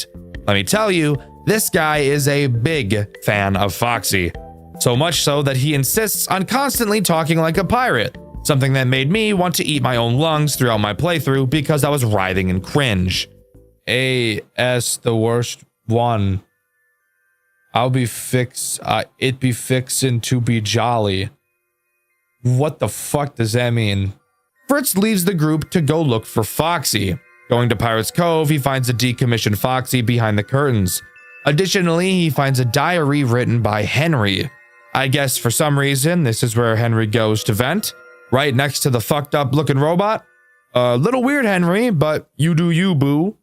Let me tell you, this guy is a big fan of Foxy. So much so that he insists on constantly talking like a pirate, something that made me want to eat my own lungs throughout my playthrough because I was writhing in cringe. A.S. the worst one. It be fixin' to be jolly. What the fuck does that mean? Fritz leaves the group to go look for Foxy. Going to Pirate's Cove, he finds a decommissioned Foxy behind the curtains. Additionally, he finds a diary written by Henry. I guess for some reason, this is where Henry goes to vent, right next to the fucked up looking robot. A little weird, Henry, but you do you, boo.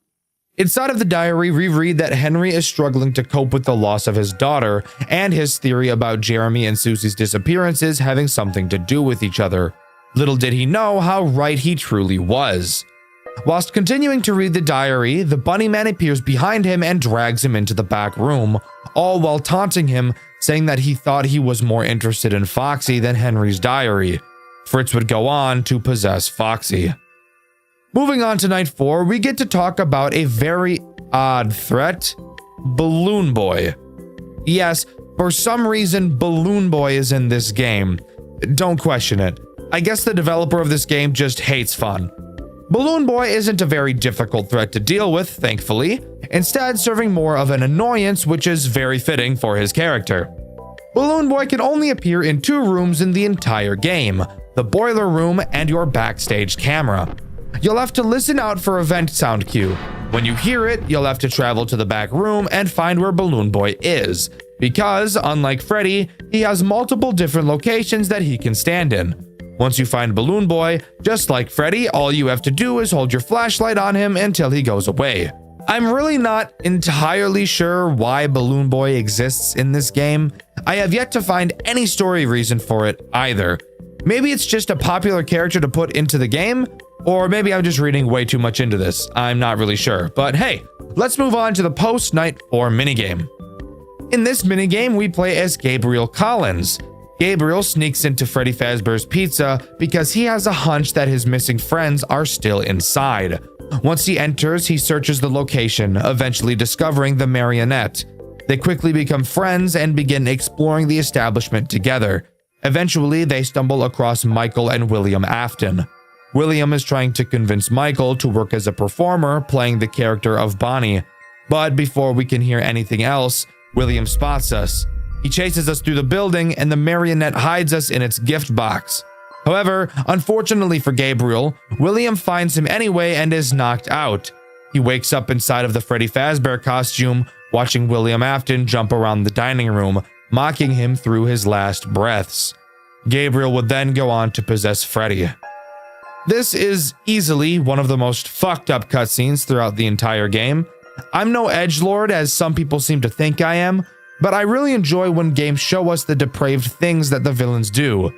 Inside of the diary, we read that Henry is struggling to cope with the loss of his daughter and his theory about Jeremy and Susie's disappearances having something to do with each other. Little did he know how right he truly was. Whilst continuing to read the diary, the bunny man appears behind him and drags him into the back room, all while taunting him, saying that he thought he was more interested in Foxy than Henry's diary. Fritz would go on to possess Foxy. Moving on to Night 4, we get to talk about a very odd threat, Balloon Boy. Yes, for some reason, Balloon Boy is in this game. Don't question it. I guess the developer of this game just hates fun. Balloon Boy isn't a very difficult threat to deal with, thankfully, instead serving more of an annoyance, which is very fitting for his character. Balloon Boy can only appear in two rooms in the entire game, the boiler room and your backstage camera. You'll have to listen out for a vent sound cue. When you hear it, you'll have to travel to the back room and find where Balloon Boy is, because, unlike Freddy, he has multiple different locations that he can stand in. Once you find Balloon Boy, just like Freddy, all you have to do is hold your flashlight on him until he goes away. I'm really not entirely sure why Balloon Boy exists in this game. I have yet to find any story reason for it either. Maybe it's just a popular character to put into the game, or maybe I'm just reading way too much into this. I'm not really sure, but hey, let's move on to the post-night 4 minigame. In this minigame, we play as Gabriel Collins. Gabriel sneaks into Freddy Fazbear's Pizza because he has a hunch that his missing friends are still inside. Once he enters, he searches the location, eventually discovering the marionette. They quickly become friends and begin exploring the establishment together. Eventually, they stumble across Michael and William Afton. William is trying to convince Michael to work as a performer, playing the character of Bonnie. But before we can hear anything else, William spots us. He chases us through the building, and the marionette hides us in its gift box. However, unfortunately for Gabriel, William finds him anyway and is knocked out. He wakes up inside of the Freddy Fazbear costume, watching William Afton jump around the dining room, mocking him through his last breaths. Gabriel would then go on to possess Freddy. This is easily one of the most fucked up cutscenes throughout the entire game. I'm no edgelord, as some people seem to think I am, but I really enjoy when games show us the depraved things that the villains do.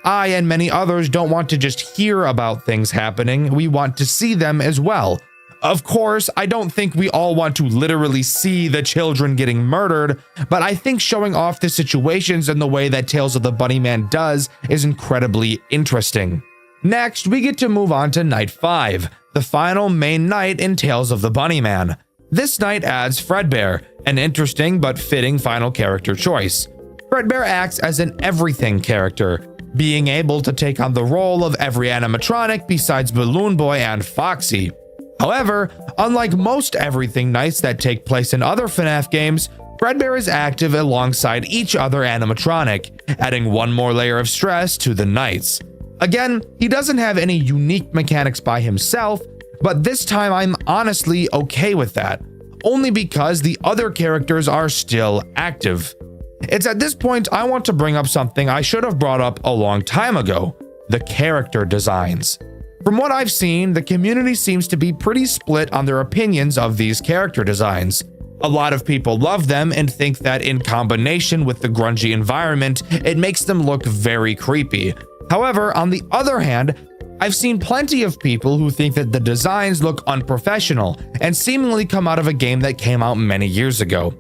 I and many others don't want to just hear about things happening, we want to see them as well. Of course, I don't think we all want to literally see the children getting murdered, but I think showing off the situations in the way that Tales of the Bunnyman does is incredibly interesting. Next, we get to move on to Night 5, the final main night in Tales of the Bunnyman. This night adds Fredbear, an interesting but fitting final character choice. Fredbear acts as an everything character, being able to take on the role of every animatronic besides Balloon Boy and Foxy. However, unlike most everything nights that take place in other FNAF games, Fredbear is active alongside each other animatronic, adding one more layer of stress to the nights. Again, he doesn't have any unique mechanics by himself, but this time I'm honestly okay with that, only because the other characters are still active. It's at this point I want to bring up something I should have brought up a long time ago: the character designs. From what I've seen, the community seems to be pretty split on their opinions of these character designs. A lot of people love them and think that in combination with the grungy environment, it makes them look very creepy. However, on the other hand, I've seen plenty of people who think that the designs look unprofessional and seemingly come out of a game that came out many years ago.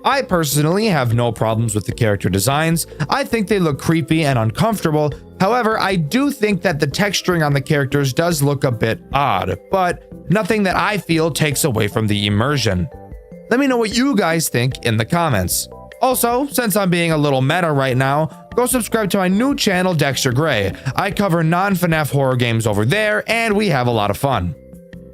I personally have no problems with the character designs. I think they look creepy and uncomfortable. However, I do think that the texturing on the characters does look a bit odd, but nothing that I feel takes away from the immersion. Let me know what you guys think in the comments. Also, since I'm being a little meta right now, go subscribe to my new channel, Dexter Gray. I cover non-FNAF horror games over there, and we have a lot of fun.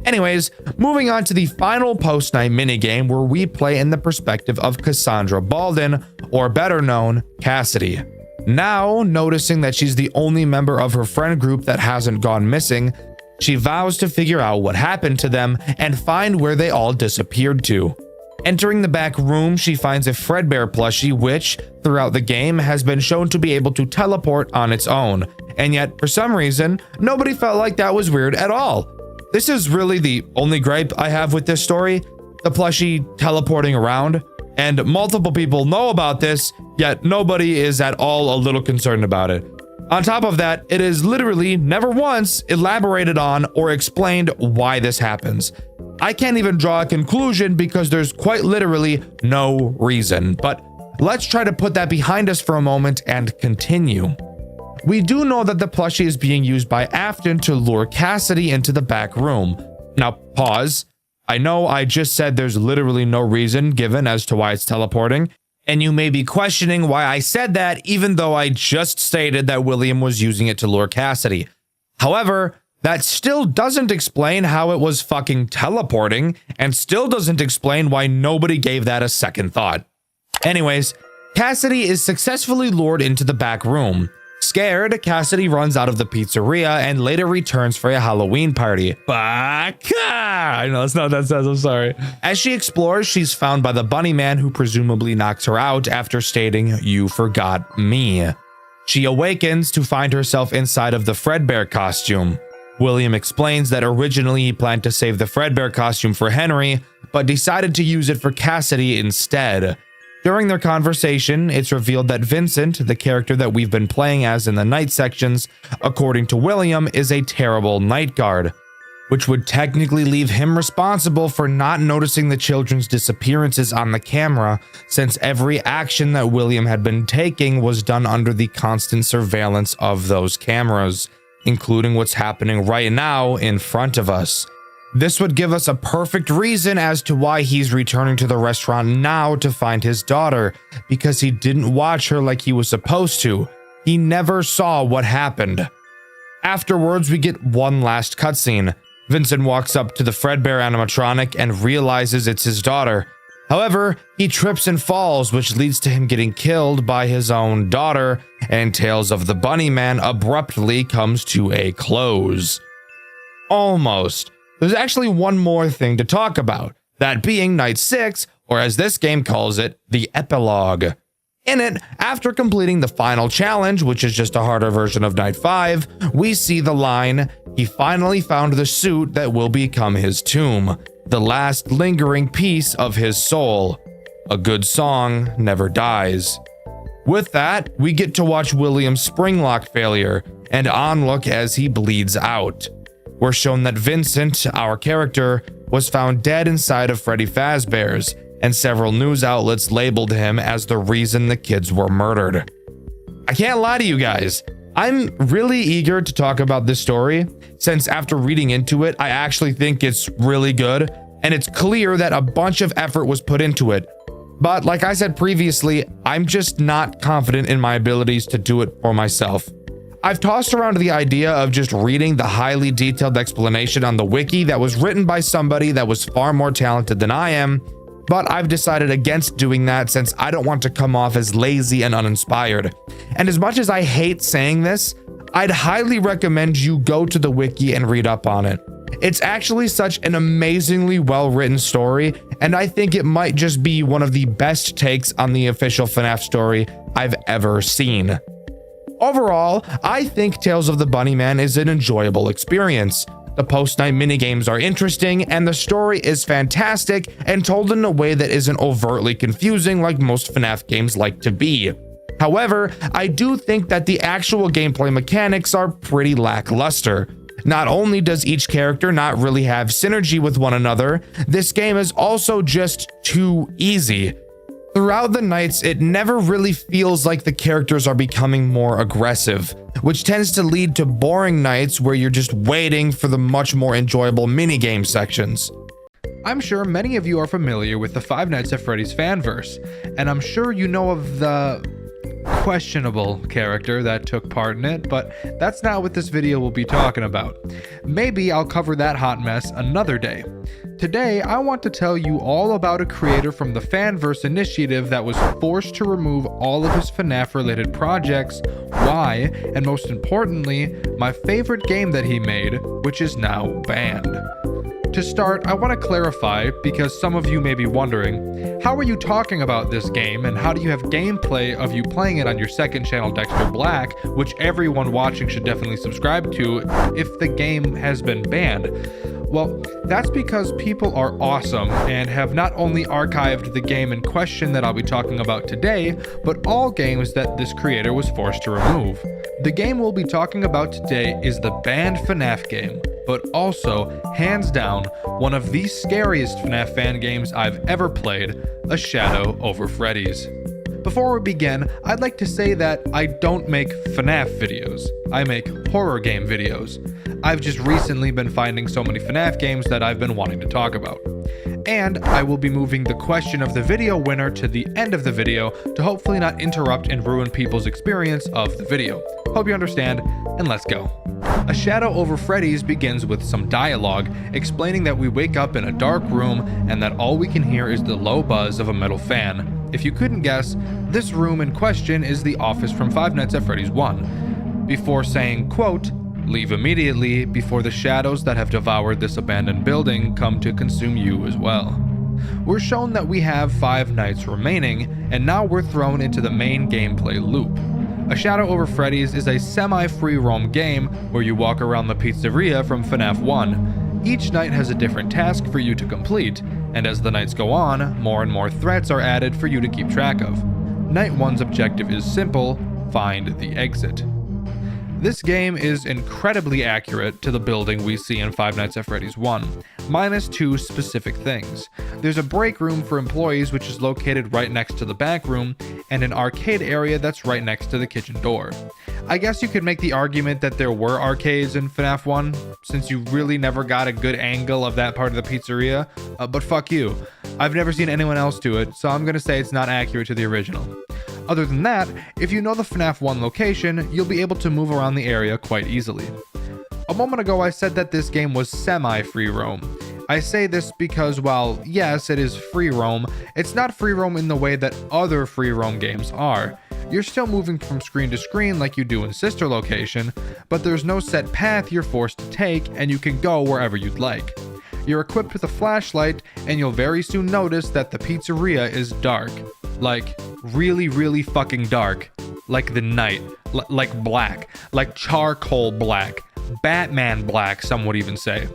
Anyways, moving on to the final post-night minigame where we play in the perspective of Cassandra Baldwin, or better known, Cassidy. Now, noticing that she's the only member of her friend group that hasn't gone missing, she vows to figure out what happened to them and find where they all disappeared to. Entering the back room, she finds a Fredbear plushie which, throughout the game, has been shown to be able to teleport on its own, and yet, for some reason, nobody felt like that was weird at all. This is really the only gripe I have with this story, the plushie teleporting around, and multiple people know about this, yet nobody is at all a little concerned about it. On top of that, it is literally never once elaborated on or explained why this happens. I can't even draw a conclusion because there's quite literally no reason, but let's try to put that behind us for a moment and continue. We do know that the plushie is being used by Afton to lure Cassidy into the back room. Now, pause. I know I just said there's literally no reason given as to why it's teleporting, and you may be questioning why I said that even though I just stated that William was using it to lure Cassidy. However, that still doesn't explain how it was fucking teleporting, and still doesn't explain why nobody gave that a second thought. Anyways, Cassidy is successfully lured into the back room. Scared, Cassidy runs out of the pizzeria and later returns for a Halloween party. Baka! I know that's not what that says, I'm sorry. As she explores, she's found by the bunny man who presumably knocks her out after stating, "You forgot me." She awakens to find herself inside of the Fredbear costume. William explains that originally he planned to save the Fredbear costume for Henry, but decided to use it for Cassidy instead. During their conversation, it's revealed that Vincent, the character that we've been playing as in the night sections, according to William, is a terrible night guard, which would technically leave him responsible for not noticing the children's disappearances on the camera, since every action that William had been taking was done under the constant surveillance of those cameras, including what's happening right now in front of us. This would give us a perfect reason as to why he's returning to the restaurant now to find his daughter, because he didn't watch her like he was supposed to. He never saw what happened. Afterwards, we get one last cutscene. Vincent walks up to the Fredbear animatronic and realizes it's his daughter. However, he trips and falls, which leads to him getting killed by his own daughter, and Tales of the Bunny Man abruptly comes to a close. Almost. There's actually one more thing to talk about, that being Night 6, or as this game calls it, the epilogue. In it, after completing the final challenge, which is just a harder version of Night 5, we see the line, "He finally found the suit that will become his tomb, the last lingering piece of his soul. A good song never dies." With that, we get to watch William's springlock failure and onlook as he bleeds out. We're shown that Vincent, our character, was found dead inside of Freddy Fazbear's, and several news outlets labeled him as the reason the kids were murdered. I can't lie to you guys, I'm really eager to talk about this story, since after reading into it, I actually think it's really good, and it's clear that a bunch of effort was put into it. But like I said previously, I'm just not confident in my abilities to do it for myself. I've tossed around the idea of just reading the highly detailed explanation on the wiki that was written by somebody that was far more talented than I am, but I've decided against doing that since I don't want to come off as lazy and uninspired. And as much as I hate saying this, I'd highly recommend you go to the wiki and read up on it. It's actually such an amazingly well-written story, and I think it might just be one of the best takes on the official FNAF story I've ever seen. Overall, I think Tales of the Bunny Man is an enjoyable experience. The post-night minigames are interesting, and the story is fantastic and told in a way that isn't overtly confusing like most FNAF games like to be. However, I do think that the actual gameplay mechanics are pretty lackluster. Not only does each character not really have synergy with one another, this game is also just too easy. Throughout the nights, it never really feels like the characters are becoming more aggressive, which tends to lead to boring nights where you're just waiting for the much more enjoyable minigame sections. I'm sure many of you are familiar with the Five Nights at Freddy's fanverse, and I'm sure you know of the questionable character that took part in it, but that's not what this video will be talking about. Maybe I'll cover that hot mess another day. Today, I want to tell you all about a creator from the Fanverse initiative that was forced to remove all of his FNAF-related projects, why, and most importantly, my favorite game that he made, which is now banned. To start, I want to clarify, because some of you may be wondering, how are you talking about this game, and how do you have gameplay of you playing it on your second channel, Dexter Black, which everyone watching should definitely subscribe to if the game has been banned? Well, that's because people are awesome and have not only archived the game in question that I'll be talking about today, but all games that this creator was forced to remove. The game we'll be talking about today is the banned FNAF game, but also, hands down, one of the scariest FNAF fan games I've ever played, A Shadow Over Freddy's. Before we begin, I'd like to say that I don't make FNAF videos. I make horror game videos. I've just recently been finding so many FNAF games that I've been wanting to talk about. And I will be moving the question of the video winner to the end of the video to hopefully not interrupt and ruin people's experience of the video. Hope you understand, and let's go. A Shadow Over Freddy's begins with some dialogue explaining that we wake up in a dark room and that all we can hear is the low buzz of a metal fan. If you couldn't guess, this room in question is the office from Five Nights at Freddy's 1. Before saying, quote, "Leave immediately before the shadows that have devoured this abandoned building come to consume you as well." We're shown that we have 5 nights remaining, and now we're thrown into the main gameplay loop. A Shadow Over Freddy's is a semi-free roam game where you walk around the pizzeria from FNAF 1. Each night has a different task for you to complete, and as the nights go on, more and more threats are added for you to keep track of. Night 1's objective is simple: find the exit. This game is incredibly accurate to the building we see in Five Nights at Freddy's 1, minus two specific things. There's a break room for employees which is located right next to the back room, and an arcade area that's right next to the kitchen door. I guess you could make the argument that there were arcades in FNAF 1, since you really never got a good angle of that part of the pizzeria, but fuck you. I've never seen anyone else do it, so I'm gonna say it's not accurate to the original. Other than that, if you know the FNAF 1 location, you'll be able to move around the area quite easily. A moment ago I said that this game was semi-free roam. I say this because while yes, it is free roam, it's not free roam in the way that other free roam games are. You're still moving from screen to screen like you do in Sister Location, but there's no set path you're forced to take, and you can go wherever you'd like. You're equipped with a flashlight, and you'll very soon notice that the pizzeria is dark. Like, really fucking dark. Like the night. Like black. Like charcoal black. Batman black, some would even say.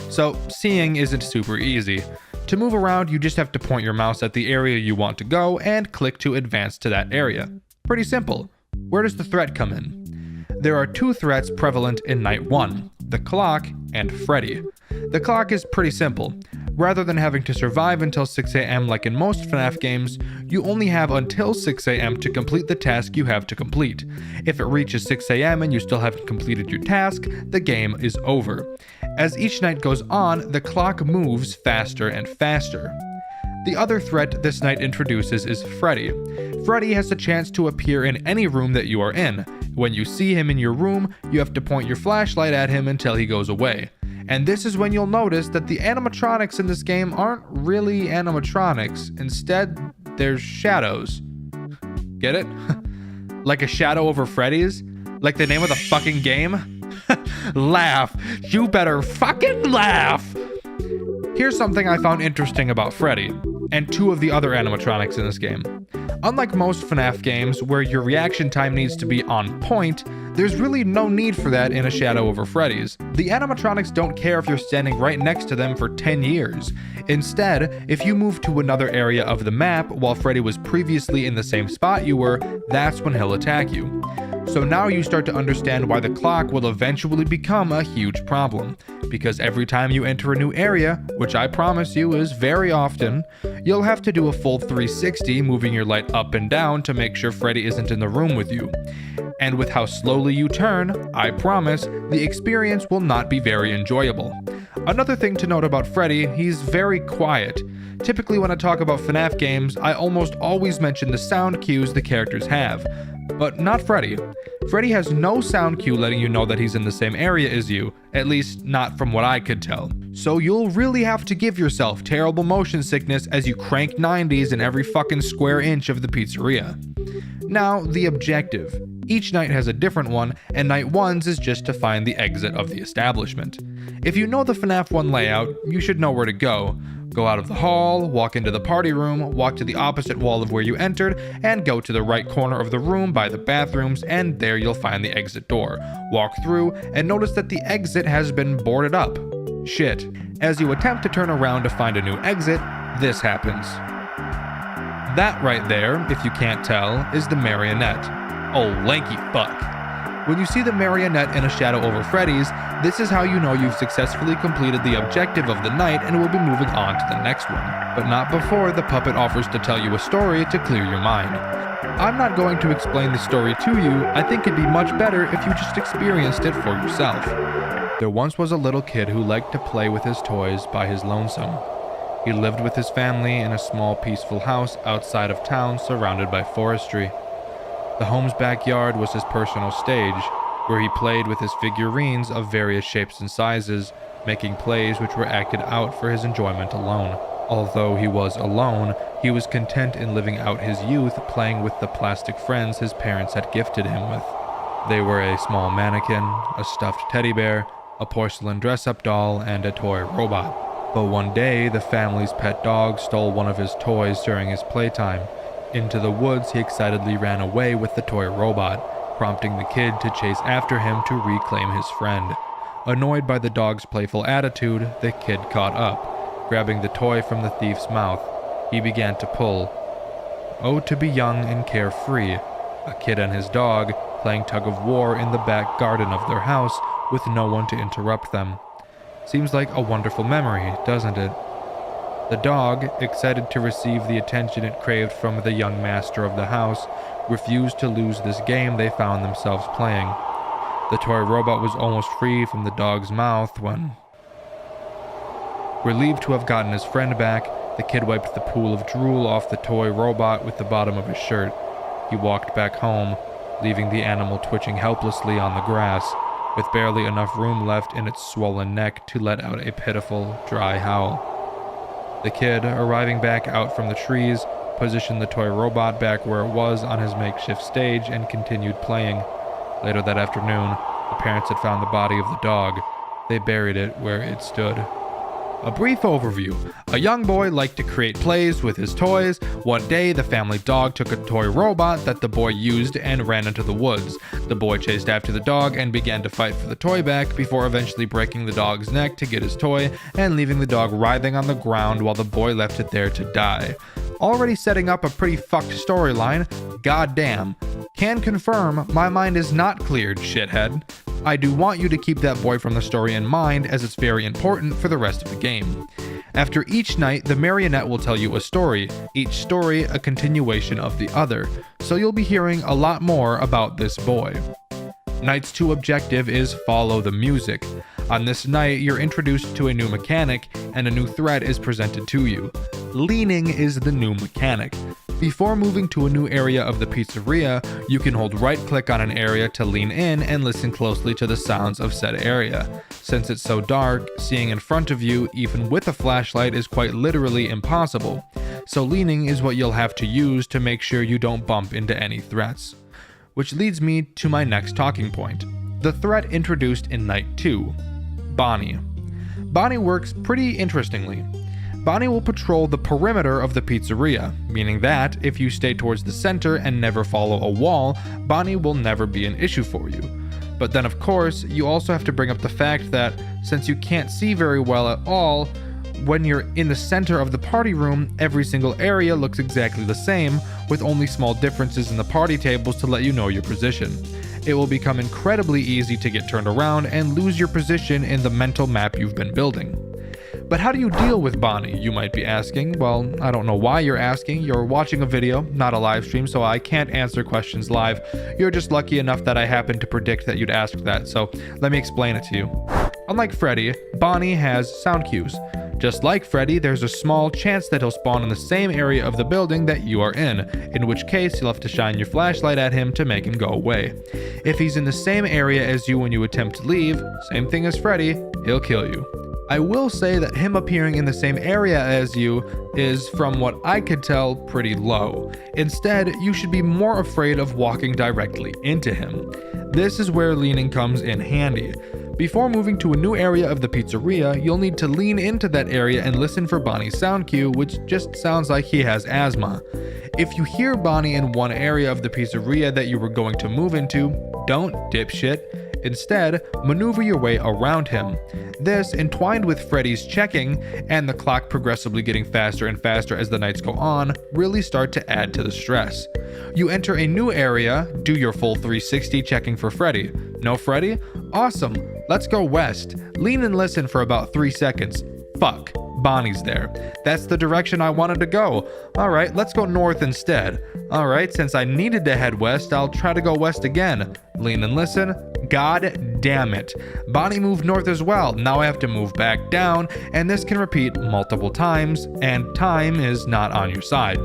So, seeing isn't super easy. To move around, you just have to point your mouse at the area you want to go and click to advance to that area. Pretty simple. Where does the threat come in? There are two threats prevalent in Night 1, the clock and Freddy. The clock is pretty simple. Rather than having to survive until 6 a.m. like in most FNAF games, you only have until 6 a.m. to complete the task you have to complete. If it reaches 6 a.m. and you still haven't completed your task, the game is over. As each night goes on, the clock moves faster and faster. The other threat this night introduces is Freddy. Freddy has the chance to appear in any room that you are in. When you see him in your room, you have to point your flashlight at him until he goes away. And this is when you'll notice that the animatronics in this game aren't really animatronics. Instead, they're shadows. Get it? Like a Shadow Over Freddy's? Like the name of the fucking game? Laugh. You better fucking laugh! Here's something I found interesting about Freddy, and two of the other animatronics in this game. Unlike most FNAF games where your reaction time needs to be on point, there's really no need for that in A Shadow Over Freddy's. The animatronics don't care if you're standing right next to them for 10 years. Instead, if you move to another area of the map while Freddy was previously in the same spot you were, that's when he'll attack you. So now you start to understand why the clock will eventually become a huge problem. Because every time you enter a new area, which I promise you is very often, you'll have to do a full 360 moving your light up and down to make sure Freddy isn't in the room with you. And with how slowly you turn, I promise, the experience will not be very enjoyable. Another thing to note about Freddy, he's very quiet. Typically when I talk about FNAF games, I almost always mention the sound cues the characters have. But not Freddy. Freddy has no sound cue letting you know that he's in the same area as you, at least not from what I could tell. So you'll really have to give yourself terrible motion sickness as you crank 90s in every fucking square inch of the pizzeria. Now, the objective. Each night has a different one, and night 1's is just to find the exit of the establishment. If you know the FNAF 1 layout, you should know where to go. Go out of the hall, walk into the party room, walk to the opposite wall of where you entered, and go to the right corner of the room by the bathrooms, and there you'll find the exit door. Walk through, and notice that the exit has been boarded up. Shit. As you attempt to turn around to find a new exit, this happens. That right there, if you can't tell, is the marionette. Oh, lanky fuck. When you see the marionette in A Shadow Over Freddy's, this is how you know you've successfully completed the objective of the night and will be moving on to the next one. But not before the puppet offers to tell you a story to clear your mind. I'm not going to explain the story to you. I think it'd be much better if you just experienced it for yourself. There once was a little kid who liked to play with his toys by his lonesome. He lived with his family in a small peaceful house outside of town surrounded by forestry. The home's backyard was his personal stage, where he played with his figurines of various shapes and sizes, making plays which were acted out for his enjoyment alone. Although he was alone, he was content in living out his youth playing with the plastic friends his parents had gifted him with. They were a small mannequin, a stuffed teddy bear, a porcelain dress-up doll, and a toy robot. But one day, the family's pet dog stole one of his toys during his playtime. Into the woods, he excitedly ran away with the toy robot, prompting the kid to chase after him to reclaim his friend. Annoyed by the dog's playful attitude, the kid caught up. Grabbing the toy from the thief's mouth, he began to pull. Oh, to be young and carefree. A kid and his dog playing tug of war in the back garden of their house with no one to interrupt them. Seems like a wonderful memory, doesn't it? The dog, excited to receive the attention it craved from the young master of the house, refused to lose this game they found themselves playing. The toy robot was almost free from the dog's mouth when... Relieved to have gotten his friend back, the kid wiped the pool of drool off the toy robot with the bottom of his shirt. He walked back home, leaving the animal twitching helplessly on the grass, with barely enough room left in its swollen neck to let out a pitiful, dry howl. The kid, arriving back out from the trees, positioned the toy robot back where it was on his makeshift stage and continued playing. Later that afternoon, the parents had found the body of the dog. They buried it where it stood. A brief overview. A young boy liked to create plays with his toys. One day, the family dog took a toy robot that the boy used and ran into the woods. The boy chased after the dog and began to fight for the toy back before eventually breaking the dog's neck to get his toy and leaving the dog writhing on the ground while the boy left it there to die. Already setting up a pretty fucked storyline. Goddamn. Can confirm my mind is not cleared, shithead. I do want you to keep that boy from the story in mind as it's very important for the rest of the game. After each night, the marionette will tell you a story, each story a continuation of the other, so you'll be hearing a lot more about this boy. Night's 2 objective is follow the music. On this night, you're introduced to a new mechanic, and a new threat is presented to you. Leaning is the new mechanic. Before moving to a new area of the pizzeria, you can hold right-click on an area to lean in and listen closely to the sounds of said area. Since it's so dark, seeing in front of you, even with a flashlight, is quite literally impossible. So leaning is what you'll have to use to make sure you don't bump into any threats. Which leads me to my next talking point. The threat introduced in Night 2. Bonnie. Bonnie works pretty interestingly. Bonnie will patrol the perimeter of the pizzeria, meaning that if you stay towards the center and never follow a wall, Bonnie will never be an issue for you. But then of course, you also have to bring up the fact that since you can't see very well at all, when you're in the center of the party room, every single area looks exactly the same, with only small differences in the party tables to let you know your position. It will become incredibly easy to get turned around and lose your position in the mental map you've been building. But how do you deal with Bonnie, you might be asking? Well, I don't know why you're asking. You're watching a video, not a live stream, so I can't answer questions live. You're just lucky enough that I happened to predict that you'd ask that, so let me explain it to you. Unlike Freddy, Bonnie has sound cues. Just like Freddy, there's a small chance that he'll spawn in the same area of the building that you are in which case you'll have to shine your flashlight at him to make him go away. If he's in the same area as you when you attempt to leave, same thing as Freddy, he'll kill you. I will say that him appearing in the same area as you is, from what I could tell, pretty low. Instead, you should be more afraid of walking directly into him. This is where leaning comes in handy. Before moving to a new area of the pizzeria, you'll need to lean into that area and listen for Bonnie's sound cue, which just sounds like he has asthma. If you hear Bonnie in one area of the pizzeria that you were going to move into, don't dipshit. Instead, maneuver your way around him. This, entwined with Freddy's checking, and the clock progressively getting faster and faster as the nights go on, really start to add to the stress. You enter a new area, do your full 360 checking for Freddy. No Freddy? Awesome. Let's go west. Lean and listen for about 3 seconds. Fuck. Bonnie's there. That's the direction I wanted to go. Alright, let's go north instead. Alright, since I needed to head west, I'll try to go west again. Lean and listen. God damn it. Bonnie moved north as well. Now I have to move back down, and this can repeat multiple times, and time is not on your side.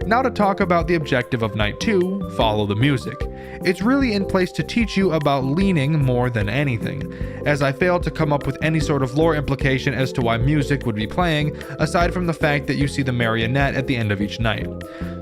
Now to talk about the objective of Night 2, follow the music. It's really in place to teach you about leaning more than anything, as I failed to come up with any sort of lore implication as to why music would be playing, aside from the fact that you see the marionette at the end of each night.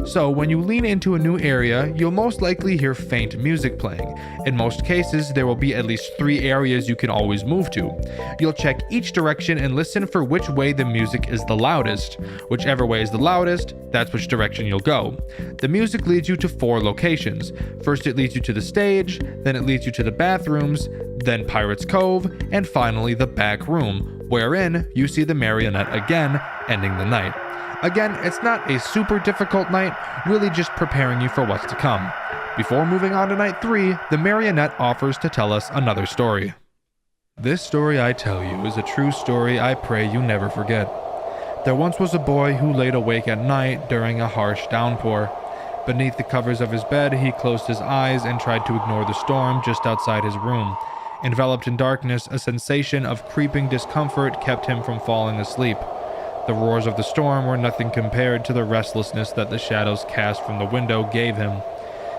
So when you lean into a new area, you'll most likely hear faint music playing. In most cases, there will be at least 3 areas you can always move to. You'll check each direction and listen for which way the music is the loudest. Whichever way is the loudest, that's which direction you'll go. The music leads you to 4 locations. First, it It leads you to the stage, then it leads you to the bathrooms, then Pirate's Cove, and finally the back room, wherein you see the marionette again, ending the night. Again, it's not a super difficult night, really just preparing you for what's to come. Before moving on to night 3, the marionette offers to tell us another story. This story I tell you is a true story I pray you never forget. There once was a boy who laid awake at night during a harsh downpour. Beneath the covers of his bed, he closed his eyes and tried to ignore the storm just outside his room. Enveloped in darkness, a sensation of creeping discomfort kept him from falling asleep. The roars of the storm were nothing compared to the restlessness that the shadows cast from the window gave him.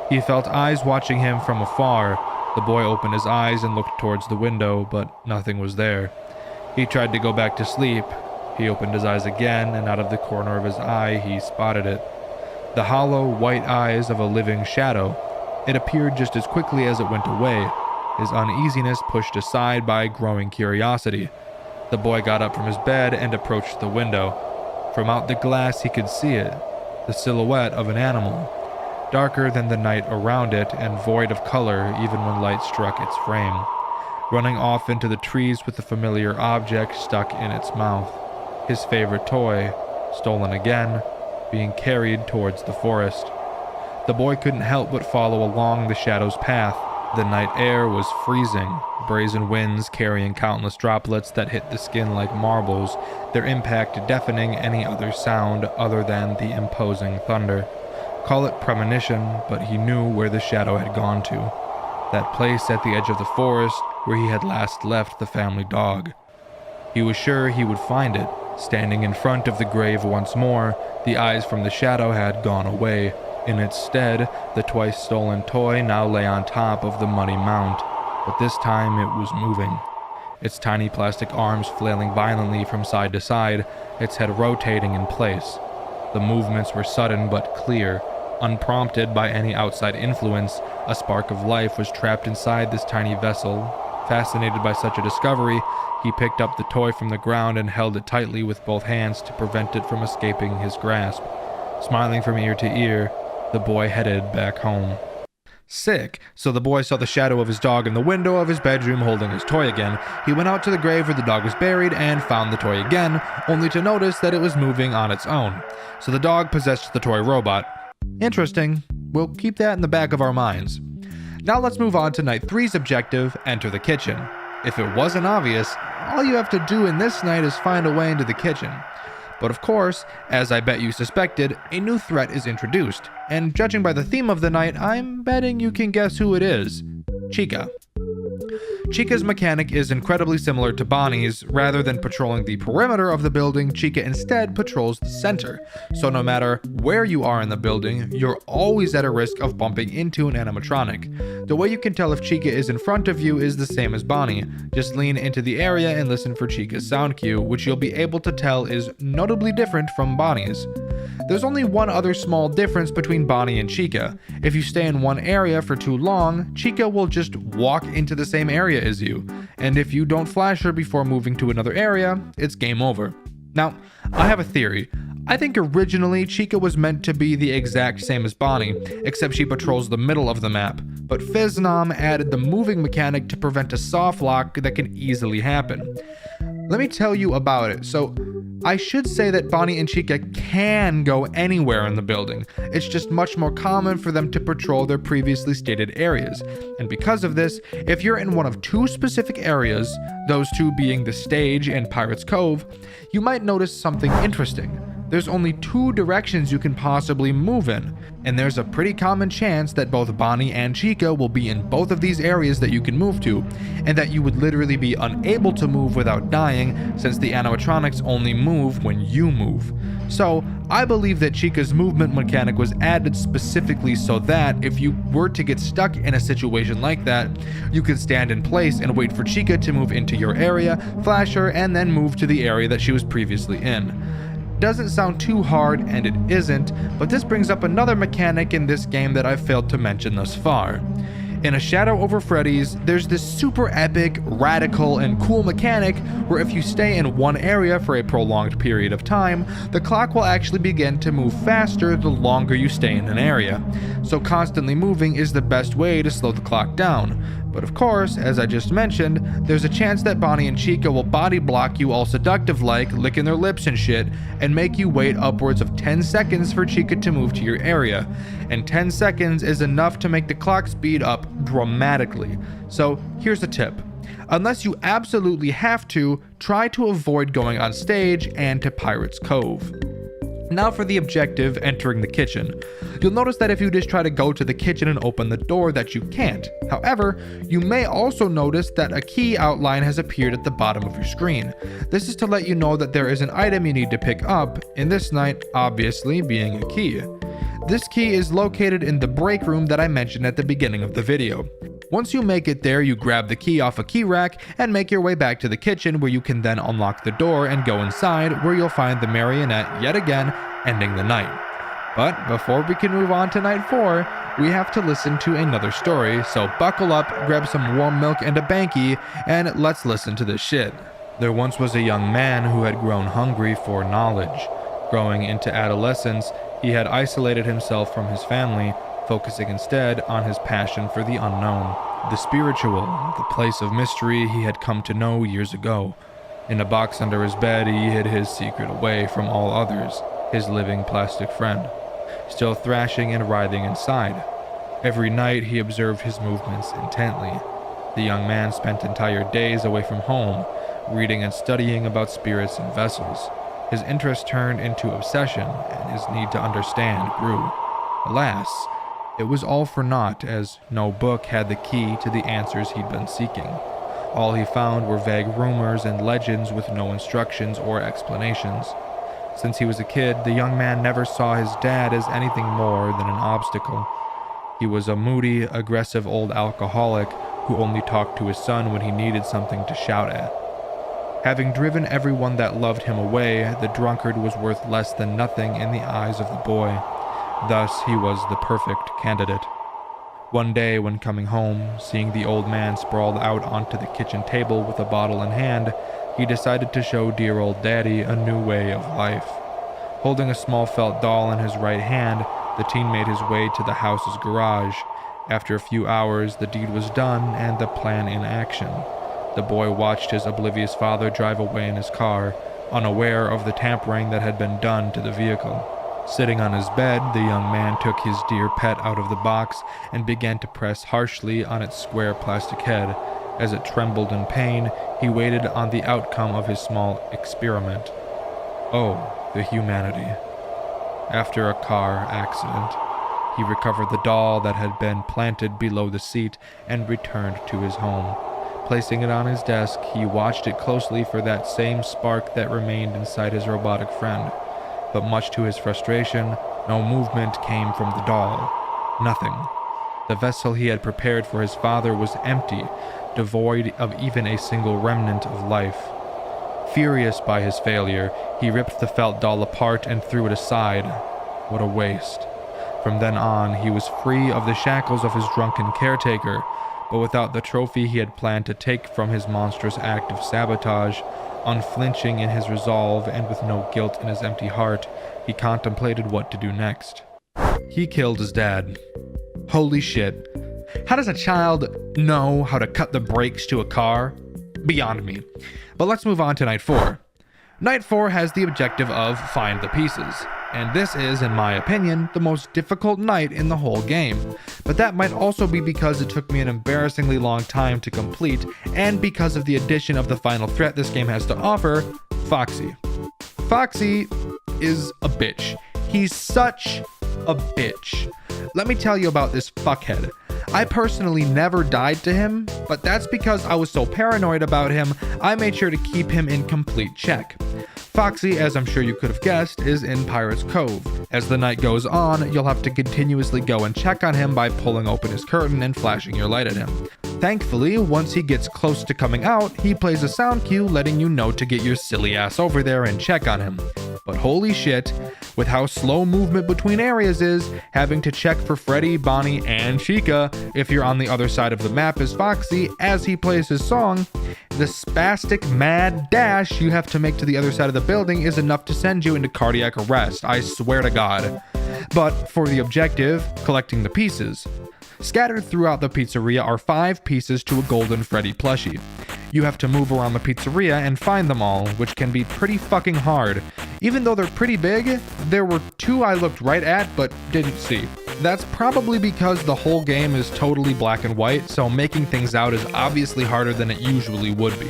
He felt eyes watching him from afar. The boy opened his eyes and looked towards the window, but nothing was there. He tried to go back to sleep. He opened his eyes again, and out of the corner of his eye he spotted it. The hollow, white eyes of a living shadow. It appeared just as quickly as it went away, his uneasiness pushed aside by growing curiosity. The boy got up from his bed and approached the window. From out the glass he could see it, the silhouette of an animal, darker than the night around it and void of color even when light struck its frame, running off into the trees with a familiar object stuck in its mouth. His favorite toy, stolen again, being carried towards the forest. The boy couldn't help but follow along the shadow's path. The night air was freezing, brazen winds carrying countless droplets that hit the skin like marbles, their impact deafening any other sound other than the imposing thunder. Call it premonition, but he knew where the shadow had gone to. That place at the edge of the forest where he had last left the family dog. He was sure he would find it. Standing in front of the grave once more, the eyes from the shadow had gone away. In its stead, the twice-stolen toy now lay on top of the muddy mount, but this time it was moving. Its tiny plastic arms flailing violently from side to side, its head rotating in place. The movements were sudden but clear. Unprompted by any outside influence, a spark of life was trapped inside this tiny vessel. Fascinated by such a discovery, he picked up the toy from the ground and held it tightly with both hands to prevent it from escaping his grasp. Smiling from ear to ear, the boy headed back home. Sick. So the boy saw the shadow of his dog in the window of his bedroom holding his toy again. He went out to the grave where the dog was buried and found the toy again, only to notice that it was moving on its own. So the dog possessed the toy robot. Interesting. We'll keep that in the back of our minds. Now let's move on to night 3's objective, enter the kitchen. If it wasn't obvious, all you have to do in this night is find a way into the kitchen. But of course, as I bet you suspected, a new threat is introduced, and judging by the theme of the night, I'm betting you can guess who it is. Chica. Chica's mechanic is incredibly similar to Bonnie's. Rather than patrolling the perimeter of the building, Chica instead patrols the center. So no matter where you are in the building, you're always at a risk of bumping into an animatronic. The way you can tell if Chica is in front of you is the same as Bonnie. Just lean into the area and listen for Chica's sound cue, which you'll be able to tell is notably different from Bonnie's. There's only one other small difference between Bonnie and Chica. If you stay in one area for too long, Chica will just walk into the same area as you, and if you don't flash her before moving to another area, it's game over. Now, I have a theory. I think originally Chica was meant to be the exact same as Bonnie, except she patrols the middle of the map, but FNAF added the moving mechanic to prevent a soft lock that can easily happen. Let me tell you about it. So, I should say that Bonnie and Chica can go anywhere in the building. It's just much more common for them to patrol their previously stated areas. And because of this, if you're in one of two specific areas, those two being the stage and Pirate's Cove, you might notice something interesting. There's only two directions you can possibly move in, and there's a pretty common chance that both Bonnie and Chica will be in both of these areas that you can move to, and that you would literally be unable to move without dying, since the animatronics only move when you move. So, I believe that Chica's movement mechanic was added specifically so that if you were to get stuck in a situation like that, you could stand in place and wait for Chica to move into your area, flash her, and then move to the area that she was previously in. Doesn't sound too hard, and it isn't, but this brings up another mechanic in this game that I've failed to mention thus far. In A Shadow Over Freddy's, there's this super epic, radical, and cool mechanic where if you stay in one area for a prolonged period of time, the clock will actually begin to move faster the longer you stay in an area. So constantly moving is the best way to slow the clock down. But of course, as I just mentioned, there's a chance that Bonnie and Chica will body block you all seductive like, licking their lips and shit, and make you wait upwards of 10 seconds for Chica to move to your area. And 10 seconds is enough to make the clock speed up dramatically. So here's a tip. Unless you absolutely have to, try to avoid going on stage and to Pirate's Cove. Now for the objective, entering the kitchen. You'll notice that if you just try to go to the kitchen and open the door that you can't. However, you may also notice that a key outline has appeared at the bottom of your screen. This is to let you know that there is an item you need to pick up, in this night obviously being a key. This key is located in the break room that I mentioned at the beginning of the video. Once you make it there, you grab the key off a key rack and make your way back to the kitchen, where you can then unlock the door and go inside, where you'll find the marionette yet again, ending the night. But before we can move on to night 4, we have to listen to another story, so buckle up, grab some warm milk and a banky, and let's listen to this shit. There once was a young man who had grown hungry for knowledge. Growing into adolescence, he had isolated himself from his family, focusing instead on his passion for the unknown, the spiritual, the place of mystery he had come to know years ago. In a box under his bed, he hid his secret away from all others, his living plastic friend, still thrashing and writhing inside. Every night he observed his movements intently. The young man spent entire days away from home, reading and studying about spirits and vessels. His interest turned into obsession, and his need to understand grew. Alas, it was all for naught, as no book had the key to the answers he'd been seeking. All he found were vague rumors and legends with no instructions or explanations. Since he was a kid, the young man never saw his dad as anything more than an obstacle. He was a moody, aggressive old alcoholic who only talked to his son when he needed something to shout at. Having driven everyone that loved him away, the drunkard was worth less than nothing in the eyes of the boy. Thus, he was the perfect candidate. One day, when coming home, seeing the old man sprawled out onto the kitchen table with a bottle in hand, he decided to show dear old daddy a new way of life. Holding a small felt doll in his right hand, the teen made his way to the house's garage. After a few hours, the deed was done and the plan in action. The boy watched his oblivious father drive away in his car, unaware of the tampering that had been done to the vehicle. Sitting on his bed, the young man took his dear pet out of the box and began to press harshly on its square plastic head. As it trembled in pain, he waited on the outcome of his small experiment. Oh, the humanity. After a car accident, he recovered the doll that had been planted below the seat and returned to his home. Placing it on his desk, he watched it closely for that same spark that remained inside his robotic friend. But much to his frustration, no movement came from the doll. Nothing. The vessel he had prepared for his father was empty, devoid of even a single remnant of life. Furious by his failure, he ripped the felt doll apart and threw it aside. What a waste. From then on, he was free of the shackles of his drunken caretaker, but without the trophy he had planned to take from his monstrous act of sabotage. Unflinching in his resolve and with no guilt in his empty heart, he contemplated what to do next. He killed his dad. Holy shit. How does a child know how to cut the brakes to a car? Beyond me. But let's move on to night 4. Night 4 has the objective of find the pieces, and this is, in my opinion, the most difficult night in the whole game. But that might also be because it took me an embarrassingly long time to complete, and because of the addition of the final threat this game has to offer, Foxy. Foxy is a bitch. He's such a bitch. Let me tell you about this fuckhead. I personally never died to him, but that's because I was so paranoid about him, I made sure to keep him in complete check. Foxy, as I'm sure you could have guessed, is in Pirate's Cove. As the night goes on, you'll have to continuously go and check on him by pulling open his curtain and flashing your light at him. Thankfully, once he gets close to coming out, he plays a sound cue letting you know to get your silly ass over there and check on him. But holy shit, with how slow movement between areas is, having to check for Freddy, Bonnie, and Chica if you're on the other side of the map as Foxy as he plays his song, the spastic mad dash you have to make to the other side of the building is enough to send you into cardiac arrest, I swear to God. But for the objective, collecting the pieces. Scattered throughout the pizzeria are 5 pieces to a golden Freddy plushie. You have to move around the pizzeria and find them all, which can be pretty fucking hard. Even though they're pretty big, there were 2 I looked right at but didn't see. That's probably because the whole game is totally black and white, so making things out is obviously harder than it usually would be.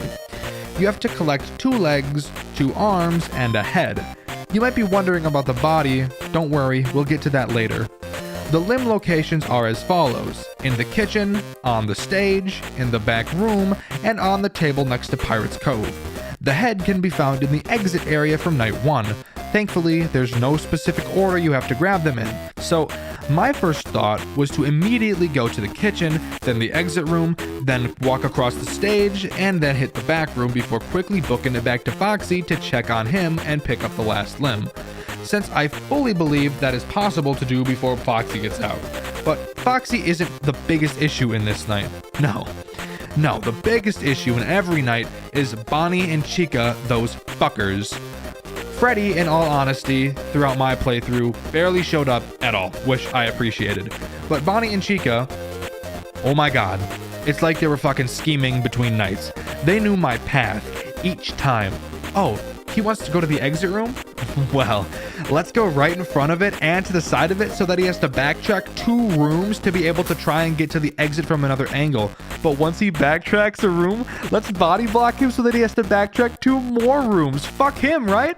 You have to collect 2 legs, 2 arms, and a head. You might be wondering about the body. Don't worry, we'll get to that later. The limb locations are as follows: in the kitchen, on the stage, in the back room, and on the table next to Pirate's Cove. The head can be found in the exit area from night 1. Thankfully, there's no specific order you have to grab them in. So, my first thought was to immediately go to the kitchen, then the exit room, then walk across the stage, and then hit the back room before quickly booking it back to Foxy to check on him and pick up the last limb, since I fully believe that is possible to do before Foxy gets out. But Foxy isn't the biggest issue in this night. No, the biggest issue in every night is Bonnie and Chica, those fuckers. Freddy, in all honesty, throughout my playthrough, barely showed up at all, which I appreciated. But Bonnie and Chica, oh my god, it's like they were fucking scheming between nights. They knew my path each time. Oh, he wants to go to the exit room? Well, let's go right in front of it and to the side of it so that he has to backtrack 2 rooms to be able to try and get to the exit from another angle. But once he backtracks a room, let's body block him so that he has to backtrack 2 more rooms. Fuck him, right?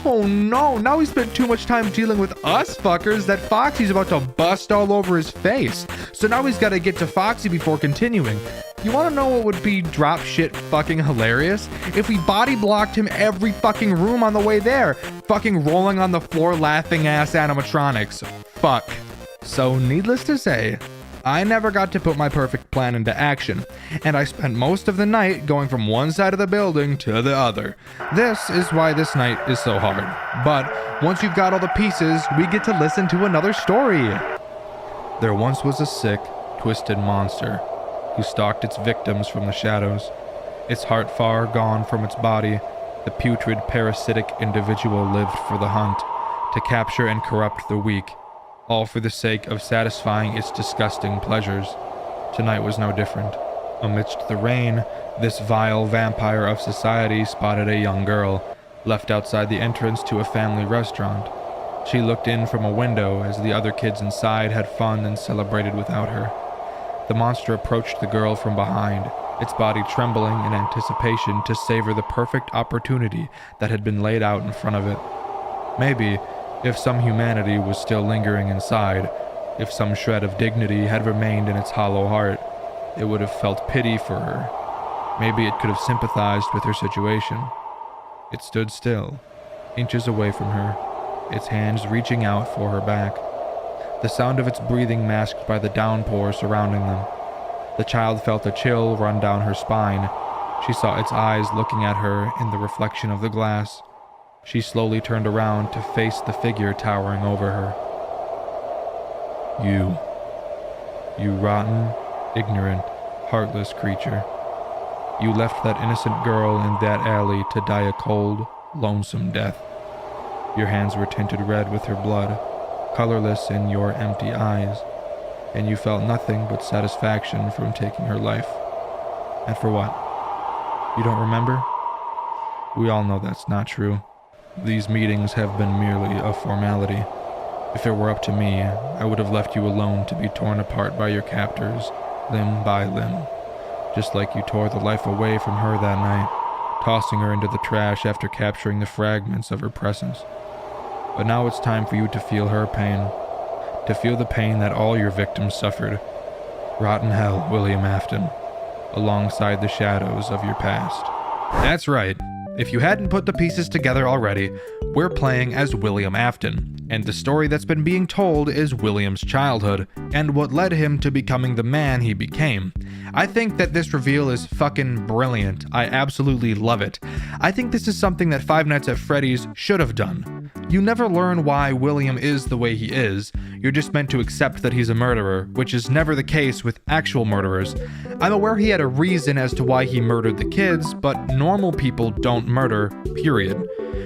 Oh no, now he spent too much time dealing with us fuckers that Foxy's about to bust all over his face. So now he's got to get to Foxy before continuing. You want to know what would be drop shit fucking hilarious? If we body blocked him every fucking room on the way there. Fucking rolling on the floor laughing ass animatronics. Fuck. So needless to say, I never got to put my perfect plan into action, and I spent most of the night going from one side of the building to the other. This is why this night is so hard. But once you've got all the pieces, we get to listen to another story. There once was a sick, twisted monster who stalked its victims from the shadows. Its heart far gone from its body, the putrid, parasitic individual lived for the hunt, to capture and corrupt the weak, all for the sake of satisfying its disgusting pleasures. Tonight was no different. Amidst the rain, this vile vampire of society spotted a young girl, left outside the entrance to a family restaurant. She looked in from a window as the other kids inside had fun and celebrated without her. The monster approached the girl from behind, its body trembling in anticipation to savor the perfect opportunity that had been laid out in front of it. Maybe, if some humanity was still lingering inside, if some shred of dignity had remained in its hollow heart, it would have felt pity for her. Maybe it could have sympathized with her situation. It stood still, inches away from her, its hands reaching out for her back. The sound of its breathing masked by the downpour surrounding them. The child felt a chill run down her spine. She saw its eyes looking at her in the reflection of the glass. She slowly turned around to face the figure towering over her. You rotten, ignorant, heartless creature. You left that innocent girl in that alley to die a cold, lonesome death. Your hands were tinted red with her blood, colorless in your empty eyes, and you felt nothing but satisfaction from taking her life. And for what? You don't remember? We all know that's not true. These meetings have been merely a formality. If it were up to me, I would have left you alone to be torn apart by your captors, limb by limb, just like you tore the life away from her that night, tossing her into the trash after capturing the fragments of her presence. But now it's time for you to feel her pain, to feel the pain that all your victims suffered. Rotten hell, William Afton, alongside the shadows of your past. That's right. If you hadn't put the pieces together already, we're playing as William Afton, and the story that's been being told is William's childhood, and what led him to becoming the man he became. I think that this reveal is fucking brilliant. I absolutely love it. I think this is something that Five Nights at Freddy's should have done. You never learn why William is the way he is. You're just meant to accept that he's a murderer, which is never the case with actual murderers. I'm aware he had a reason as to why he murdered the kids, but normal people don't murder, period.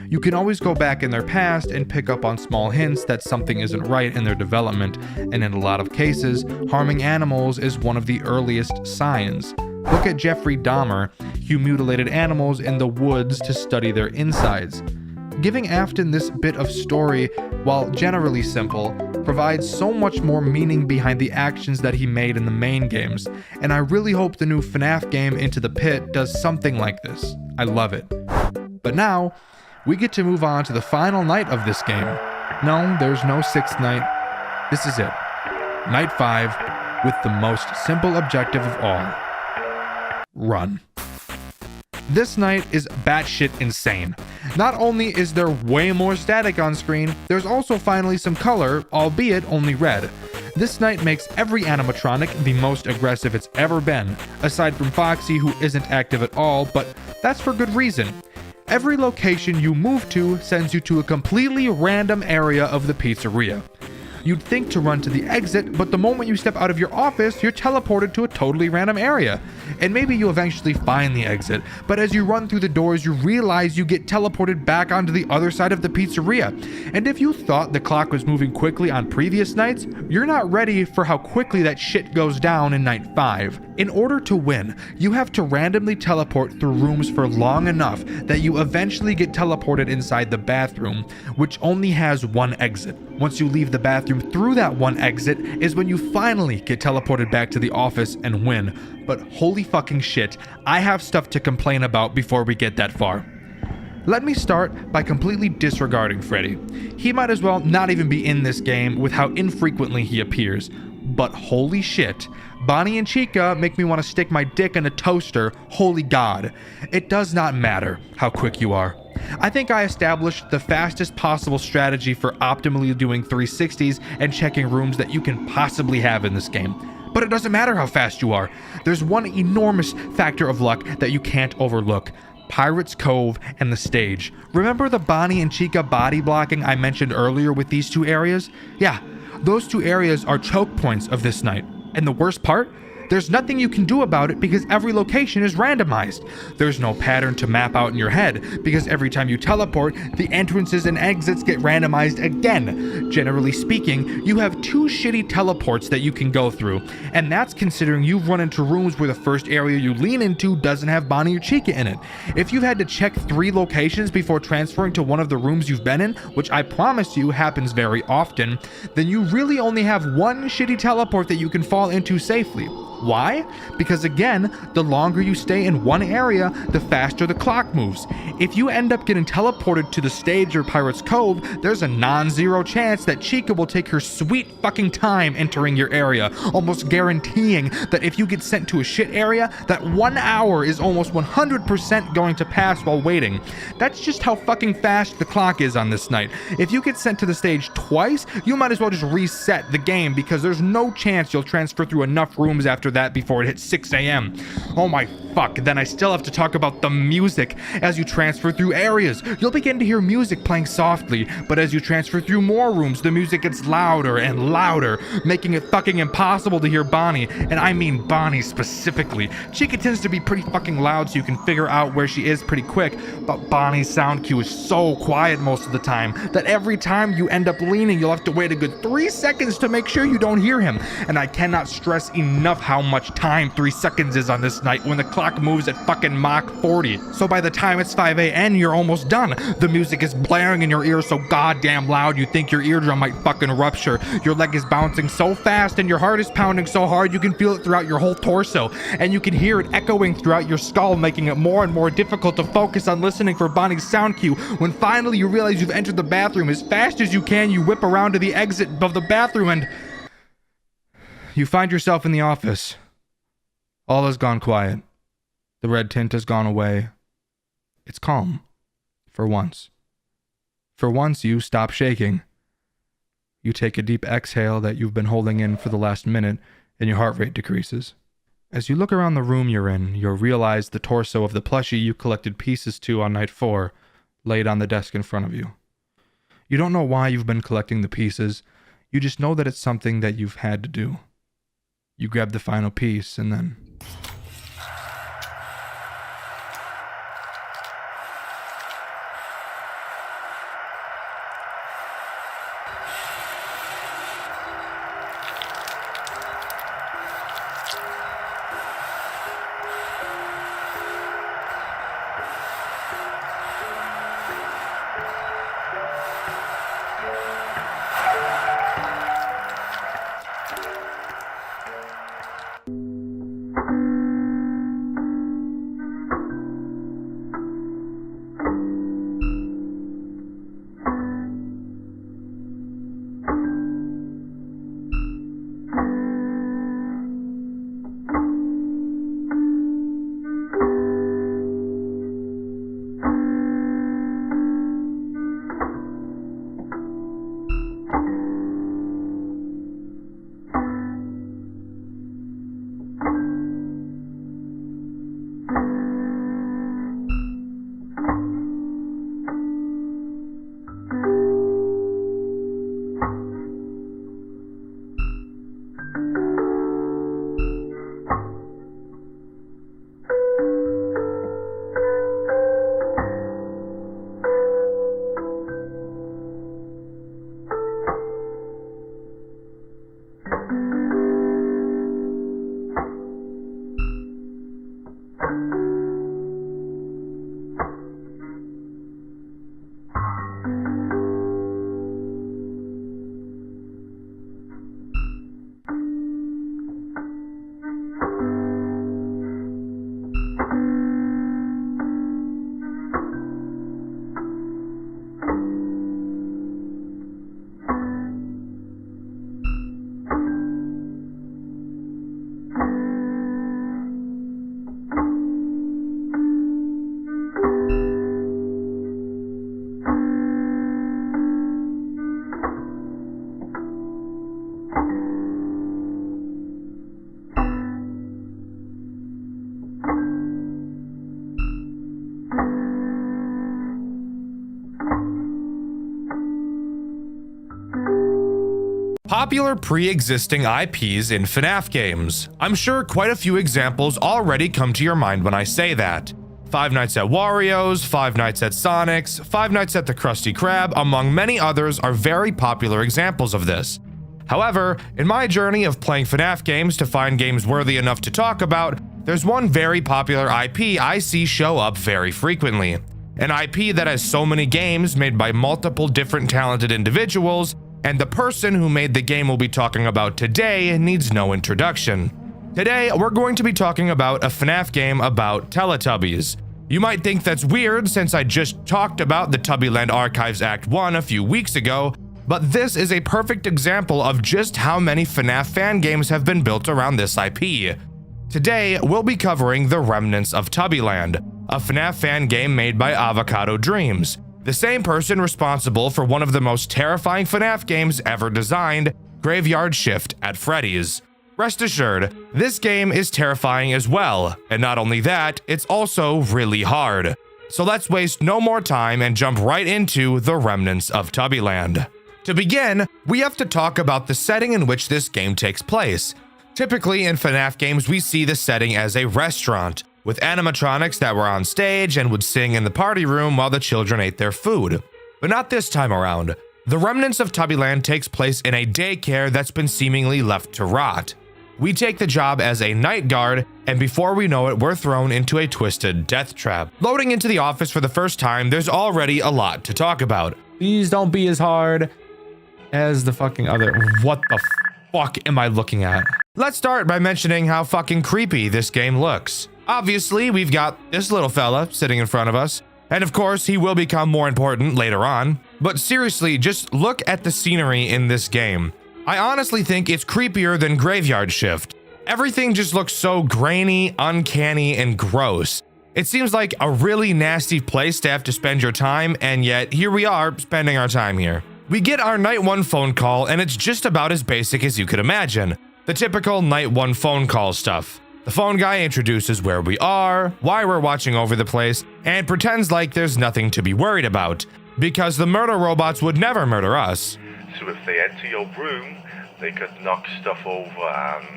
You can always go back in their past and pick up on small hints that something isn't right in their development, and in a lot of cases, harming animals is one of the earliest signs. Look at Jeffrey Dahmer. He mutilated animals in the woods to study their insides. Giving Afton this bit of story, while generally simple, provides so much more meaning behind the actions that he made in the main games, and I really hope the new FNAF game Into the Pit does something like this. I love it. But now, we get to move on to the final night of this game. No, there's no sixth night. This is it. Night 5, with the most simple objective of all. Run. This night is batshit insane. Not only is there way more static on screen, there's also finally some color, albeit only red. This night makes every animatronic the most aggressive it's ever been, aside from Foxy, who isn't active at all, but that's for good reason. Every location you move to sends you to a completely random area of the pizzeria. You'd think to run to the exit, but the moment you step out of your office, you're teleported to a totally random area. And maybe you eventually find the exit, but as you run through the doors, you realize you get teleported back onto the other side of the pizzeria. And if you thought the clock was moving quickly on previous nights, you're not ready for how quickly that shit goes down in night 5. In order to win, you have to randomly teleport through rooms for long enough that you eventually get teleported inside the bathroom, which only has one exit. Once you leave the bathroom through that one exit is when you finally get teleported back to the office and win. But holy fucking shit, I have stuff to complain about before we get that far. Let me start by completely disregarding Freddy. He might as well not even be in this game with how infrequently he appears. But holy shit, Bonnie and Chica make me want to stick my dick in a toaster, holy god. It does not matter how quick you are. I think I established the fastest possible strategy for optimally doing 360s and checking rooms that you can possibly have in this game. But it doesn't matter how fast you are. There's one enormous factor of luck that you can't overlook. Pirates Cove and the stage. Remember the Bonnie and Chica body blocking I mentioned earlier with these two areas? Yeah, those two areas are choke points of this night. And the worst part? There's nothing you can do about it because every location is randomized. There's no pattern to map out in your head because every time you teleport, the entrances and exits get randomized again. Generally speaking, you have 2 shitty teleports that you can go through, and that's considering you've run into rooms where the first area you lean into doesn't have Bonnie or Chica in it. If you've had to check 3 locations before transferring to one of the rooms you've been in, which I promise you happens very often, then you really only have one shitty teleport that you can fall into safely. Why? Because again, the longer you stay in one area, the faster the clock moves. If you end up getting teleported to the stage or Pirates Cove, there's a non-zero chance that Chica will take her sweet fucking time entering your area, almost guaranteeing that if you get sent to a shit area, that 1 hour is almost 100% going to pass while waiting. That's just how fucking fast the clock is on this night. If you get sent to the stage twice, you might as well just reset the game because there's no chance you'll transfer through enough rooms after that before it hits 6 a.m. Oh my fuck, then I still have to talk about the music. As you transfer through areas, you'll begin to hear music playing softly, but as you transfer through more rooms, the music gets louder and louder, making it fucking impossible to hear Bonnie, and I mean Bonnie specifically. Chica tends to be pretty fucking loud so you can figure out where she is pretty quick, but Bonnie's sound cue is so quiet most of the time that every time you end up leaning, you'll have to wait a good 3 seconds to make sure you don't hear him, and I cannot stress enough how much time 3 seconds is on this night when the clock moves at fucking Mach 40. So by the time it's 5 a.m. you're almost done. The music is blaring in your ears so goddamn loud you think your eardrum might fucking rupture. Your leg is bouncing so fast and your heart is pounding so hard you can feel it throughout your whole torso. And you can hear it echoing throughout your skull, making it more and more difficult to focus on listening for Bonnie's sound cue. When finally you realize you've entered the bathroom, as fast as you can, you whip around to the exit of the bathroom and you find yourself in the office. All has gone quiet. The red tint has gone away. It's calm. For once. For once, you stop shaking. You take a deep exhale that you've been holding in for the last minute, and your heart rate decreases. As you look around the room you're in, you'll realize the torso of the plushie you collected pieces to on night 4 laid on the desk in front of you. You don't know why you've been collecting the pieces. You just know that it's something that you've had to do. You grab the final piece and then... Popular pre-existing IPs in FNAF games. I'm sure quite a few examples already come to your mind when I say that. Five Nights at Wario's, Five Nights at Sonic's, Five Nights at the Krusty Krab, among many others, are very popular examples of this. However, in my journey of playing FNAF games to find games worthy enough to talk about, there's one very popular IP I see show up very frequently. An IP that has so many games made by multiple different talented individuals, and the person who made the game we'll be talking about today needs no introduction. Today, we're going to be talking about a FNAF game about Teletubbies. You might think that's weird since I just talked about the Tubbyland Archives Act 1 a few weeks ago, but this is a perfect example of just how many FNAF fan games have been built around this IP. Today, we'll be covering The Remnants of Tubbyland, a FNAF fan game made by Avocado Dreams, the same person responsible for one of the most terrifying FNAF games ever designed, Graveyard Shift at Freddy's. Rest assured, this game is terrifying as well, and not only that, it's also really hard. So let's waste no more time and jump right into The Remnants of Tubbyland. To begin, we have to talk about the setting in which this game takes place. Typically in FNAF games, we see the setting as a restaurant, with animatronics that were on stage and would sing in the party room while the children ate their food. But not this time around. The Remnants of Tubbyland takes place in a daycare that's been seemingly left to rot. We take the job as a night guard, and before we know it, we're thrown into a twisted death trap. Loading into the office for the first time, there's already a lot to talk about. Please don't be as hard as the fucking other. What the fuck am I looking at? Let's start by mentioning how fucking creepy this game looks. Obviously, we've got this little fella sitting in front of us, and of course, he will become more important later on. But seriously, just look at the scenery in this game. I honestly think it's creepier than Graveyard Shift. Everything just looks so grainy, uncanny, and gross. It seems like a really nasty place to have to spend your time, and yet here we are spending our time here. We get our night one phone call, and it's just about as basic as you could imagine. The typical night one phone call stuff. The phone guy introduces where we are, why we're watching over the place, and pretends like there's nothing to be worried about. because the murder robots would never murder us. So if they enter your room, they could knock stuff over and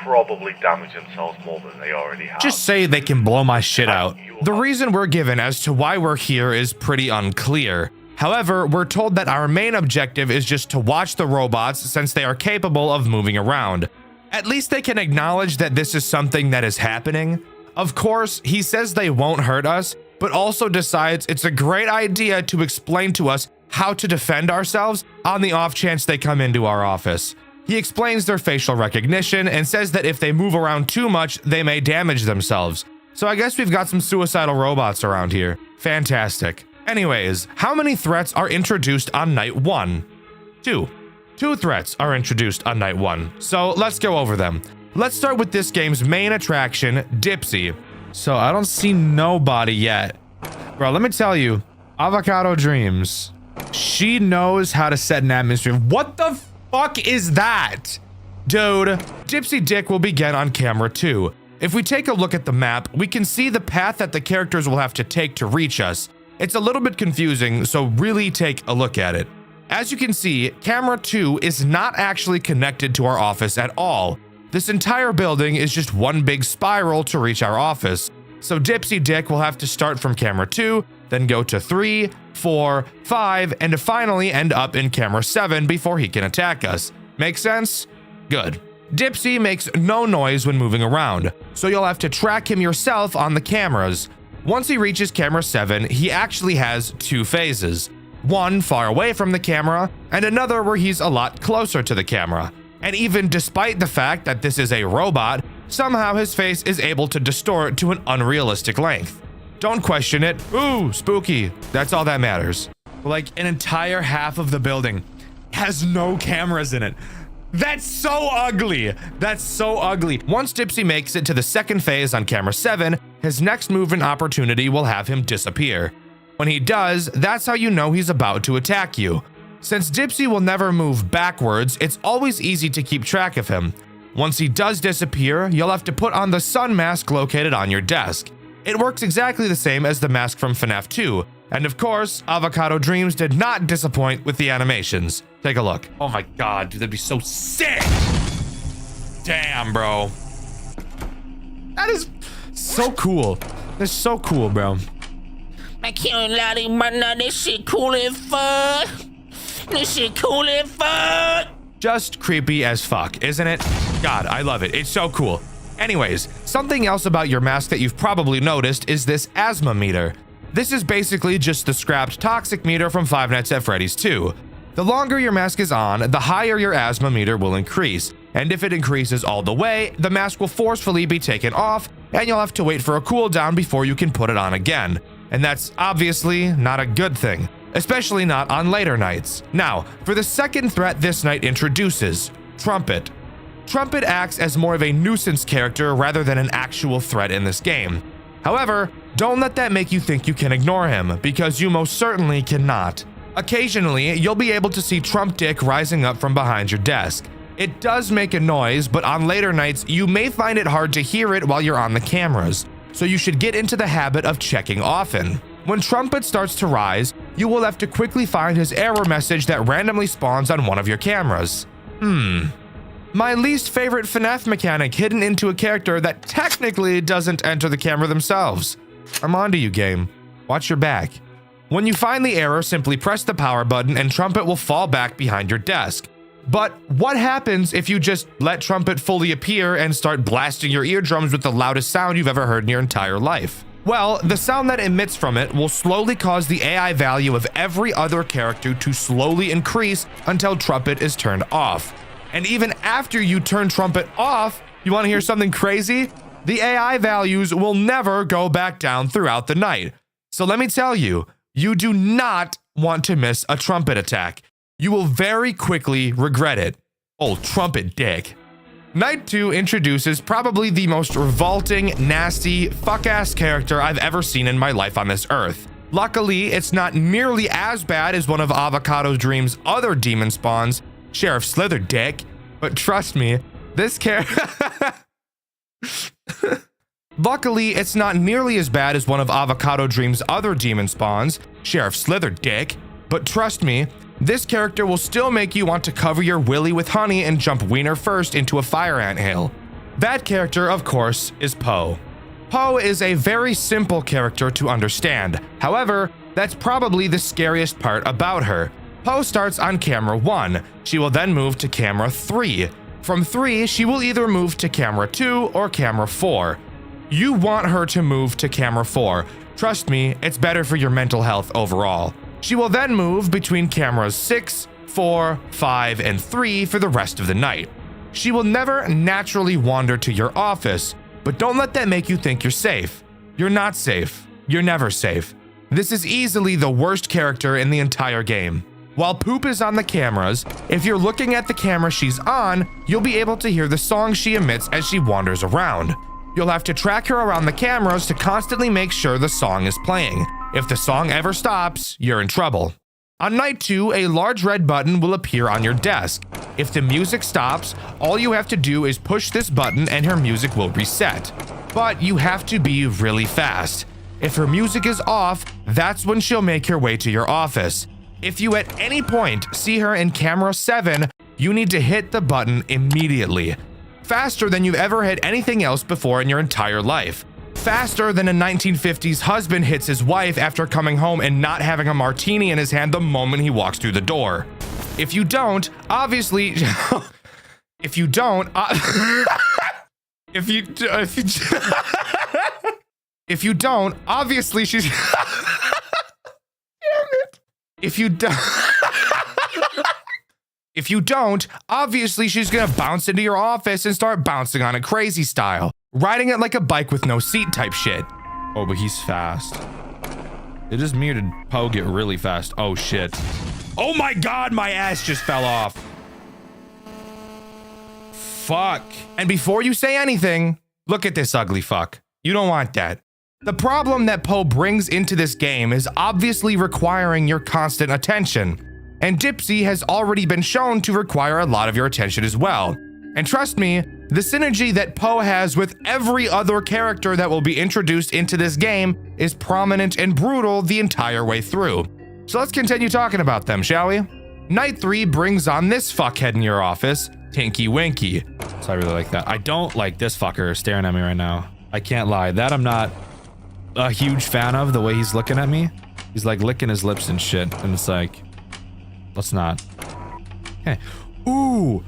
probably damage themselves more than they already have. Just say they can blow my shit out. The reason we're given as to why we're here is pretty unclear. However, we're told that our main objective is just to watch the robots since they are capable of moving around. At least they can acknowledge that this is something that is happening. Of course, he says they won't hurt us, but also decides it's a great idea to explain to us how to defend ourselves on the off chance they come into our office. He explains their facial recognition and says that if they move around too much, they may damage themselves. So I guess we've got some suicidal robots around here. Fantastic. Anyways, how many threats are introduced on night 1? 2. 2 threats are introduced on night 1. So let's go over them. Let's start with this game's main attraction, Dipsy. So I don't see nobody yet. Bro, let me tell you, Avocado Dreams. She knows how to set an atmosphere. What the fuck is that? Dude, Dipsy Dick will begin on camera 2. If we take a look at the map, we can see the path that the characters will have to take to reach us. It's a little bit confusing, so really take a look at it. As you can see, camera 2 is not actually connected to our office at all. This entire building is just one big spiral to reach our office. So Dipsy Dick will have to start from camera 2, then go to 3, 4, 5, and to finally end up in camera 7 before he can attack us. Make sense? Good. Dipsy makes no noise when moving around, so you'll have to track him yourself on the cameras. Once he reaches camera 7, he actually has 2 phases. One far away from the camera, and another where he's a lot closer to the camera. And even despite the fact that this is a robot, somehow his face is able to distort to an unrealistic length. Don't question it. Ooh, spooky. That's all that matters. Like an entire half of the building has no cameras in it. That's so ugly. That's so ugly. Once Dipsy makes it to the second phase on camera 7, his next move and opportunity will have him disappear. When he does, that's how you know he's about to attack you. Since Dipsy will never move backwards, it's always easy to keep track of him. Once he does disappear, you'll have to put on the sun mask located on your desk. It works exactly the same as the mask from FNAF 2, and of course, Avocado Dreams did not disappoint with the animations. Take a look. Oh my god, dude, that'd be so sick! Damn, bro. That is so cool. That's so cool, bro. I can't lie to you, man. This shit cool as fuck. This shit cool as fuck. Just creepy as fuck, isn't it? God, I love it. It's so cool. Anyways, something else about your mask that you've probably noticed is this asthma meter. This is basically just the scrapped toxic meter from Five Nights at Freddy's 2. The longer your mask is on, the higher your asthma meter will increase. And if it increases all the way, the mask will forcefully be taken off, and you'll have to wait for a cooldown before you can put it on again. And that's obviously not a good thing, especially not on later nights. Now, for the second threat this night introduces, Trumpet. Trumpet acts as more of a nuisance character rather than an actual threat in this game. However, don't let that make you think you can ignore him, because you most certainly cannot. Occasionally, you'll be able to see Trump Dick rising up from behind your desk. It does make a noise, but on later nights, you may find it hard to hear it while you're on the cameras, so you should get into the habit of checking often. When Trumpet starts to rise, you will have to quickly find his error message that randomly spawns on one of your cameras. My least favorite FNAF mechanic hidden into a character that technically doesn't enter the camera themselves. I'm onto you, game. Watch your back. When you find the error, simply press the power button and Trumpet will fall back behind your desk. But what happens if you just let Trumpet fully appear and start blasting your eardrums with the loudest sound you've ever heard in your entire life? Well, the sound that emits from it will slowly cause the AI value of every other character to slowly increase until Trumpet is turned off. And even after you turn Trumpet off, you want to hear something crazy? The AI values will never go back down throughout the night. So let me tell you, you do not want to miss a Trumpet attack. You will very quickly regret it. Old Trumpet Dick. Night 2 introduces probably the most revolting, nasty, fuck-ass character I've ever seen in my life on this earth. Luckily, it's not nearly as bad as one of Avocado Dream's other demon spawns, Sheriff Slither Dick, but trust me, this character Luckily, it's not nearly as bad as one of Avocado Dream's other demon spawns, Sheriff Slither Dick, but trust me, this character will still make you want to cover your willy with honey and jump wiener first into a fire ant hill. That character, of course, is Poe. Poe is a very simple character to understand. However, that's probably the scariest part about her. Poe starts on camera 1. She will then move to camera 3. From 3, she will either move to camera 2 or camera 4. You want her to move to camera 4. Trust me, it's better for your mental health overall. She will then move between cameras 6, 4, 5, and 3 for the rest of the night. She will never naturally wander to your office, but don't let that make you think you're safe. You're not safe. You're never safe. This is easily the worst character in the entire game. While Poop is on the cameras, if you're looking at the camera she's on, you'll be able to hear the song she emits as she wanders around. You'll have to track her around the cameras to constantly make sure the song is playing. If the song ever stops, you're in trouble. On night 2, a large red button will appear on your desk. If the music stops, all you have to do is push this button and her music will reset. But you have to be really fast. If her music is off, that's when she'll make her way to your office. If you at any point see her in camera 7, you need to hit the button immediately. Faster than you've ever hit anything else before in your entire life. Faster than a 1950s husband hits his wife after coming home and not having a martini in his hand the moment he walks through the door. If you don't, obviously, if you don't, if you don't, obviously she's, if you don't, obviously she's gonna bounce into your office and start bouncing on it crazy style. Riding it like a bike with no seat type shit. Oh, but he's fast. It just muted Poe get really fast. Oh shit. Oh my god, my ass just fell off. Fuck. And before you say anything, look at this ugly fuck. You don't want that. The problem that Poe brings into this game is obviously requiring your constant attention. And Dipsy has already been shown to require a lot of your attention as well. And trust me, the synergy that Poe has with every other character that will be introduced into this game is prominent and brutal the entire way through. So let's continue talking about them, shall we? Night 3 brings on this fuckhead in your office, Tinky Winky. So I really like that. I don't like this fucker staring at me right now. I can't lie. That I'm not a huge fan of, the way he's looking at me. He's like licking his lips and shit. And it's like, let's not. Okay. Ooh.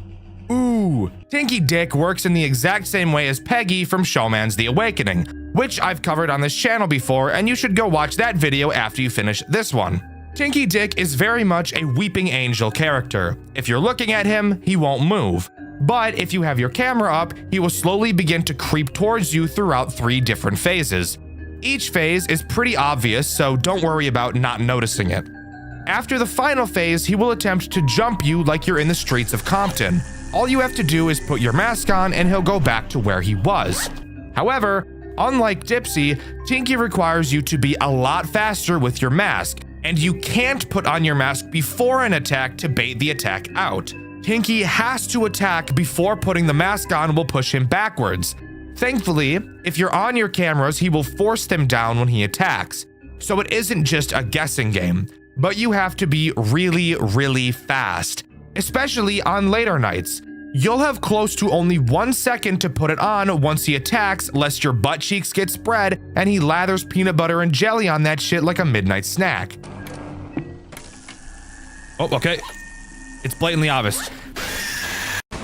Ooh. Tinky Dick works in the exact same way as Peggy from Showman's The Awakening, which I've covered on this channel before, and you should go watch that video after you finish this one. Tinky Dick is very much a weeping angel character. If you're looking at him, he won't move. But if you have your camera up, he will slowly begin to creep towards you throughout 3 different phases. Each phase is pretty obvious, so don't worry about not noticing it. After the final phase, he will attempt to jump you like you're in the streets of Compton. All you have to do is put your mask on and he'll go back to where he was. However, unlike Dipsy, Tinky requires you to be a lot faster with your mask, and you can't put on your mask before an attack to bait the attack out. Tinky has to attack before putting the mask on will push him backwards. Thankfully, if you're on your cameras, he will force them down when he attacks. So it isn't just a guessing game, but you have to be really, really fast, especially on later nights. You'll have close to only 1 second to put it on once he attacks, lest your butt cheeks get spread and he lathers peanut butter and jelly on that shit like a midnight snack. Oh, okay. It's blatantly obvious.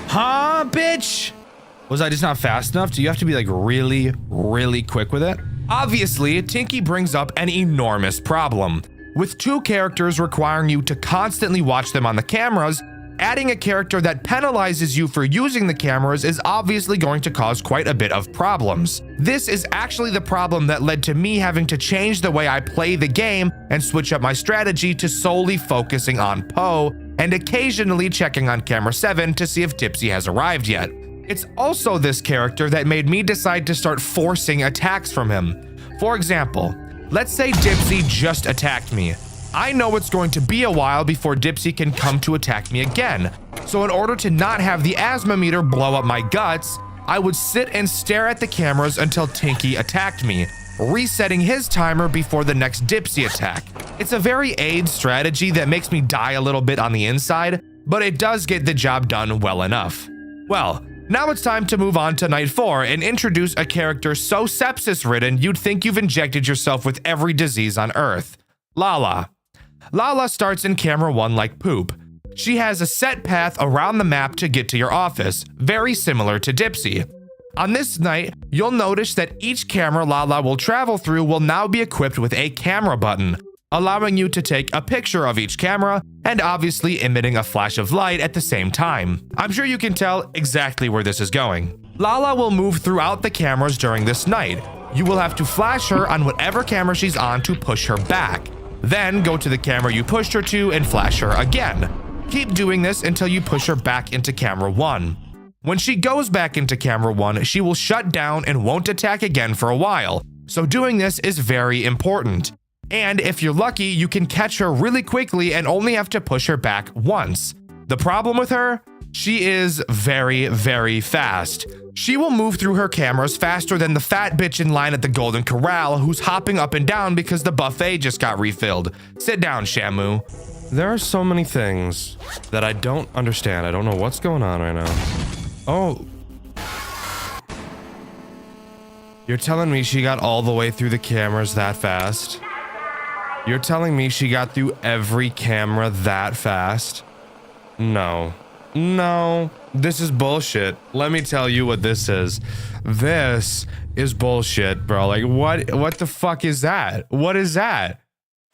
Huh, bitch? Was I just not fast enough? Do you have to be like really, really quick with it? Obviously, Tinky brings up an enormous problem. With 2 characters requiring you to constantly watch them on the cameras, adding a character that penalizes you for using the cameras is obviously going to cause quite a bit of problems. This is actually the problem that led to me having to change the way I play the game and switch up my strategy to solely focusing on Poe and occasionally checking on camera 7 to see if Dipsy has arrived yet. It's also this character that made me decide to start forcing attacks from him. For example, let's say Dipsy just attacked me. I know it's going to be a while before Dipsy can come to attack me again. So in order to not have the asthma meter blow up my guts, I would sit and stare at the cameras until Tinky attacked me, resetting his timer before the next Dipsy attack. It's a very aid strategy that makes me die a little bit on the inside, but it does get the job done well enough. Well, now it's time to move on to night 4 and introduce a character so sepsis-ridden you'd think you've injected yourself with every disease on Earth. Lala. Lala starts in camera 1 like poop. She has a set path around the map to get to your office, very similar to Dipsy. On this night, you'll notice that each camera Lala will travel through will now be equipped with a camera button, allowing you to take a picture of each camera and obviously emitting a flash of light at the same time. I'm sure you can tell exactly where this is going. Lala will move throughout the cameras during this night. You will have to flash her on whatever camera she's on to push her back. Then go to the camera you pushed her to and flash her again. Keep doing this until you push her back into camera 1. When she goes back into camera 1, she will shut down and won't attack again for a while, so doing this is very important. And if you're lucky, you can catch her really quickly and only have to push her back once. The problem with her? She is very, very fast. She will move through her cameras faster than the fat bitch in line at the Golden Corral who's hopping up and down because the buffet just got refilled. Sit down, Shamu. There are so many things that I don't understand. I don't know what's going on right now. Oh. You're telling me she got all the way through the cameras that fast? You're telling me she got through every camera that fast? No. No. This is bullshit. Let me tell you what this is. This is bullshit, bro. Like, what the fuck is that? What is that?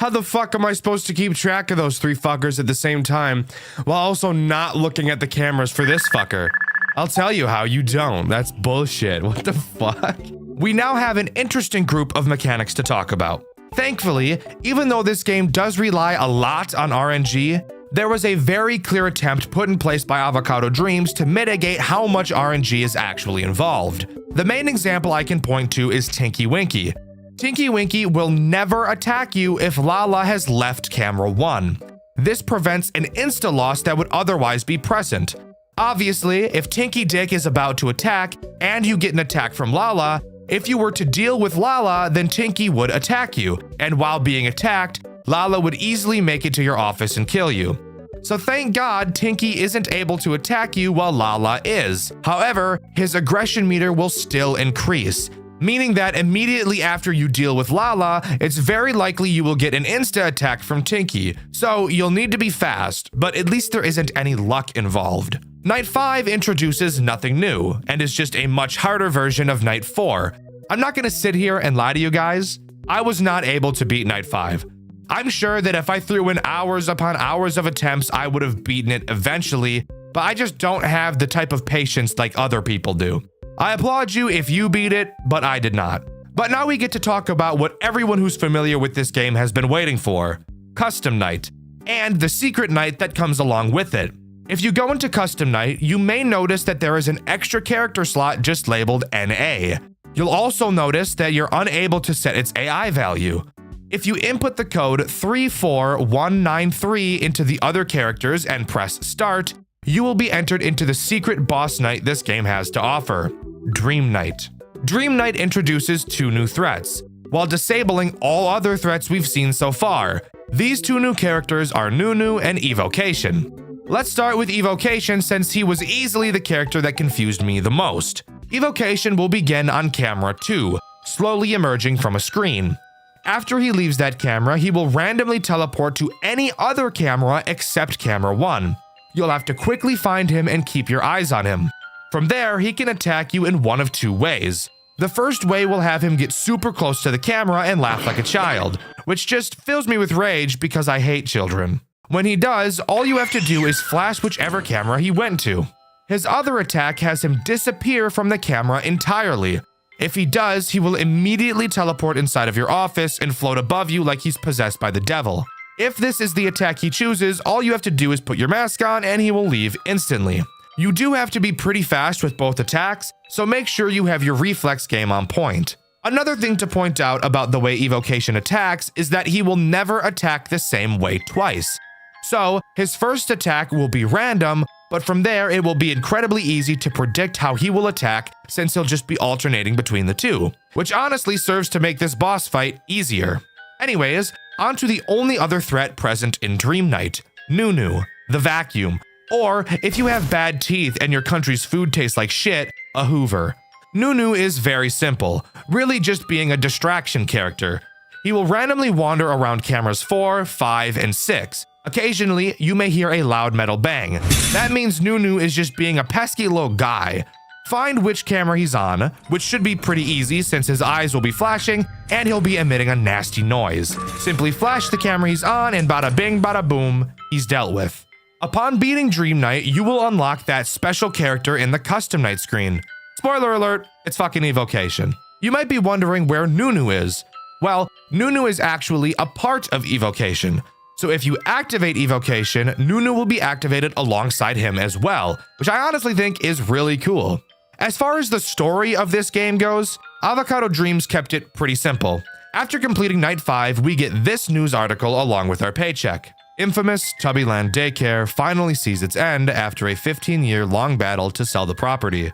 How the fuck am I supposed to keep track of those 3 fuckers at the same time while also not looking at the cameras for this fucker? I'll tell you how, you don't. That's bullshit. What the fuck? We now have an interesting group of mechanics to talk about. Thankfully, even though this game does rely a lot on RNG, there was a very clear attempt put in place by Avocado Dreams to mitigate how much RNG is actually involved. The main example I can point to is Tinky Winky. Tinky Winky will never attack you if Lala has left camera 1. This prevents an insta-loss that would otherwise be present. Obviously, if Tinky Dick is about to attack and you get an attack from Lala, if you were to deal with Lala, then Tinky would attack you, and while being attacked, Lala would easily make it to your office and kill you. So thank God Tinky isn't able to attack you while Lala is. However, his aggression meter will still increase, meaning that immediately after you deal with Lala, it's very likely you will get an insta attack from Tinky. So you'll need to be fast, but at least there isn't any luck involved. Night 5 introduces nothing new, and is just a much harder version of Night 4. I'm not gonna sit here and lie to you guys. I was not able to beat Night 5. I'm sure that if I threw in hours upon hours of attempts, I would have beaten it eventually, but I just don't have the type of patience like other people do. I applaud you if you beat it, but I did not. But now we get to talk about what everyone who's familiar with this game has been waiting for: Custom Night, and the secret night that comes along with it. If you go into Custom Night, you may notice that there is an extra character slot just labeled NA. You'll also notice that you're unable to set its AI value. If you input the code 34193 into the other characters and press start, you will be entered into the secret boss night this game has to offer: Dream Night. Dream Night introduces 2 new threats, while disabling all other threats we've seen so far. These 2 new characters are Nunu and Evocation. Let's start with Evocation since he was easily the character that confused me the most. Evocation will begin on camera 2, slowly emerging from a screen. After he leaves that camera, he will randomly teleport to any other camera except camera 1. You'll have to quickly find him and keep your eyes on him. From there, he can attack you in one of 2 ways. The first way will have him get super close to the camera and laugh like a child, which just fills me with rage because I hate children. When he does, all you have to do is flash whichever camera he went to. His other attack has him disappear from the camera entirely. If he does, he will immediately teleport inside of your office and float above you like he's possessed by the devil. If this is the attack he chooses, all you have to do is put your mask on and he will leave instantly. You do have to be pretty fast with both attacks, so make sure you have your reflex game on point. Another thing to point out about the way Evocation attacks is that he will never attack the same way twice. So, his first attack will be random, but from there it will be incredibly easy to predict how he will attack since he'll just be alternating between the two, which honestly serves to make this boss fight easier. Anyways, on to the only other threat present in Dream Night, Nunu, the vacuum, or if you have bad teeth and your country's food tastes like shit, a Hoover. Nunu is very simple, really just being a distraction character. He will randomly wander around cameras 4, 5, and 6. Occasionally, you may hear a loud metal bang. That means Nunu is just being a pesky little guy. Find which camera he's on, which should be pretty easy since his eyes will be flashing and he'll be emitting a nasty noise. Simply flash the camera he's on and bada bing bada boom, he's dealt with. Upon beating Dream Night, you will unlock that special character in the custom night screen. Spoiler alert, it's fucking Evocation. You might be wondering where Nunu is. Well, Nunu is actually a part of Evocation. So if you activate Evocation, Nunu will be activated alongside him as well, which I honestly think is really cool. As far as the story of this game goes, Avocado Dreams kept it pretty simple. After completing Night 5, we get this news article along with our paycheck. Infamous Tubbyland Daycare finally sees its end after a 15-year long battle to sell the property.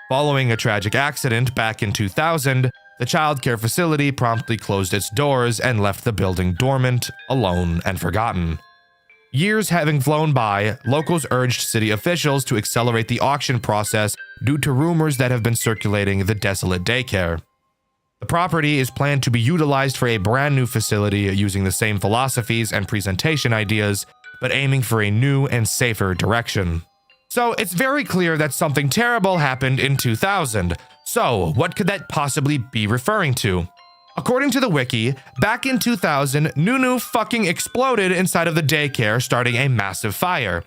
Following a tragic accident back in 2000, the childcare facility promptly closed its doors and left the building dormant, alone, and forgotten. Years having flown by, locals urged city officials to accelerate the auction process due to rumors that have been circulating the desolate daycare. The property is planned to be utilized for a brand new facility using the same philosophies and presentation ideas, but aiming for a new and safer direction. So it's very clear that something terrible happened in 2000. So what could that possibly be referring to? According to the wiki, back in 2000, Nunu fucking exploded inside of the daycare, starting a massive fire.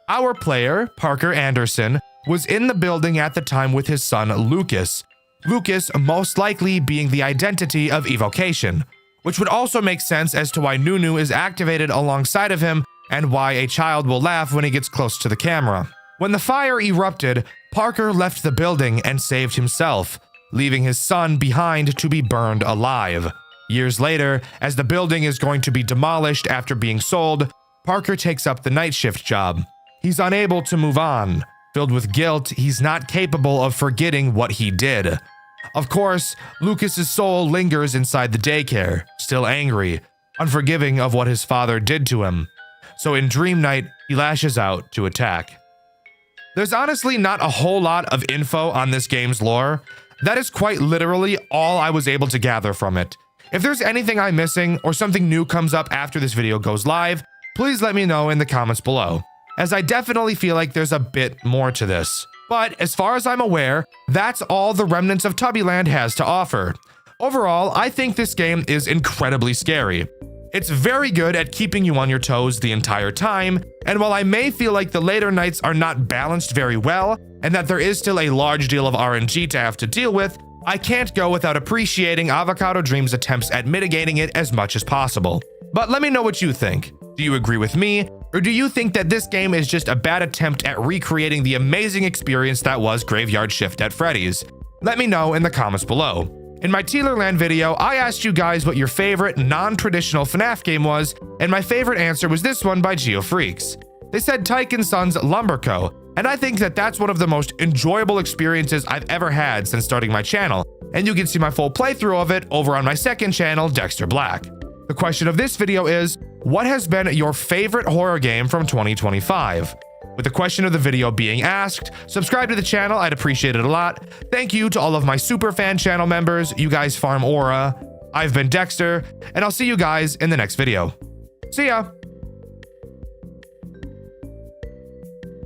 Our player, Parker Anderson, was in the building at the time with his son, Lucas. Lucas most likely being the identity of Evocation, which would also make sense as to why Nunu is activated alongside of him and why a child will laugh when he gets close to the camera. When the fire erupted, Parker left the building and saved himself, leaving his son behind to be burned alive. Years later, as the building is going to be demolished after being sold, Parker takes up the night shift job. He's unable to move on. Filled with guilt, he's not capable of forgetting what he did. Of course, Lucas's soul lingers inside the daycare, still angry, unforgiving of what his father did to him. So in Dream Night, he lashes out to attack. There's honestly not a whole lot of info on this game's lore. That is quite literally all I was able to gather from it. If there's anything I'm missing or something new comes up after this video goes live, please let me know in the comments below, as I definitely feel like there's a bit more to this. But as far as I'm aware, that's all the remnants of Tubbyland has to offer. Overall, I think this game is incredibly scary. It's very good at keeping you on your toes the entire time, and while I may feel like the later nights are not balanced very well, and that there is still a large deal of RNG to have to deal with, I can't go without appreciating Avocado Dreams' attempts at mitigating it as much as possible. But let me know what you think. Do you agree with me, or do you think that this game is just a bad attempt at recreating the amazing experience that was Graveyard Shift at Freddy's? Let me know in the comments below. In my Tealerland video, I asked you guys what your favorite non-traditional FNAF game was, and my favorite answer was this one by GeoFreaks. They said Tyke & Sons Lumber Co., and I think that that's one of the most enjoyable experiences I've ever had since starting my channel, and you can see my full playthrough of it over on my second channel, Dexter Black. The question of this video is, what has been your favorite horror game from 2025? With the question of the video being asked, subscribe to the channel, I'd appreciate it a lot. Thank you to all of my super fan channel members, you guys farm aura. I've been Dexter, and I'll see you guys in the next video. See ya!